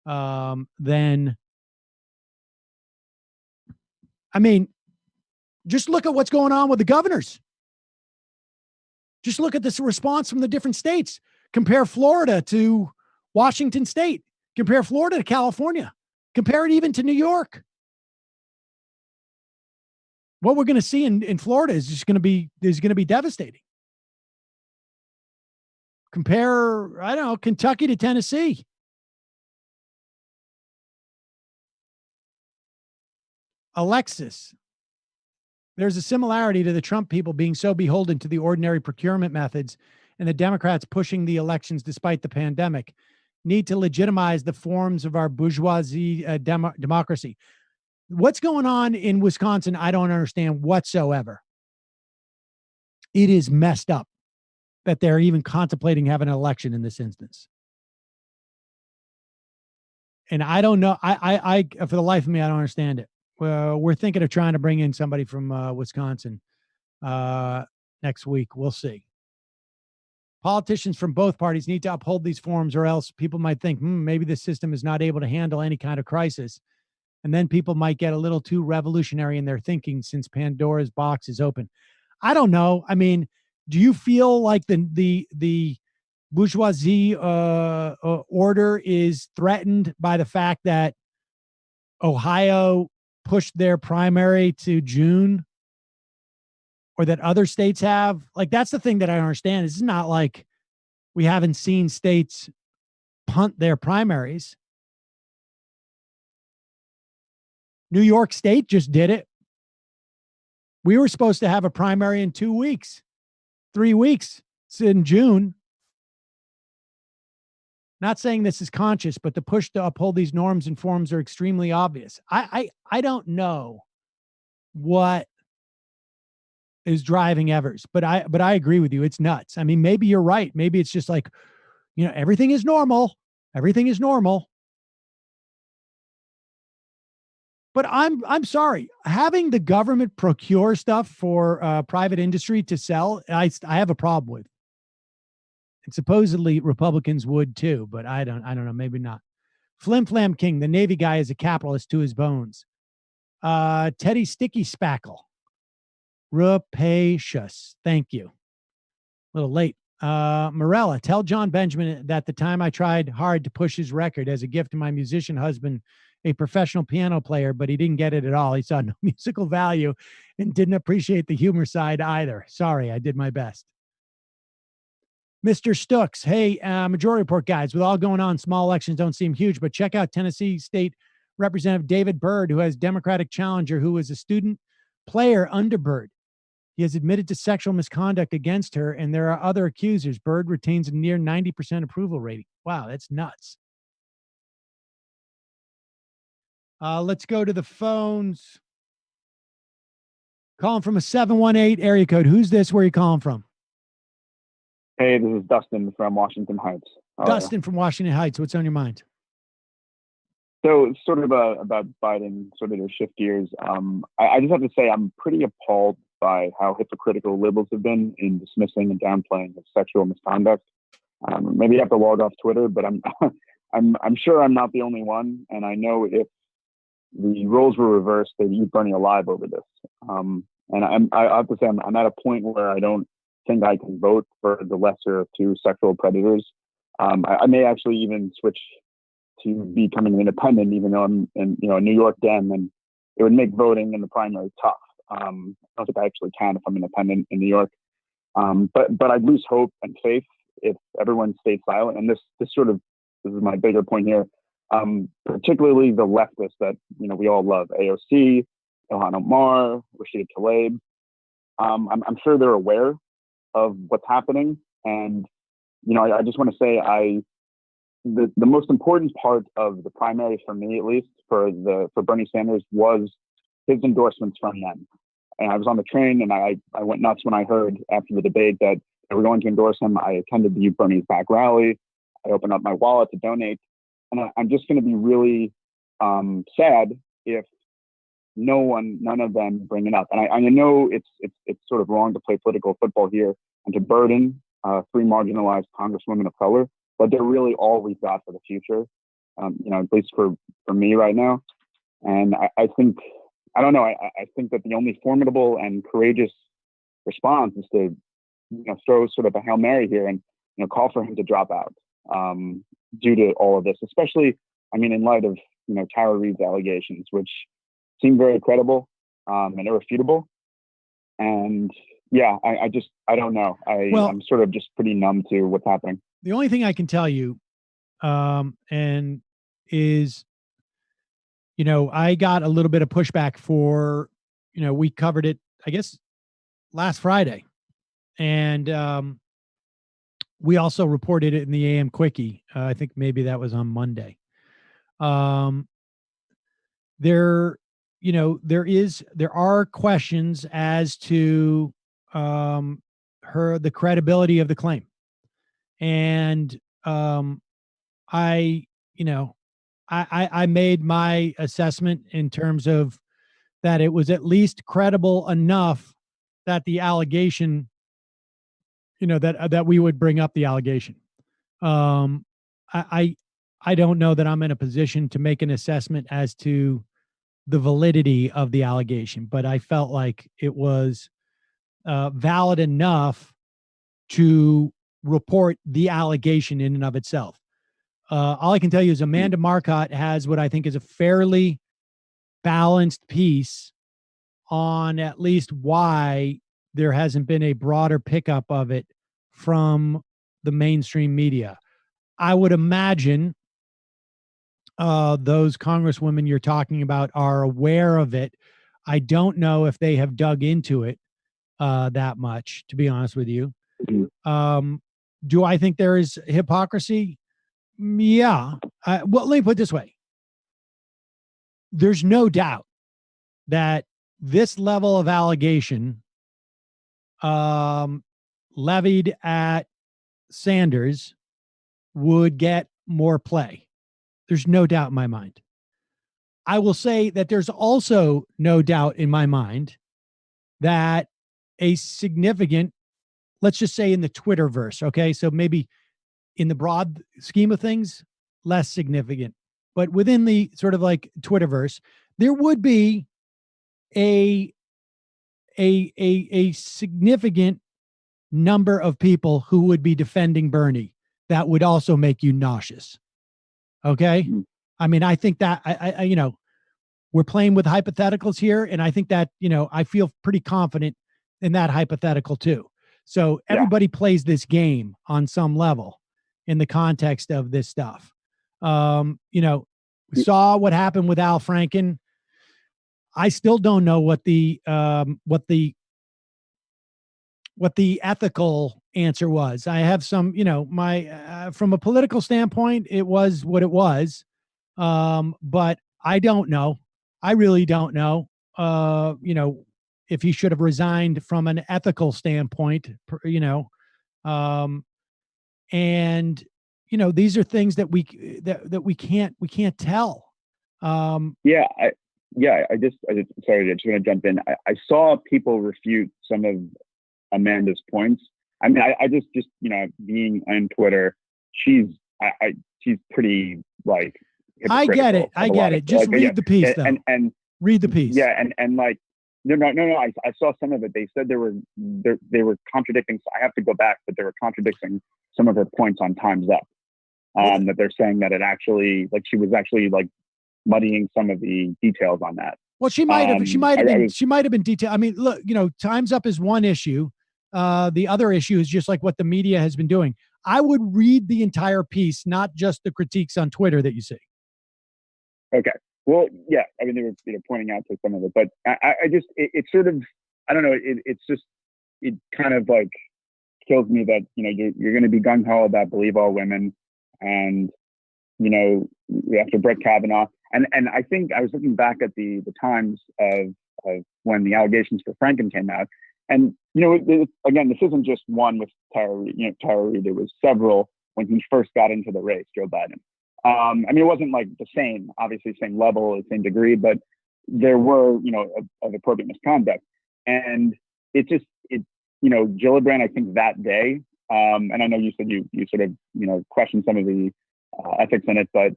than, I mean, just look at what's going on with the governors. Just look at this response from the different states. Compare Florida to Washington State. Compare Florida to California. Compare it even to New York. What we're going to see in Florida is just going to be devastating. Compare, I don't know, Kentucky to Tennessee. Alexis, there's a similarity to the Trump people being so beholden to the ordinary procurement methods and the Democrats pushing the elections despite the pandemic. Need to legitimize the forms of our bourgeoisie democracy. What's going on in Wisconsin, I don't understand whatsoever. It is messed up that they're even contemplating having an election in this instance. And I don't know. I for the life of me, I don't understand it. We're thinking of trying to bring in somebody from Wisconsin next week. We'll see. Politicians from both parties need to uphold these forms, or else people might think, maybe the system is not able to handle any kind of crisis. And then people might get a little too revolutionary in their thinking since Pandora's box is open. I don't know. I mean, do you feel like the bourgeoisie order is threatened by the fact that Ohio pushed their primary to June, or that other states have? Like, that's the thing that I don't understand. It's not like we haven't seen states punt their primaries. New York State just did it. We were supposed to have a primary in 2 weeks, 3 weeks. It's in June. Not saying this is conscious, but the push to uphold these norms and forms are extremely obvious. I don't know what is driving Evers, but I agree with you. It's nuts. I mean, maybe you're right. Maybe it's just like, everything is normal. Everything is normal. But I'm sorry, having the government procure stuff for private industry to sell, I have a problem with. And supposedly Republicans would too, but I don't know, maybe not. Flim Flam King, the Navy guy, is a capitalist to his bones. Teddy Sticky Spackle, rapacious. Thank you. A little late. Morella, tell John Benjamin that the time I tried hard to push his record as a gift to my musician husband, a professional piano player, but he didn't get it at all. He saw no musical value and didn't appreciate the humor side either. Sorry, I did my best. Mr. Stooks, hey, Majority Report guys, with all going on, small elections don't seem huge, but check out Tennessee State Representative David Byrd, who has Democratic challenger, who is a student player under Byrd. He has admitted to sexual misconduct against her, and there are other accusers. Byrd retains a near 90% approval rating. Wow, that's nuts. Let's go to the phones. Calling from a 718 area code. Who's this? Where are you calling from?
Hey, this is Dustin from Washington Heights.
Dustin from Washington Heights. What's on your mind?
So it's sort of about Biden, sort of to shift gears. I just have to say I'm pretty appalled by how hypocritical liberals have been in dismissing and downplaying of sexual misconduct. Maybe you have to log off Twitter, but I'm sure I'm not the only one. And I know if the roles were reversed, they'd eat Bernie alive over this. And I have to say I'm at a point where I don't think I can vote for the lesser of two sexual predators. I may actually even switch to becoming an independent, even though I'm in a New York Dem, and it would make voting in the primary tough. I don't think I actually can if I'm independent in New York. But I'd lose hope and faith if everyone stayed silent. And this is my bigger point here. Particularly the leftists that we all love, AOC, Ilhan Omar, Rashida Tlaib. I'm sure they're aware of what's happening, and I just want to say the most important part of the primary for me, at least for Bernie Sanders, was his endorsements from them. And I was on the train, and I went nuts when I heard after the debate that they were going to endorse him. I attended the Bernie's back rally. I opened up my wallet to donate. And I'm just going to be really sad if none of them bring it up. And I know it's sort of wrong to play political football here and to burden three marginalized congresswomen of color, but they're really all we've got for the future, at least for me right now. And I think, I don't know, I think that the only formidable and courageous response is to throw sort of a Hail Mary here and call for him to drop out. Due to all of this, especially, in light of, Tara Reade's allegations, which seem very credible and irrefutable. And yeah, I don't know. I'm sort of just pretty numb to what's happening.
The only thing I can tell you, and is, I got a little bit of pushback for, we covered it, I guess, last Friday. And, we also reported it in the AM Quickie. I think maybe that was on Monday. There are questions as to the credibility of the claim, and I made my assessment in terms of that it was at least credible enough that the allegation that we would bring up the allegation. I don't know that I'm in a position to make an assessment as to the validity of the allegation, but I felt like it was valid enough to report the allegation in and of itself. All I can tell you is Amanda Marcotte has what I think is a fairly balanced piece on at least why there hasn't been a broader pickup of it from the mainstream media. I would imagine those congresswomen you're talking about are aware of it. I don't know if they have dug into it that much, to be honest with you. Do I think there is hypocrisy? Yeah. Well, let me put it this way. There's no doubt that this level of allegation levied at Sanders would get more play. There's no doubt in my mind. I will say that there's also no doubt in my mind that a significant, let's just say in the Twitterverse, okay? So maybe in the broad scheme of things, less significant. But within the sort of like Twitterverse, there would be a significant number of people who would be defending Bernie that would also make you nauseous. Okay. I mean, I think that I we're playing with hypotheticals here. And I think that, I feel pretty confident in that hypothetical too. So everybody plays this game on some level in the context of this stuff. We saw what happened with Al Franken. I still don't know what the ethical answer was. I have some, my from a political standpoint, it was what it was. But I don't know. I really don't know. If he should have resigned from an ethical standpoint. And these are things that we can't tell.
I just sorry, I just want to jump in. I saw people refute some of Amanda's points. I mean, I just being on Twitter, she's pretty like.
I get it. Just read the piece though.
And
read the piece.
Yeah, and like no. I saw some of it. They said they were contradicting. So I have to go back, but they were contradicting some of her points on Time's Up. That they're saying that it actually, like, she was actually like muddying some of the details on that.
Well, she might have been detailed. I mean, look, Time's Up is one issue. The other issue is just like what the media has been doing. I would read the entire piece, not just the critiques on Twitter that you see.
Okay. Well, yeah. I mean, they were pointing out to some of it, but I just, it's sort of, I don't know. It kind of like kills me that, you're going to be gung ho about believe all women. And, after Brett Kavanaugh, and I think I was looking back at the times of when the allegations for Franken came out, and again, this isn't just one with Tara Reid. There was several when he first got into the race, Joe Biden. I mean, it wasn't like the same, obviously, same level, same degree, but there were, of appropriate misconduct, and Gillibrand, I think that day. And I know you said you sort of, questioned some of the ethics in it, but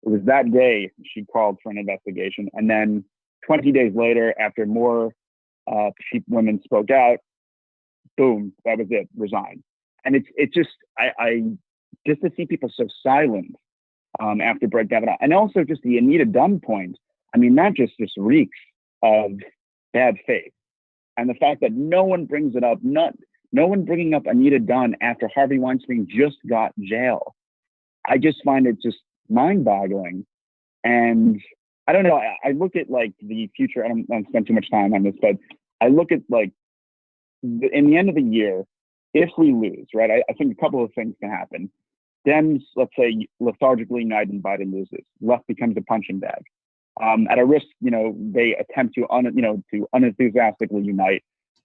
it was that day she called for an investigation. And then 20 days later, after more women spoke out, boom, that was it, resigned. And it's just, I just to see people so silent after Brett Kavanaugh, and also just the Anita Dunn point. I mean, that just reeks of bad faith. And the fact that no one brings it up, no one bringing up Anita Dunn after Harvey Weinstein just got jail. I just find it just mind-boggling. And I don't know, I look at like the future, I don't spend too much time on this, but I look at like in the end of the year, if we lose, right, I think a couple of things can happen. Dems, let's say, lethargically unite and Biden loses. Left becomes a punching bag. At a risk, they attempt to unenthusiastically unite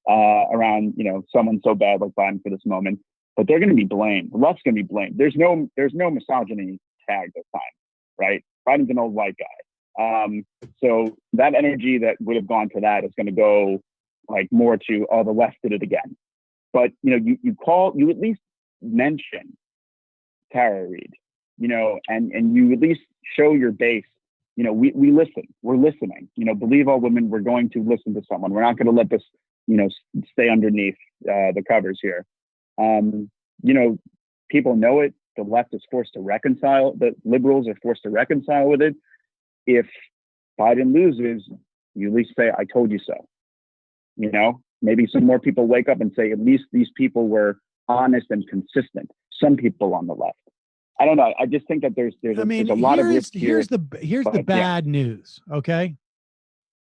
around, someone so bad like Biden for this moment, but they're going to be blamed. The left's going to be blamed. There's no misogyny tag this time, right? Biden's an old white guy. So that energy that would have gone to that is going to go like more to, oh, the left did it again. but you at least mention Tara Reid, and you at least show your base. We listen. We're listening. Believe all women. We're going to listen to someone. We're not going to let this, stay underneath the covers here. People know it. The left is forced to reconcile. The liberals are forced to reconcile with it. If Biden loses, you at least say, "I told you so." Maybe some more people wake up and say, "At least these people were honest and consistent." Some people on the left. I don't know. I just think that there's a lot of risk here.
Here's the bad news. Okay,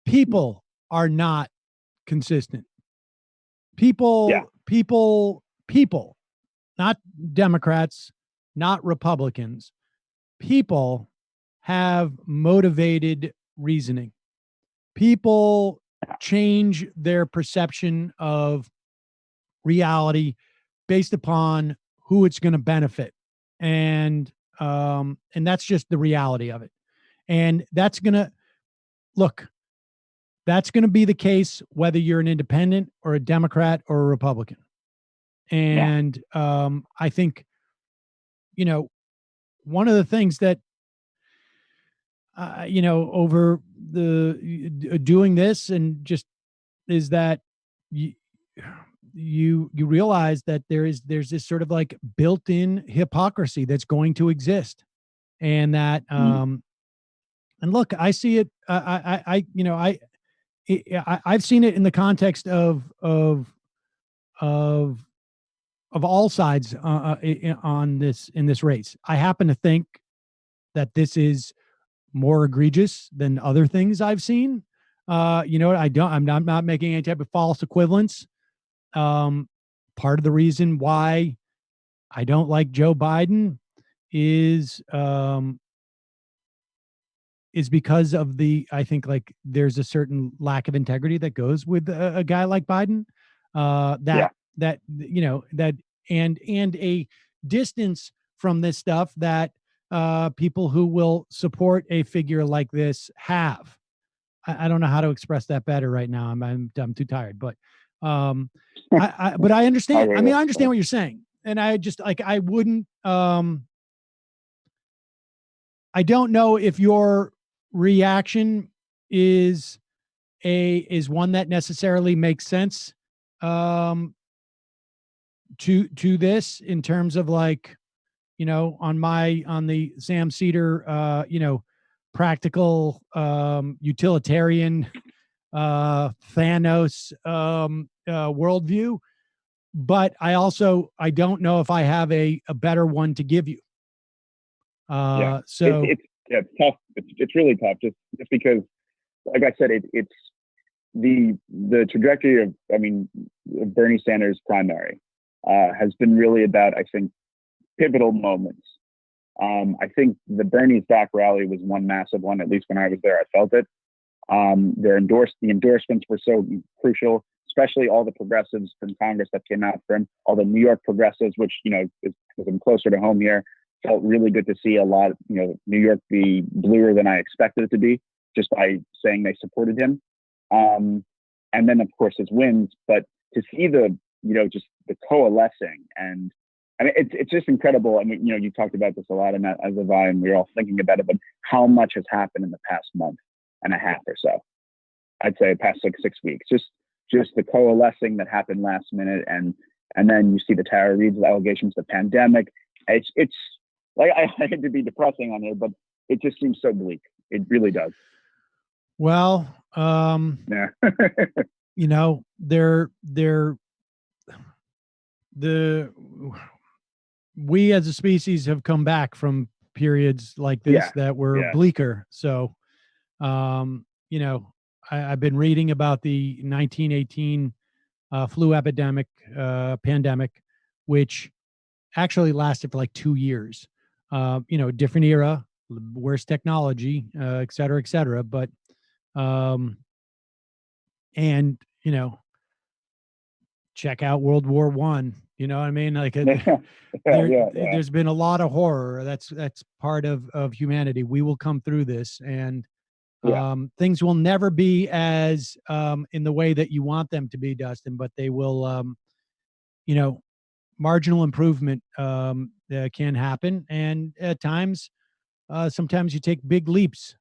people are not consistent. People, not Democrats, not Republicans. People have motivated reasoning. People change their perception of reality based upon who it's going to benefit. And that's just the reality of it. And that's going to be the case whether you're an independent or a Democrat or a Republican. And I think, one of the things that, over the doing this and just is that you realize that there's this sort of like built-in hypocrisy that's going to exist, and that and look, I see it. I've seen it in the context of all sides in this race. I happen to think that this is more egregious than other things I've seen. I'm not making any type of false equivalence. Part of the reason why I don't like Joe Biden is because of I think like there's a certain lack of integrity that goes with a guy like Biden. And a distance from this stuff that people who will support a figure like this have. I don't know how to express that better right now. I'm too tired, but but I understand. I mean, I understand what you're saying, and I just I wouldn't. I don't know if your reaction is one that necessarily makes sense to this in terms of like, on the Sam Cedar, practical, utilitarian, Thanos worldview. But I don't know if I have a better one to give you. So
it's tough. It's really tough just because, like I said, it's the trajectory of, Bernie Sanders' primary has been really about, I think, pivotal moments. I think the Bernie's back rally was one massive one. At least when I was there, I felt it. The endorsements were so crucial, especially all the progressives from Congress that came out for him, all the New York progressives, which, is closer to home here. Felt really good to see a lot of, New York be bluer than I expected it to be, just by saying they supported him. And then, of course, his wins. But to see just the coalescing, and it's just incredible. You talked about this a lot, and as have I, and we're all thinking about it, but how much has happened in the past month and a half or so. I'd say the past 6 weeks, just the coalescing that happened last minute. And then you see the Tara Reid's allegations, the pandemic. It's like, I hate to be depressing on here, but it just seems so bleak. It really does.
Well, we as a species have come back from periods like this that were bleaker. So, I've been reading about the 1918 flu epidemic, pandemic, which actually lasted for like 2 years. Different era, worse technology, et cetera, but, check out World War I. You know what I mean? Like there's been a lot of horror. That's part of humanity. We will come through this, and things will never be as in the way that you want them to be, Dustin, but they will marginal improvement can happen. And at times, sometimes you take big leaps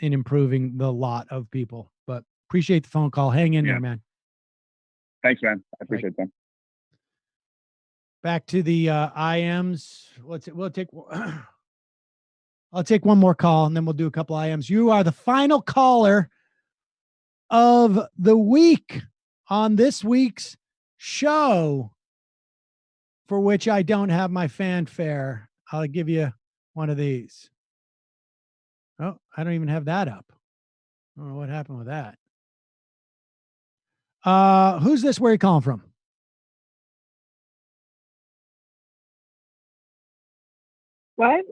in improving the lot of people. But appreciate the phone call. Hang in there, man.
Thanks, man. I appreciate that.
Back to the IMs. I'll take one more call and then we'll do a couple IMs. You are the final caller of the week on this week's show, for which I don't have my fanfare. I'll give you one of these. Oh, I don't even have that up. I don't know what happened with that. Who's this? Where are you calling from?
What?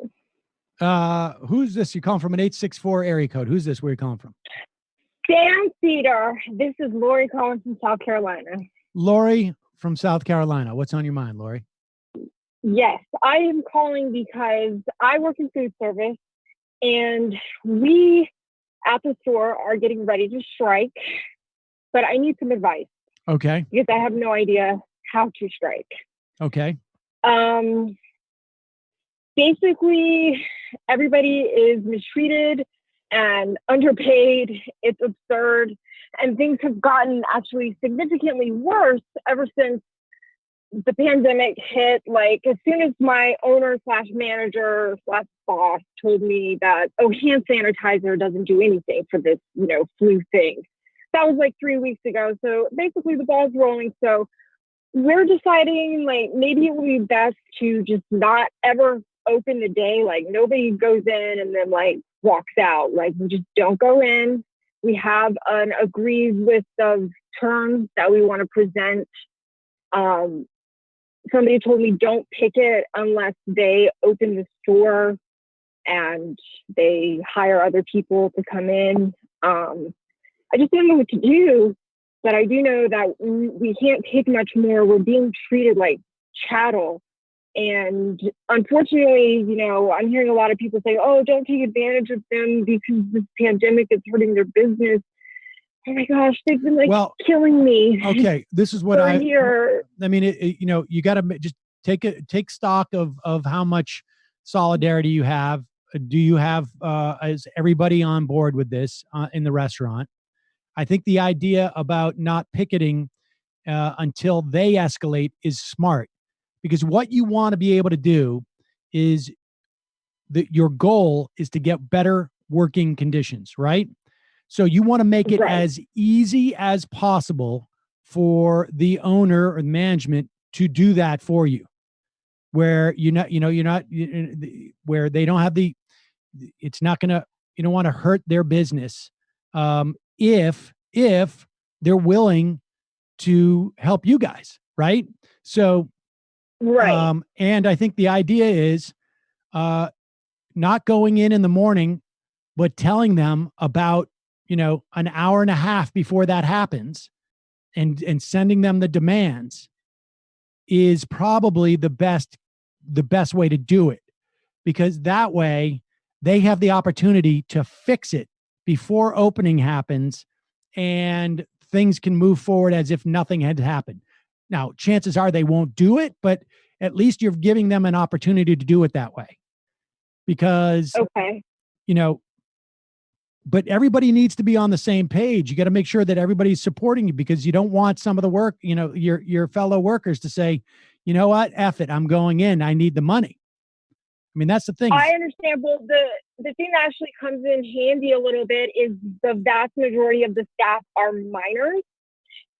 Who's this? You calling from an 864 area code. Who's this? Where are you calling from?
Dan Cedar. This is Lori calling from South Carolina.
Lori from South Carolina. What's on your mind, Lori?
Yes, I am calling because I work in food service and we at the store are getting ready to strike, but I need some advice.
Okay.
Because I have no idea how to strike.
Okay.
Basically, everybody is mistreated and underpaid. It's absurd. And things have gotten actually significantly worse ever since the pandemic hit. Like, as soon as my owner / manager / boss told me that, oh, hand sanitizer doesn't do anything for this, flu thing. That was like 3 weeks ago. So basically the ball's rolling. So we're deciding, like, maybe it would be best to just not ever open the day. Like, nobody goes in and then like walks out. Like, we just don't go in. We have an agreed list of terms that we want to present. Somebody told me don't pick it unless they open the store and they hire other people to come in. I just don't know what to do, but I do know that we can't take much more. We're being treated like chattel. And unfortunately, I'm hearing a lot of people say, oh, don't take advantage of them because this pandemic is hurting their business. Oh my gosh, they've been killing me.
Okay, this is what
you
got to just take stock of how much solidarity you have. Do you have is everybody on board with this in the restaurant? I think the idea about not picketing until they escalate is smart, because what you want to be able to do is your goal is to get better working conditions, right? So you want to make it as easy as possible for the owner or management to do that for you, where where they don't have it's not going to, you don't want to hurt their business. If they're willing to help you guys, right? So, and I think the idea is not going in the morning, but telling them about, an hour and a half before that happens and sending them the demands is probably the best way to do it, because that way they have the opportunity to fix it before opening happens and things can move forward as if nothing had happened. Now, chances are they won't do it, but at least you're giving them an opportunity to do it that way, because, but everybody needs to be on the same page. You got to make sure that everybody's supporting you, because you don't want some of the work, your fellow workers to say, you know what, F it, I'm going in, I need the money. I mean, that's the thing.
I understand. Well, the thing that actually comes in handy a little bit is the vast majority of the staff are minors,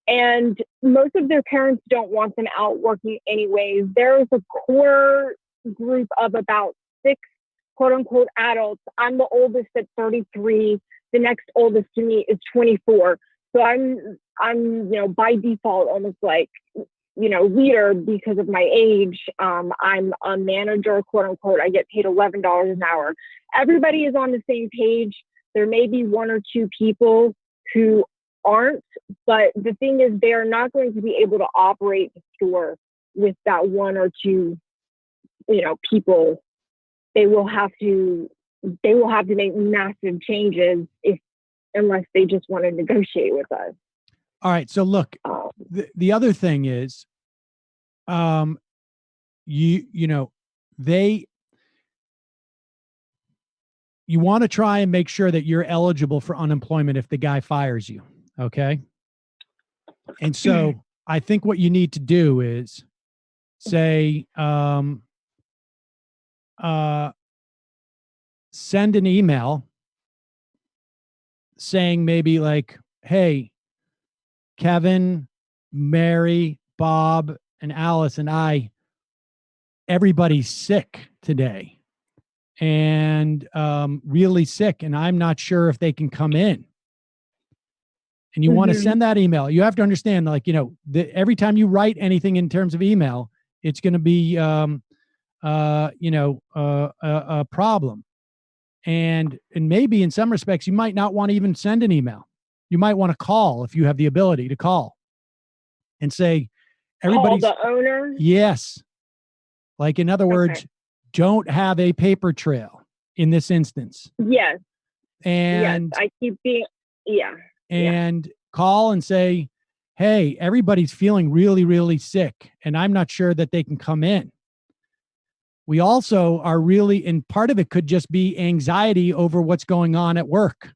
and most of their parents don't want them out working anyways. There's a core group of about 6 quote unquote adults. I'm the oldest at 33. The next oldest to me is 24. So I'm by default almost like, leader because of my age. I'm a manager, quote unquote. I get paid $11 an hour. Everybody is on the same page. There may be 1 or 2 people who aren't, but the thing is, they are not going to be able to operate the store with that 1 or 2, people. They will have to make massive changes unless they just want to negotiate with us.
All right. So look, the other thing is, you want to try and make sure that you're eligible for unemployment if the guy fires you. Okay. And so I think what you need to do is say, send an email saying maybe like, hey, Kevin, Mary, Bob, and Alice and everybody's sick today and really sick, and I'm not sure if they can come in. And you want to send that email. You have to understand, like, every time you write anything in terms of email, it's going to be, a problem. And maybe in some respects, you might not want to even send an email. You might want to call if you have the ability to call and say, everybody's
call the owner.
Yes. Like, in other words, don't have a paper trail in this instance.
Yes.
And
yes, I keep being,
and call and say, hey, everybody's feeling really, really sick, and I'm not sure that they can come in. We also are really, and part of it could just be anxiety over what's going on at work.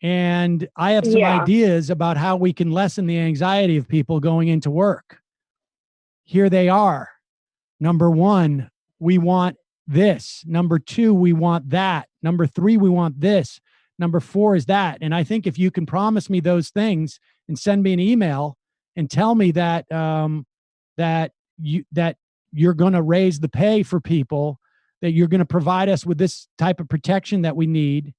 And I have some ideas about how we can lessen the anxiety of people going into work. Here they are. Number 1, we want this. Number 2, we want that. Number 3, we want this. Number 4 is that. And I think if you can promise me those things and send me an email and tell me that you're going to raise the pay for people, that you're going to provide us with this type of protection that we need,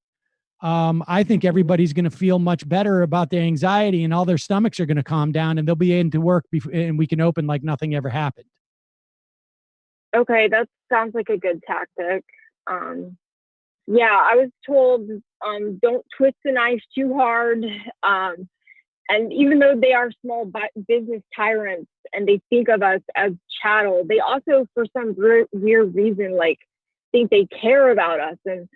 I think everybody's going to feel much better about their anxiety, and all their stomachs are going to calm down, and they'll be able to work and we can open like nothing ever happened.
Okay, that sounds like a good tactic. I was told, don't twist the knife too hard. And even though they are small business tyrants and they think of us as chattel, they also, for some weird reason, like, think they care about us. And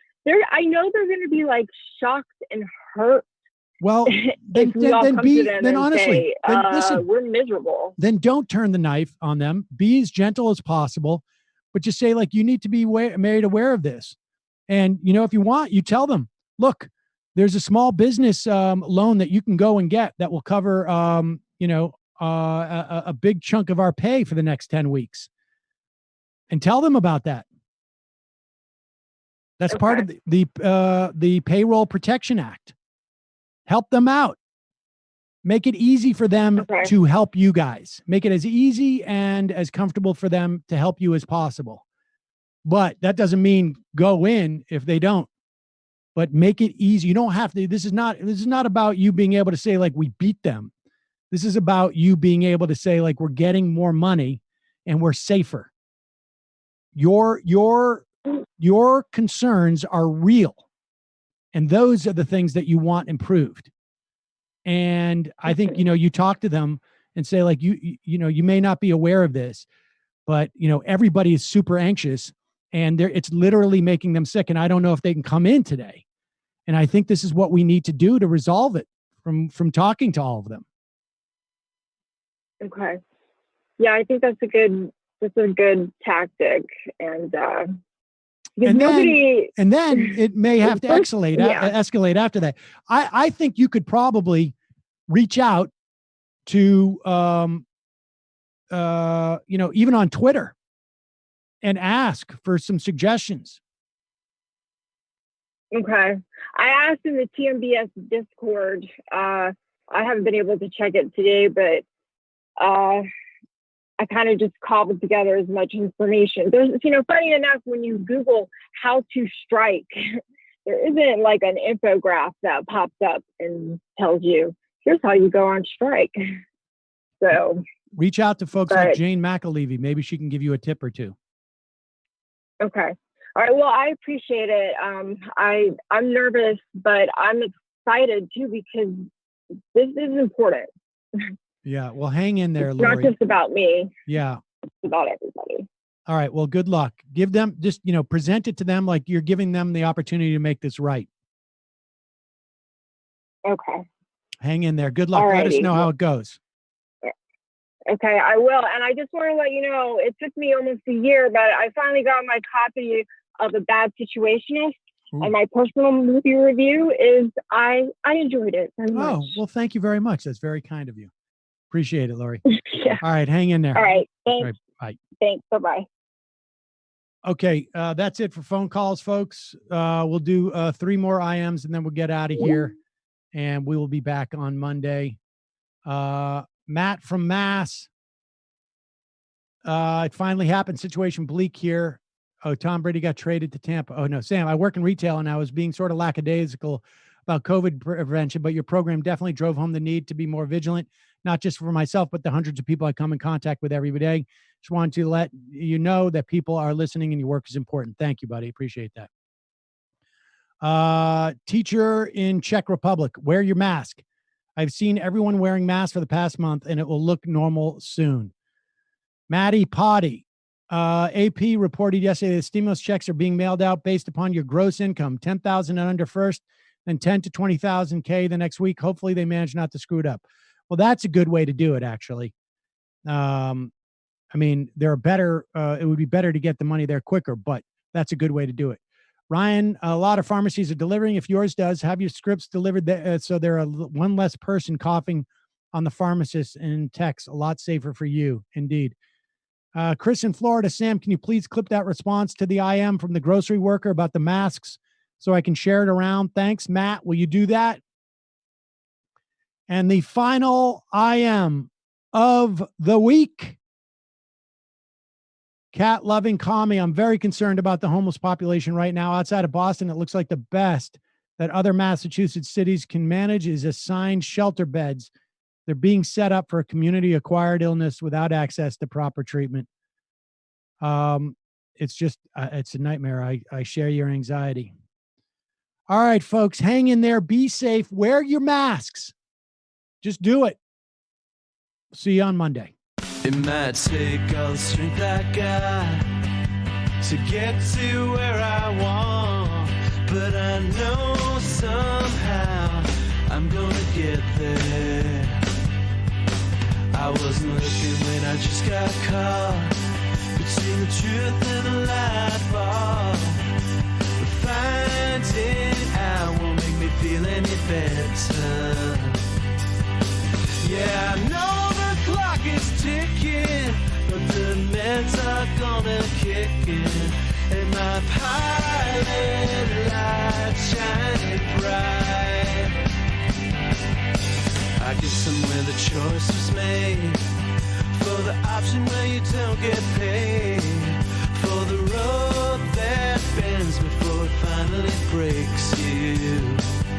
I know they're going to be like shocked and hurt.
Well, then honestly, listen,
we're miserable.
Then don't turn the knife on them. Be as gentle as possible, but just say, like, you need to be made aware of this. And, if you want, you tell them, look, there's a small business loan that you can go and get that will cover, a big chunk of our pay for the next 10 weeks. And tell them about that. That's part of the Payroll Protection Act. Help them out. Make it easy for them to help you guys. Make it as easy and as comfortable for them to help you as possible. But that doesn't mean go in if they don't. But make it easy. You don't have to. This is not about you being able to say, like, we beat them. This is about you being able to say, like, we're getting more money and we're safer. Your concerns are real. And those are the things that you want improved. And I think, you talk to them and say, like, you may not be aware of this, but, everybody is super anxious and it's literally making them sick. And I don't know if they can come in today. And I think this is what we need to do to resolve it from talking to all of them.
Okay. Yeah, I think that's a good tactic. And
then it may have to escalate after that. I think you could probably reach out to, even on Twitter and ask for some suggestions.
Okay. I asked in the TMBS Discord. I haven't been able to check it today, but I kind of just cobbled together as much information. There's, funny enough, when you Google how to strike, there isn't like an infographic that pops up and tells you, here's how you go on strike. So
reach out to folks like Jane McAlevey. Maybe she can give you a tip or two.
Okay. All right. Well, I appreciate it. I'm nervous, but I'm excited too, because this is important.
Yeah. Well, hang in there,
it's
Lori.
Not just about me.
Yeah.
It's about everybody.
All right. Well, good luck. Give them just, present it to them like you're giving them the opportunity to make this right.
Okay.
Hang in there. Good luck. Let us know how it goes.
Okay, I will. And I just want to let you know, it took me almost a year, but I finally got my copy of A Bad Situationist. Ooh. And my personal movie review is I enjoyed it very much.
Oh, well, thank you very much. That's very kind of you. Appreciate it, Lori.
Yeah.
All right, hang in there.
All right, thanks.
All right, bye.
Thanks, bye-bye.
Okay, that's it for phone calls, folks. We'll do 3 more IMs, and then we'll get out of here, and we will be back on Monday. Matt from Mass. It finally happened. Situation bleak here. Oh, Tom Brady got traded to Tampa. Oh, no, Sam, I work in retail, and I was being sort of lackadaisical about COVID prevention, but your program definitely drove home the need to be more vigilant, not just for myself, but the hundreds of people I come in contact with every day. Just wanted to let you know that people are listening and your work is important. Thank you, buddy. Appreciate that. Teacher in Czech Republic, wear your mask. I've seen everyone wearing masks for the past month, and it will look normal soon. Maddie Potty. AP reported yesterday that stimulus checks are being mailed out based upon your gross income, 10,000 and under first, then 10 to 20,000 K the next week. Hopefully they manage not to screw it up. Well, that's a good way to do it, actually. I mean, there are better, it would be better to get the money there quicker, but that's a good way to do it. Ryan, a lot of pharmacies are delivering. If yours does, have your scripts delivered so there are one less person coughing on the pharmacist and text. A lot safer for you, indeed. Chris in Florida, Sam, can you please clip that response to the IM from the grocery worker about the masks so I can share it around? Thanks, Matt. Will you do that? And the final IM of the week. Cat loving commie. I'm very concerned about the homeless population right now. Outside of Boston, it looks like the best that other Massachusetts cities can manage is assigned shelter beds. They're being set up for a community-acquired illness without access to proper treatment. It's just, it's a nightmare. I share your anxiety. All right, folks, hang in there. Be safe. Wear your masks. Just do it. See you on Monday.
It might take all the strength I got to get to where I want, but I know somehow I'm gonna get there. I wasn't looking when I just got caught between the truth and the light bulb, but finding out won't make me feel any better. Yeah, I know the clock is ticking, but the meds are gonna kick in, and my pilot light shining bright. I guess somewhere the choice was made for the option where you don't get paid, for the road that bends before it finally breaks you.